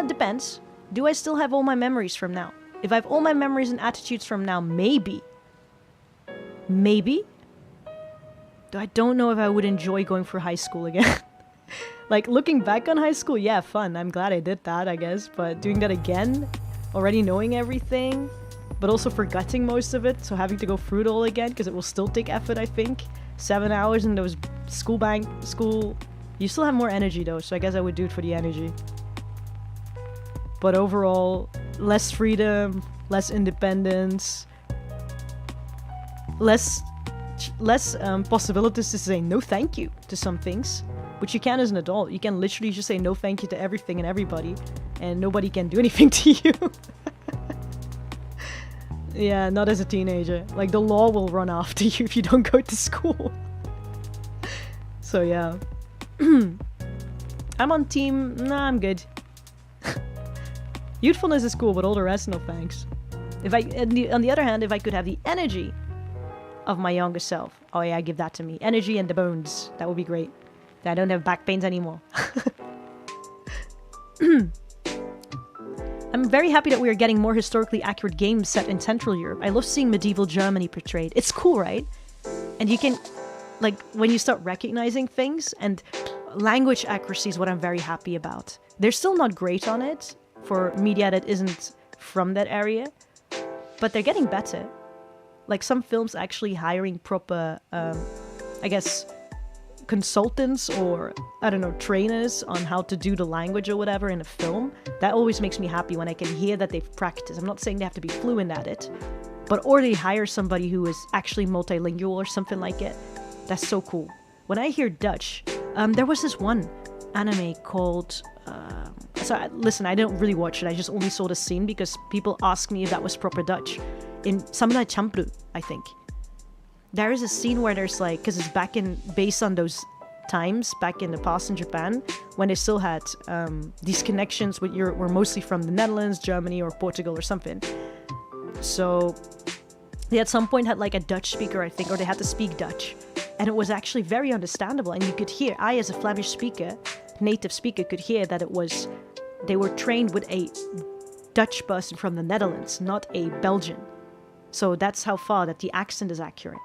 Speaker 1: Depends. Do I still have all my memories from now? If I have all my memories and attitudes from now, maybe. Maybe? Though I don't know if I would enjoy going for high school again. Like, looking back on high school, yeah, fun. I'm glad I did that, I guess. But doing that again, already knowing everything, but also forgetting most of it, so having to go through it all again, because it will still take effort, I think. 7 hours in those school... You still have more energy, though, so I guess I would do it for the energy. But overall, less freedom, less independence, less possibilities to say no thank you to some things, which you can as an adult. You can literally just say no thank you to everything and everybody, and nobody can do anything to you. Yeah, not as a teenager. Like, the law will run after you if you don't go to school. So yeah. I'm on team... Nah, I'm good. Youthfulness is cool, but all the rest, no thanks. On the other hand, if I could have the energy of my younger self, oh yeah, give that to me. Energy and the bones. That would be great. I don't have back pains anymore. I'm very happy that we are getting more historically accurate games set in Central Europe. I love seeing medieval Germany portrayed. It's cool, right? And you can, like, when you start recognizing things, and language accuracy is what I'm very happy about. They're still not great on it for media that isn't from that area, but they're getting better. Like, some films actually hiring proper, I guess, consultants or, I don't know, trainers on how to do the language or whatever in a film. That always makes me happy when I can hear that they've practiced. I'm not saying they have to be fluent at it, but or they hire somebody who is actually multilingual or something like it. That's so cool. When I hear Dutch, there was this one anime called... listen, I didn't really watch it. I just only saw the scene because people asked me if that was proper Dutch. In Samurai Champloo, I think. There is a scene where there's like... Because it's based on those times back in the past in Japan, when they still had these connections were mostly from the Netherlands, Germany, or Portugal or something. So they at some point had like a Dutch speaker, I think, or they had to speak Dutch. And it was actually very understandable. And you could hear, I as a Flemish speaker, native speaker, could hear that they were trained with a Dutch person from the Netherlands, not a Belgian. So that's how far that the accent is accurate.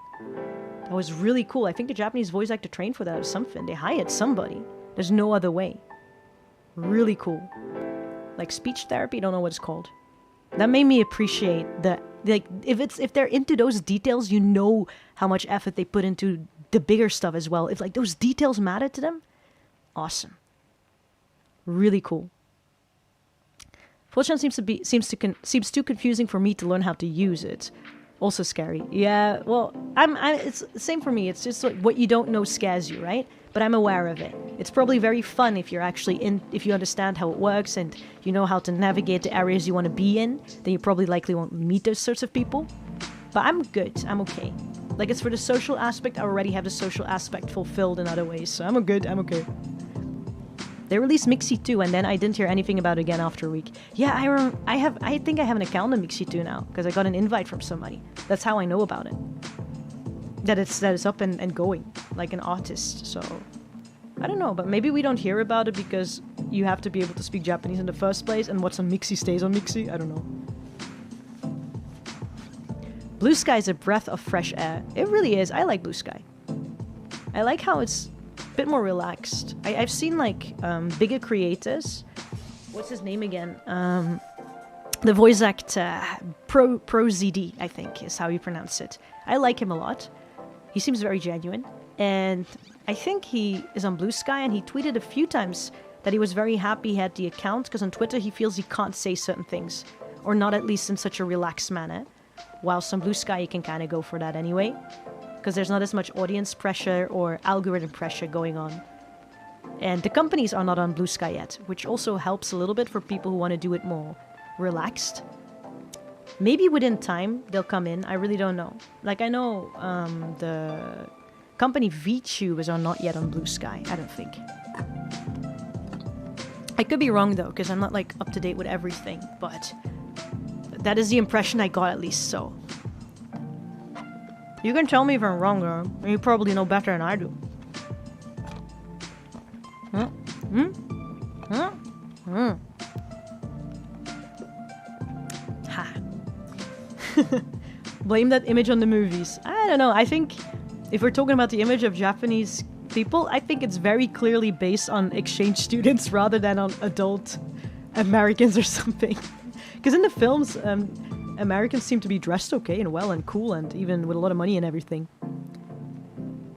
Speaker 1: That was really cool. I think the Japanese voice actor trained for that or something. They hired somebody. There's no other way. Really cool. Like speech therapy, I don't know what it's called. That made me appreciate if they're into those details, you know how much effort they put into the bigger stuff as well. If like those details matter to them, awesome. Really cool. Fortran seems too confusing for me to learn how to use it. Also scary. Yeah, well, it's the same for me. It's just like what you don't know scares you, right? But I'm aware of it. It's probably very fun if you're actually if you understand how it works and you know how to navigate the areas you want to be in, then you probably likely won't meet those sorts of people. But I'm good. I'm okay. Like, it's for the social aspect. I already have the social aspect fulfilled in other ways, so I'm good. I'm okay. They released Mixi 2, and then I didn't hear anything about it again after a week. Yeah, I think I have an account on Mixi 2 now, because I got an invite from somebody. That's how I know about it. That it's up and going, like an artist, so... I don't know, but maybe we don't hear about it because you have to be able to speak Japanese in the first place, and what's on Mixi stays on Mixi? I don't know. Blue Sky is a breath of fresh air. It really is. I like Blue Sky. I like how it's bit more relaxed. I've seen like bigger creators. What's his name again? The voice actor Pro ZD, I think is how you pronounce it. I like him a lot. He seems very genuine, and I think he is on Blue Sky, and he tweeted a few times that he was very happy he had the account because on Twitter he feels he can't say certain things, or not at least in such a relaxed manner. Whilst on Blue Sky you can kind of go for that anyway, because there's not as much audience pressure or algorithm pressure going on. And the companies are not on Blue Sky yet, which also helps a little bit for people who want to do it more relaxed. Maybe within time they'll come in, I really don't know. Like, I know the company Vtubers are not yet on Blue Sky, I don't think. I could be wrong though, because I'm not like up to date with everything, but that is the impression I got at least, so. You can tell me if I'm wrong, girl. You probably know better than I do. Ha. Blame that image on the movies. I don't know. I think if we're talking about the image of Japanese people, I think it's very clearly based on exchange students rather than on adult Americans or something. Because in the films, Americans seem to be dressed okay and well and cool and even with a lot of money and everything.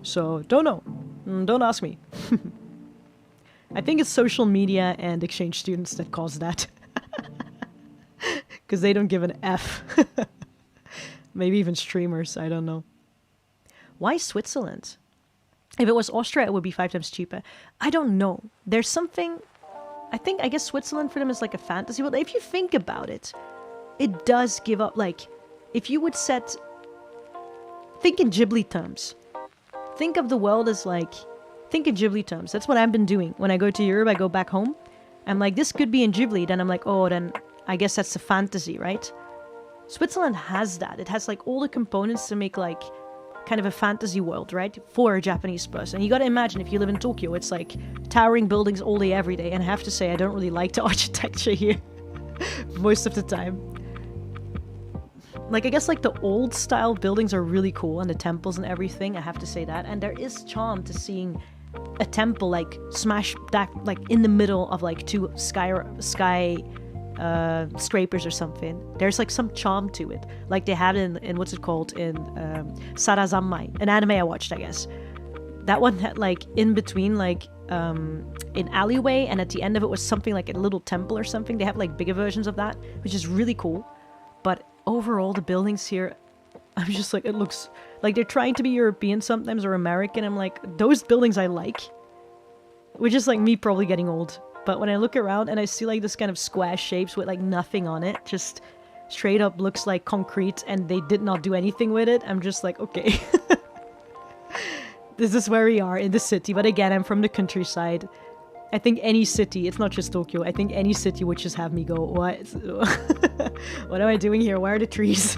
Speaker 1: So, don't know. Don't ask me. I think it's social media and exchange students that cause that. Because they don't give an F. Maybe even streamers, I don't know. Why Switzerland? If it was Austria, it would be 5 times cheaper. I don't know. There's something... I guess Switzerland for them is like a fantasy world. If you think about it, it does give up, like, if you would think in Ghibli terms. Think of the world as like, think in Ghibli terms. That's what I've been doing. When I go to Europe, I go back home. I'm like, this could be in Ghibli. Then I'm like, oh, then I guess that's the fantasy, right? Switzerland has that. It has like all the components to make like kind of a fantasy world, right? For a Japanese person. You gotta imagine if you live in Tokyo, it's like towering buildings all day, every day. And I have to say, I don't really like the architecture here most of the time. Like, I guess like the old style buildings are really cool and the temples and everything. I have to say that. And there is charm to seeing a temple like smash that like in the middle of like two skyscrapers or something. There's like some charm to it, like they had in what's it called in Sarazanmai, an anime I watched, I guess. That one had like in between like an alleyway, and at the end of it was something like a little temple or something. They have like bigger versions of that, which is really cool. But overall, the buildings here, I'm just like, it looks like they're trying to be European sometimes or American. I'm like, those buildings I like, which is like me probably getting old. But when I look around and I see like this kind of square shapes with like nothing on it, just straight up looks like concrete and they did not do anything with it, I'm just like, okay. This is where we are in the city. But again, I'm from the countryside. I think any city, it's not just Tokyo, I think any city would just have me go, what? What am I doing here? Where are the trees?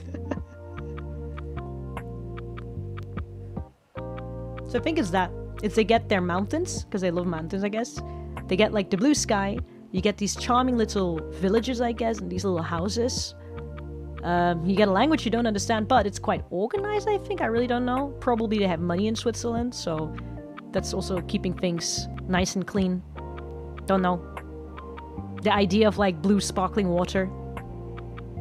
Speaker 1: So I think it's that. It's they get their mountains, because they love mountains, I guess. They get like the blue sky. You get these charming little villages, I guess, and these little houses. You get a language you don't understand, but it's quite organized, I think. I really don't know. Probably they have money in Switzerland, so that's also keeping things nice and clean. Don't know. The idea of like blue sparkling water.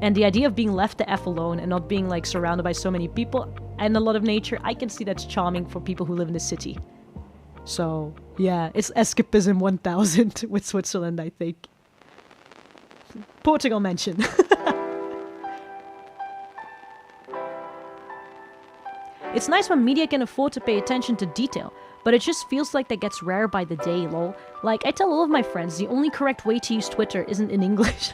Speaker 1: And the idea of being left the F alone and not being like surrounded by so many people and a lot of nature, I can see that's charming for people who live in the city. So, yeah, it's escapism 1000 with Switzerland, I think. Portugal mention. It's nice when media can afford to pay attention to detail, but it just feels like that gets rare by the day, lol. Like, I tell all of my friends, the only correct way to use Twitter isn't in English.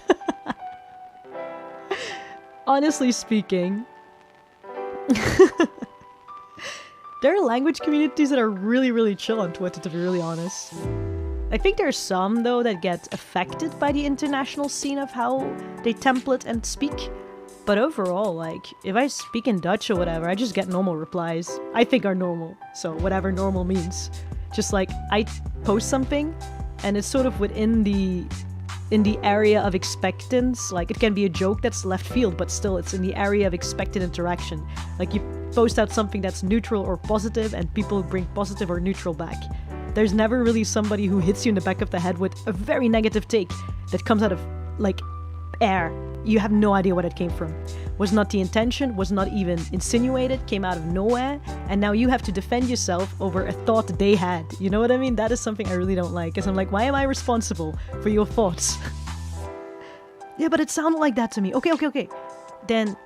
Speaker 1: Honestly speaking. There are language communities that are really, really chill on Twitter, to be really honest. I think there are some, though, that get affected by the international scene of how they template and speak. But overall, like, if I speak in Dutch or whatever, I just get normal replies. I think are normal. So whatever normal means. Just like, I post something, and it's sort of within the area of expectance. Like, it can be a joke that's left field, but still it's in the area of expected interaction. Like, you post out something that's neutral or positive, and people bring positive or neutral back. There's never really somebody who hits you in the back of the head with a very negative take that comes out of, like, air. You have no idea what it came from. Was not the intention, was not even insinuated, came out of nowhere, and now you have to defend yourself over a thought they had. You know what I mean? That is something I really don't like, because I'm like, why am I responsible for your thoughts? Yeah, but it sounded like that to me. Okay. Then,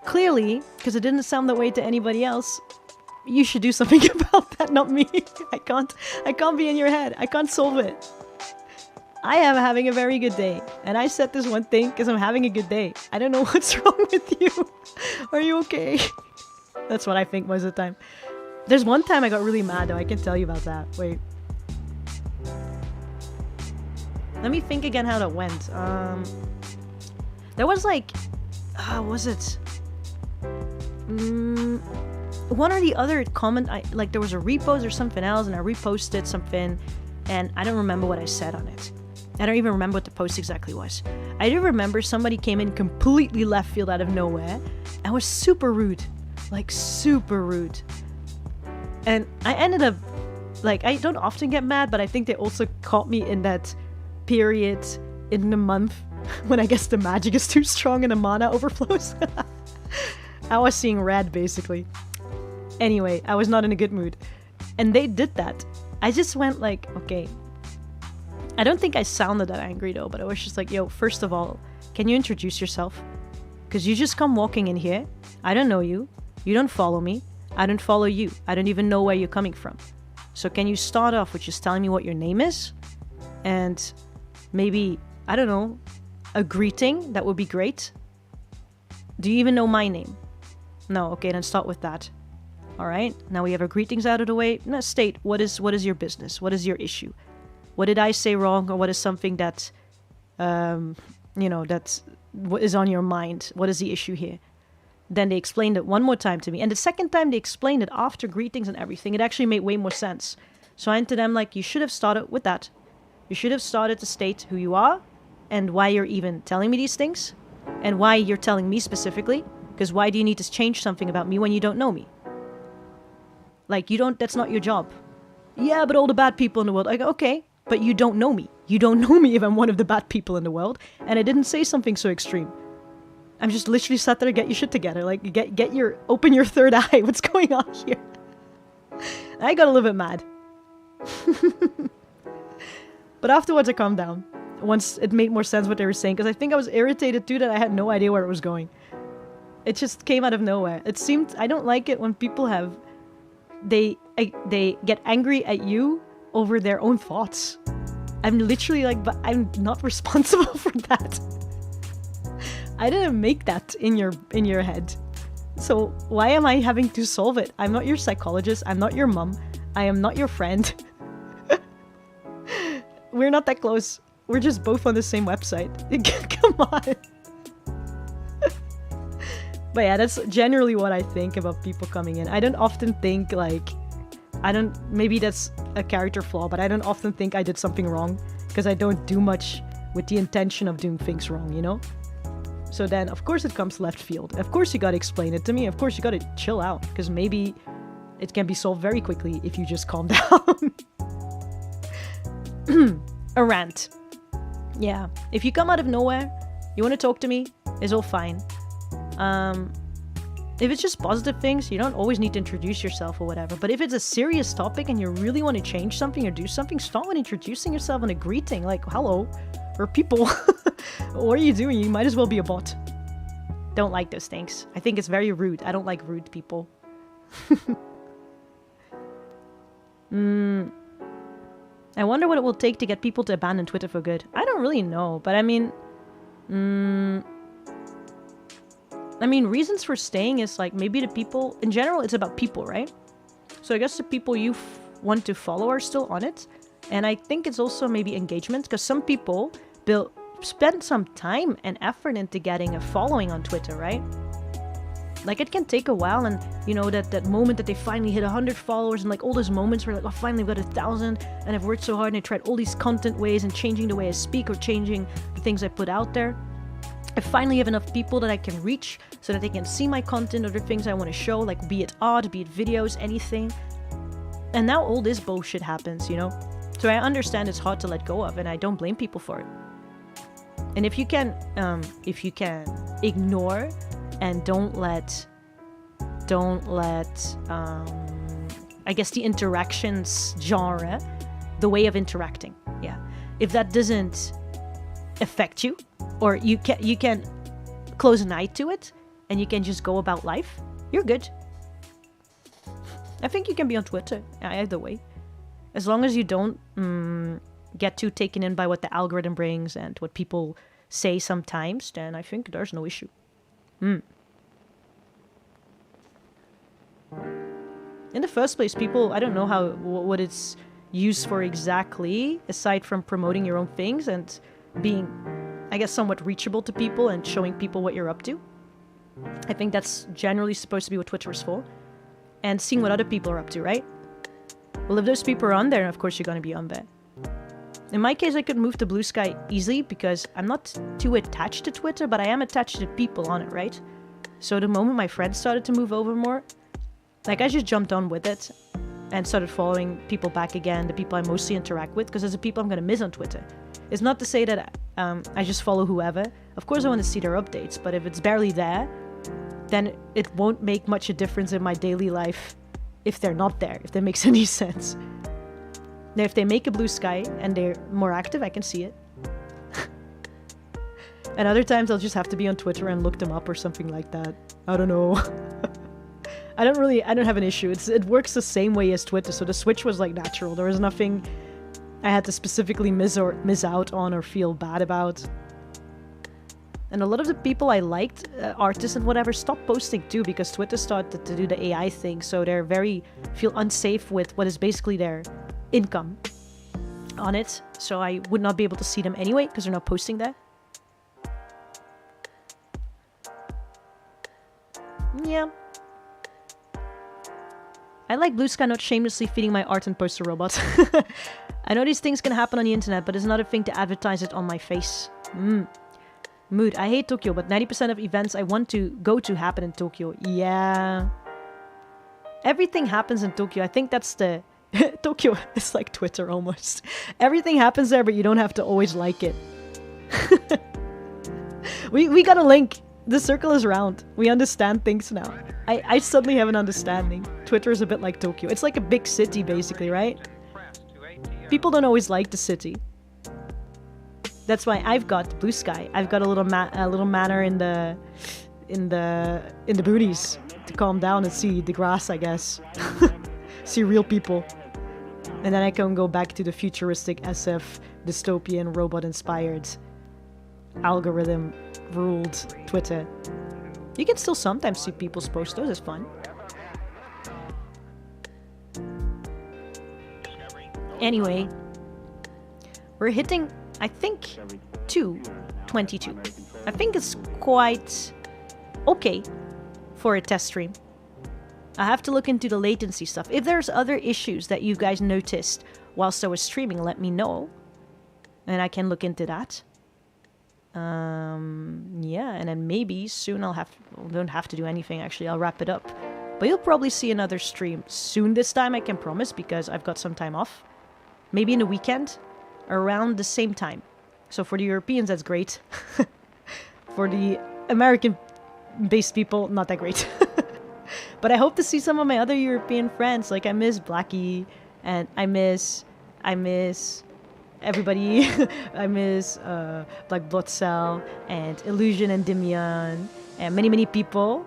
Speaker 1: clearly, because it didn't sound that way to anybody else, you should do something about that, not me. I can't be in your head. I can't solve it. I am having a very good day. And I said this one thing because I'm having a good day. I don't know what's wrong with you. Are you okay? That's what I think most of the time. There's one time I got really mad, though. I can tell you about that. Wait. Let me think again how that went. There was like... was it? One or the other comment, like there was a repost or something else, and I reposted something, and I don't remember what I said on it. I don't even remember what the post exactly was. I do remember somebody came in completely left field out of nowhere and was super rude. Like, super rude. And I ended up, like, I don't often get mad, but I think they also caught me in that period in the month when I guess the magic is too strong and the mana overflows. I was seeing red, basically. Anyway, I was not in a good mood. And they did that. I just went like, okay. I don't think I sounded that angry though, but I was just like, yo, first of all, can you introduce yourself? Because you just come walking in here. I don't know you. You don't follow me. I don't follow you. I don't even know where you're coming from. So can you start off with just telling me what your name is? And maybe, I don't know, a greeting? That would be great. Do you even know my name? No, okay, then start with that. Alright, now we have our greetings out of the way. Now state, what is your business? What is your issue? What did I say wrong, or what is something that, that is on your mind? What is the issue here? Then they explained it one more time to me. And the second time they explained it after greetings and everything, it actually made way more sense. So I went to them like, you should have started with that. You should have started to state who you are and why you're even telling me these things and why you're telling me specifically. Because why do you need to change something about me when you don't know me? Like, that's not your job. Yeah, but all the bad people in the world. I go, okay, but you don't know me. You don't know me if I'm one of the bad people in the world. And I didn't say something so extreme. I'm just literally sat there, get your shit together. Like, open your third eye. What's going on here? I got a little bit mad. But afterwards I calmed down. Once it made more sense what they were saying. Because I think I was irritated too that I had no idea where it was going. It just came out of nowhere. It seemed, I don't like it when people they get angry at you over their own thoughts. I'm literally like, but I'm not responsible for that. I didn't make that in your head. So why am I having to solve it? I'm not your psychologist. I'm not your mom. I am not your friend. We're not that close. We're just both on the same website. Come on. But yeah, that's generally what I think about people coming in. I don't often think like, maybe that's a character flaw, but I don't often think I did something wrong because I don't do much with the intention of doing things wrong, you know? So then, of course, it comes left field. Of course, you gotta explain it to me. Of course, you gotta chill out because maybe it can be solved very quickly if you just calm down. A rant. Yeah. If you come out of nowhere, you want to talk to me, it's all fine. If it's just positive things, you don't always need to introduce yourself or whatever. But if it's a serious topic and you really want to change something or do something, start with introducing yourself in a greeting. Like, hello, we're people. What are you doing? You might as well be a bot. Don't like those things. I think it's very rude. I don't like rude people. I wonder what it will take to get people to abandon Twitter for good. I don't really know, but I mean... reasons for staying is like maybe the people... In general, it's about people, right? So I guess the people you want to follow are still on it. And I think it's also maybe engagement, because some people spend some time and effort into getting a following on Twitter, right? Like, it can take a while, and, you know, that moment that they finally hit 100 followers, and, like, all those moments where, like, oh, finally I've got 1,000, and I've worked so hard, and I tried all these content ways, and changing the way I speak, or changing the things I put out there. I finally have enough people that I can reach, so that they can see my content, or the things I want to show, like, be it art, be it videos, anything. And now all this bullshit happens, you know? So I understand it's hard to let go of, and I don't blame people for it. And if you can ignore and don't let I guess the interactions genre, the way of interacting, yeah, if that doesn't affect you, or you can close an eye to it and you can just go about life, you're good. I think you can be on Twitter either way, as long as you don't get too taken in by what the algorithm brings and what people say sometimes, then I think there's no issue. In the first place, people, I don't know what it's used for exactly, aside from promoting your own things and being, I guess, somewhat reachable to people and showing people what you're up to. I think that's generally supposed to be what Twitter is for. And seeing what other people are up to, right? Well, if those people are on there, of course you're going to be on there. In my case, I could move to Blue Sky easily because I'm not too attached to Twitter, but I am attached to people on it, right? So the moment my friends started to move over more, like, I just jumped on with it and started following people back again, the people I mostly interact with, because there's the people I'm going to miss on Twitter. It's not to say that I just follow whoever. Of course I want to see their updates, but if it's barely there, then it won't make much a difference in my daily life if they're not there, if that makes any sense. Now, if they make a Blue Sky and they're more active, I can see it. And other times I'll just have to be on Twitter and look them up or something like that. I don't know. I don't have an issue. It works the same way as Twitter, so the switch was like natural. There was nothing I had to specifically miss out on or feel bad about. And a lot of the people I liked, artists and whatever, stopped posting too because Twitter started to do the AI thing, so they're feel unsafe with what is basically their income on it. So I would not be able to see them anyway because they're not posting there. Yeah. I like Blue Sky not shamelessly feeding my art and poster robots. I know these things can happen on the internet, but it's not a thing to advertise it on my face. Mood. I hate Tokyo, but 90% of events I want to go to happen in Tokyo. Yeah. Everything happens in Tokyo. I think that's the... Tokyo is like Twitter almost. Everything happens there, but you don't have to always like it. We got a link. The circle is round. We understand things now. I suddenly have an understanding. Twitter is a bit like Tokyo. It's like a big city, basically, right? People don't always like the city. That's why I've got Blue Sky. I've got a little manor in the booties to calm down and see the grass, I guess. See real people. And then I can go back to the futuristic SF, dystopian, robot-inspired, algorithm-ruled Twitter. You can still sometimes see people's posts. Those is fun. Anyway, we're hitting, I think, 2:22. I think it's quite okay for a test stream. I have to look into the latency stuff. If there's other issues that you guys noticed whilst I was streaming, let me know. And I can look into that. Yeah, and then maybe soon don't have to do anything, actually. I'll wrap it up. But you'll probably see another stream soon this time, I can promise, because I've got some time off. Maybe in the weekend, around the same time. So for the Europeans, that's great. For the American-based people, not that great. But I hope to see some of my other European friends. Like, I miss Blackie, and I miss everybody. I miss like Blood Cell and Illusion and Dimion and many people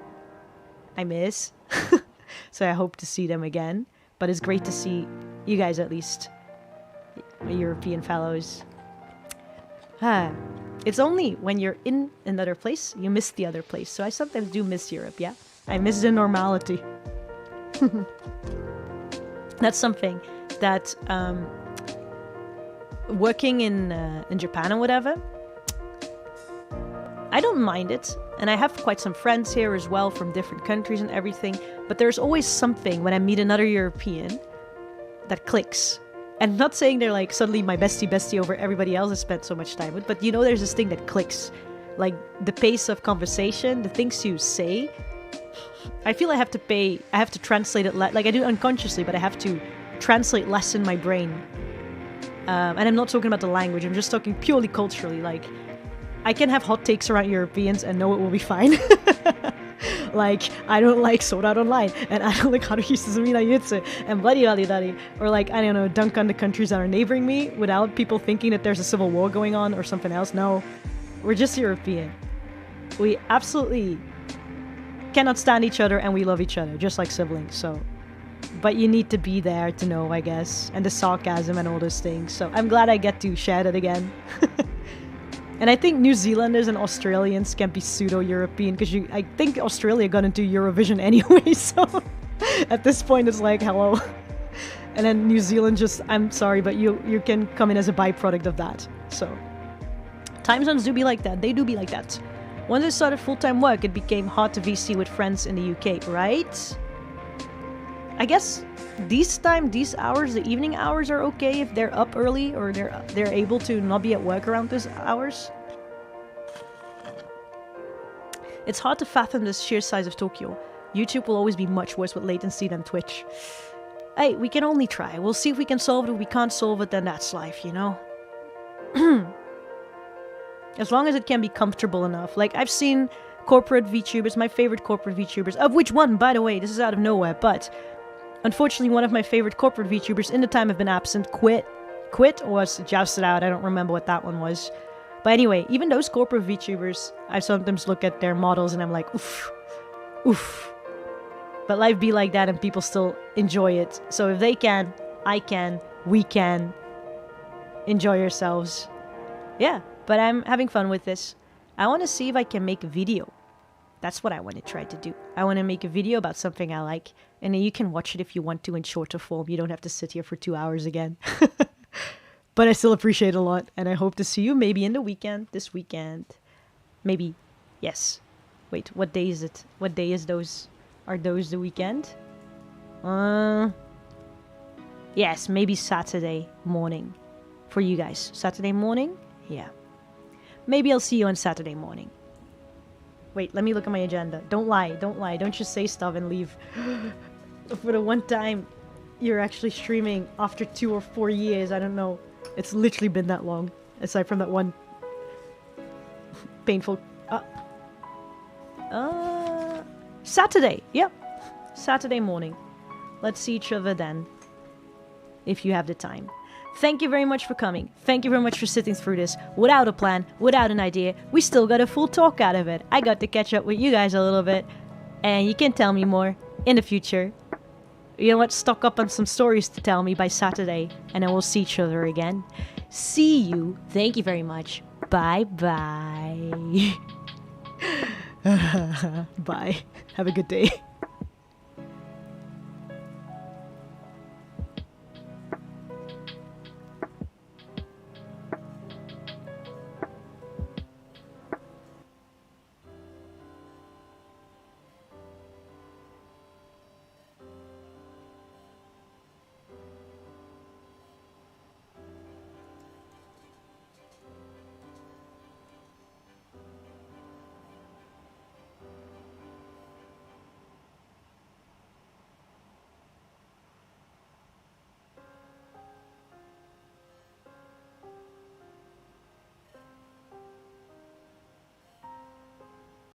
Speaker 1: I miss. So I hope to see them again. But it's great to see you guys, at least, my European fellows. It's only when you're in another place you miss the other place. So I sometimes do miss Europe, yeah. I miss the normality. That's something that working in Japan or whatever, I don't mind it, and I have quite some friends here as well from different countries and everything, but there's always something when I meet another European that clicks. And I'm not saying they're like suddenly my bestie over everybody else I spent so much time with, but you know, there's this thing that clicks. Like the pace of conversation, the things you say. I feel I have to translate it, like I do unconsciously, but I have to translate less in my brain. And I'm not talking about the language, I'm just talking purely culturally. Like, I can have hot takes around Europeans and know it will be fine. Like, I don't like Sword Art Online, and I don't like Haruhi Suzumina Jutsu, and bloody. Or like, I don't know, dunk on the countries that are neighboring me without people thinking that there's a civil war going on or something else. No, we're just European. We absolutely cannot stand each other, and we love each other, just like siblings, so... But you need to be there to know, I guess, and the sarcasm and all those things, so I'm glad I get to share that again. And I think New Zealanders and Australians can be pseudo-European, because I think Australia got into Eurovision anyway, so... At this point, it's like, hello. And then New Zealand just, I'm sorry, but you can come in as a byproduct of that, so... Time zones do be like that, they do be like that. Once I started full-time work, it became hard to VC with friends in the UK, right? I guess these hours, the evening hours, are okay if they're up early or they're able to not be at work around those hours. It's hard to fathom the sheer size of Tokyo. YouTube will always be much worse with latency than Twitch. Hey, we can only try. We'll see if we can solve it. If we can't solve it, then that's life, you know? As long as it can be comfortable enough. Like, I've seen corporate VTubers, my favorite corporate VTubers, of which one, by the way, this is out of nowhere, but unfortunately one of my favorite corporate VTubers in the time I've been absent quit or was jousted out. I don't remember what that one was. But anyway, even those corporate VTubers, I sometimes look at their models and I'm like, oof. But life be like that and people still enjoy it. So if they can, I can, we can. Enjoy yourselves. Yeah. But I'm having fun with this. I want to see if I can make a video. That's what I want to try to do. I want to make a video about something I like. And then you can watch it if you want to in shorter form. You don't have to sit here for 2 hours again. But I still appreciate it a lot. And I hope to see you maybe in the weekend. This weekend. Maybe. Yes. Wait, what day is it? What day is those? Are those the weekend? Yes, maybe Saturday morning. For you guys. Saturday morning? Yeah. Maybe I'll see you on Saturday morning. Wait, let me look at my agenda. Don't lie, don't lie. Don't just say stuff and leave. For the one time you're actually streaming after 2 or 4 years, I don't know. It's literally been that long. Aside from that one painful... Saturday. Yep. Saturday morning. Let's see each other then. If you have the time. Thank you very much for coming. Thank you very much for sitting through this without a plan, without an idea. We still got a full talk out of it. I got to catch up with you guys a little bit. And you can tell me more in the future. You know what? Stock up on some stories to tell me by Saturday. And then we'll see each other again. See you. Thank you very much. Bye-bye. Bye. Have a good day.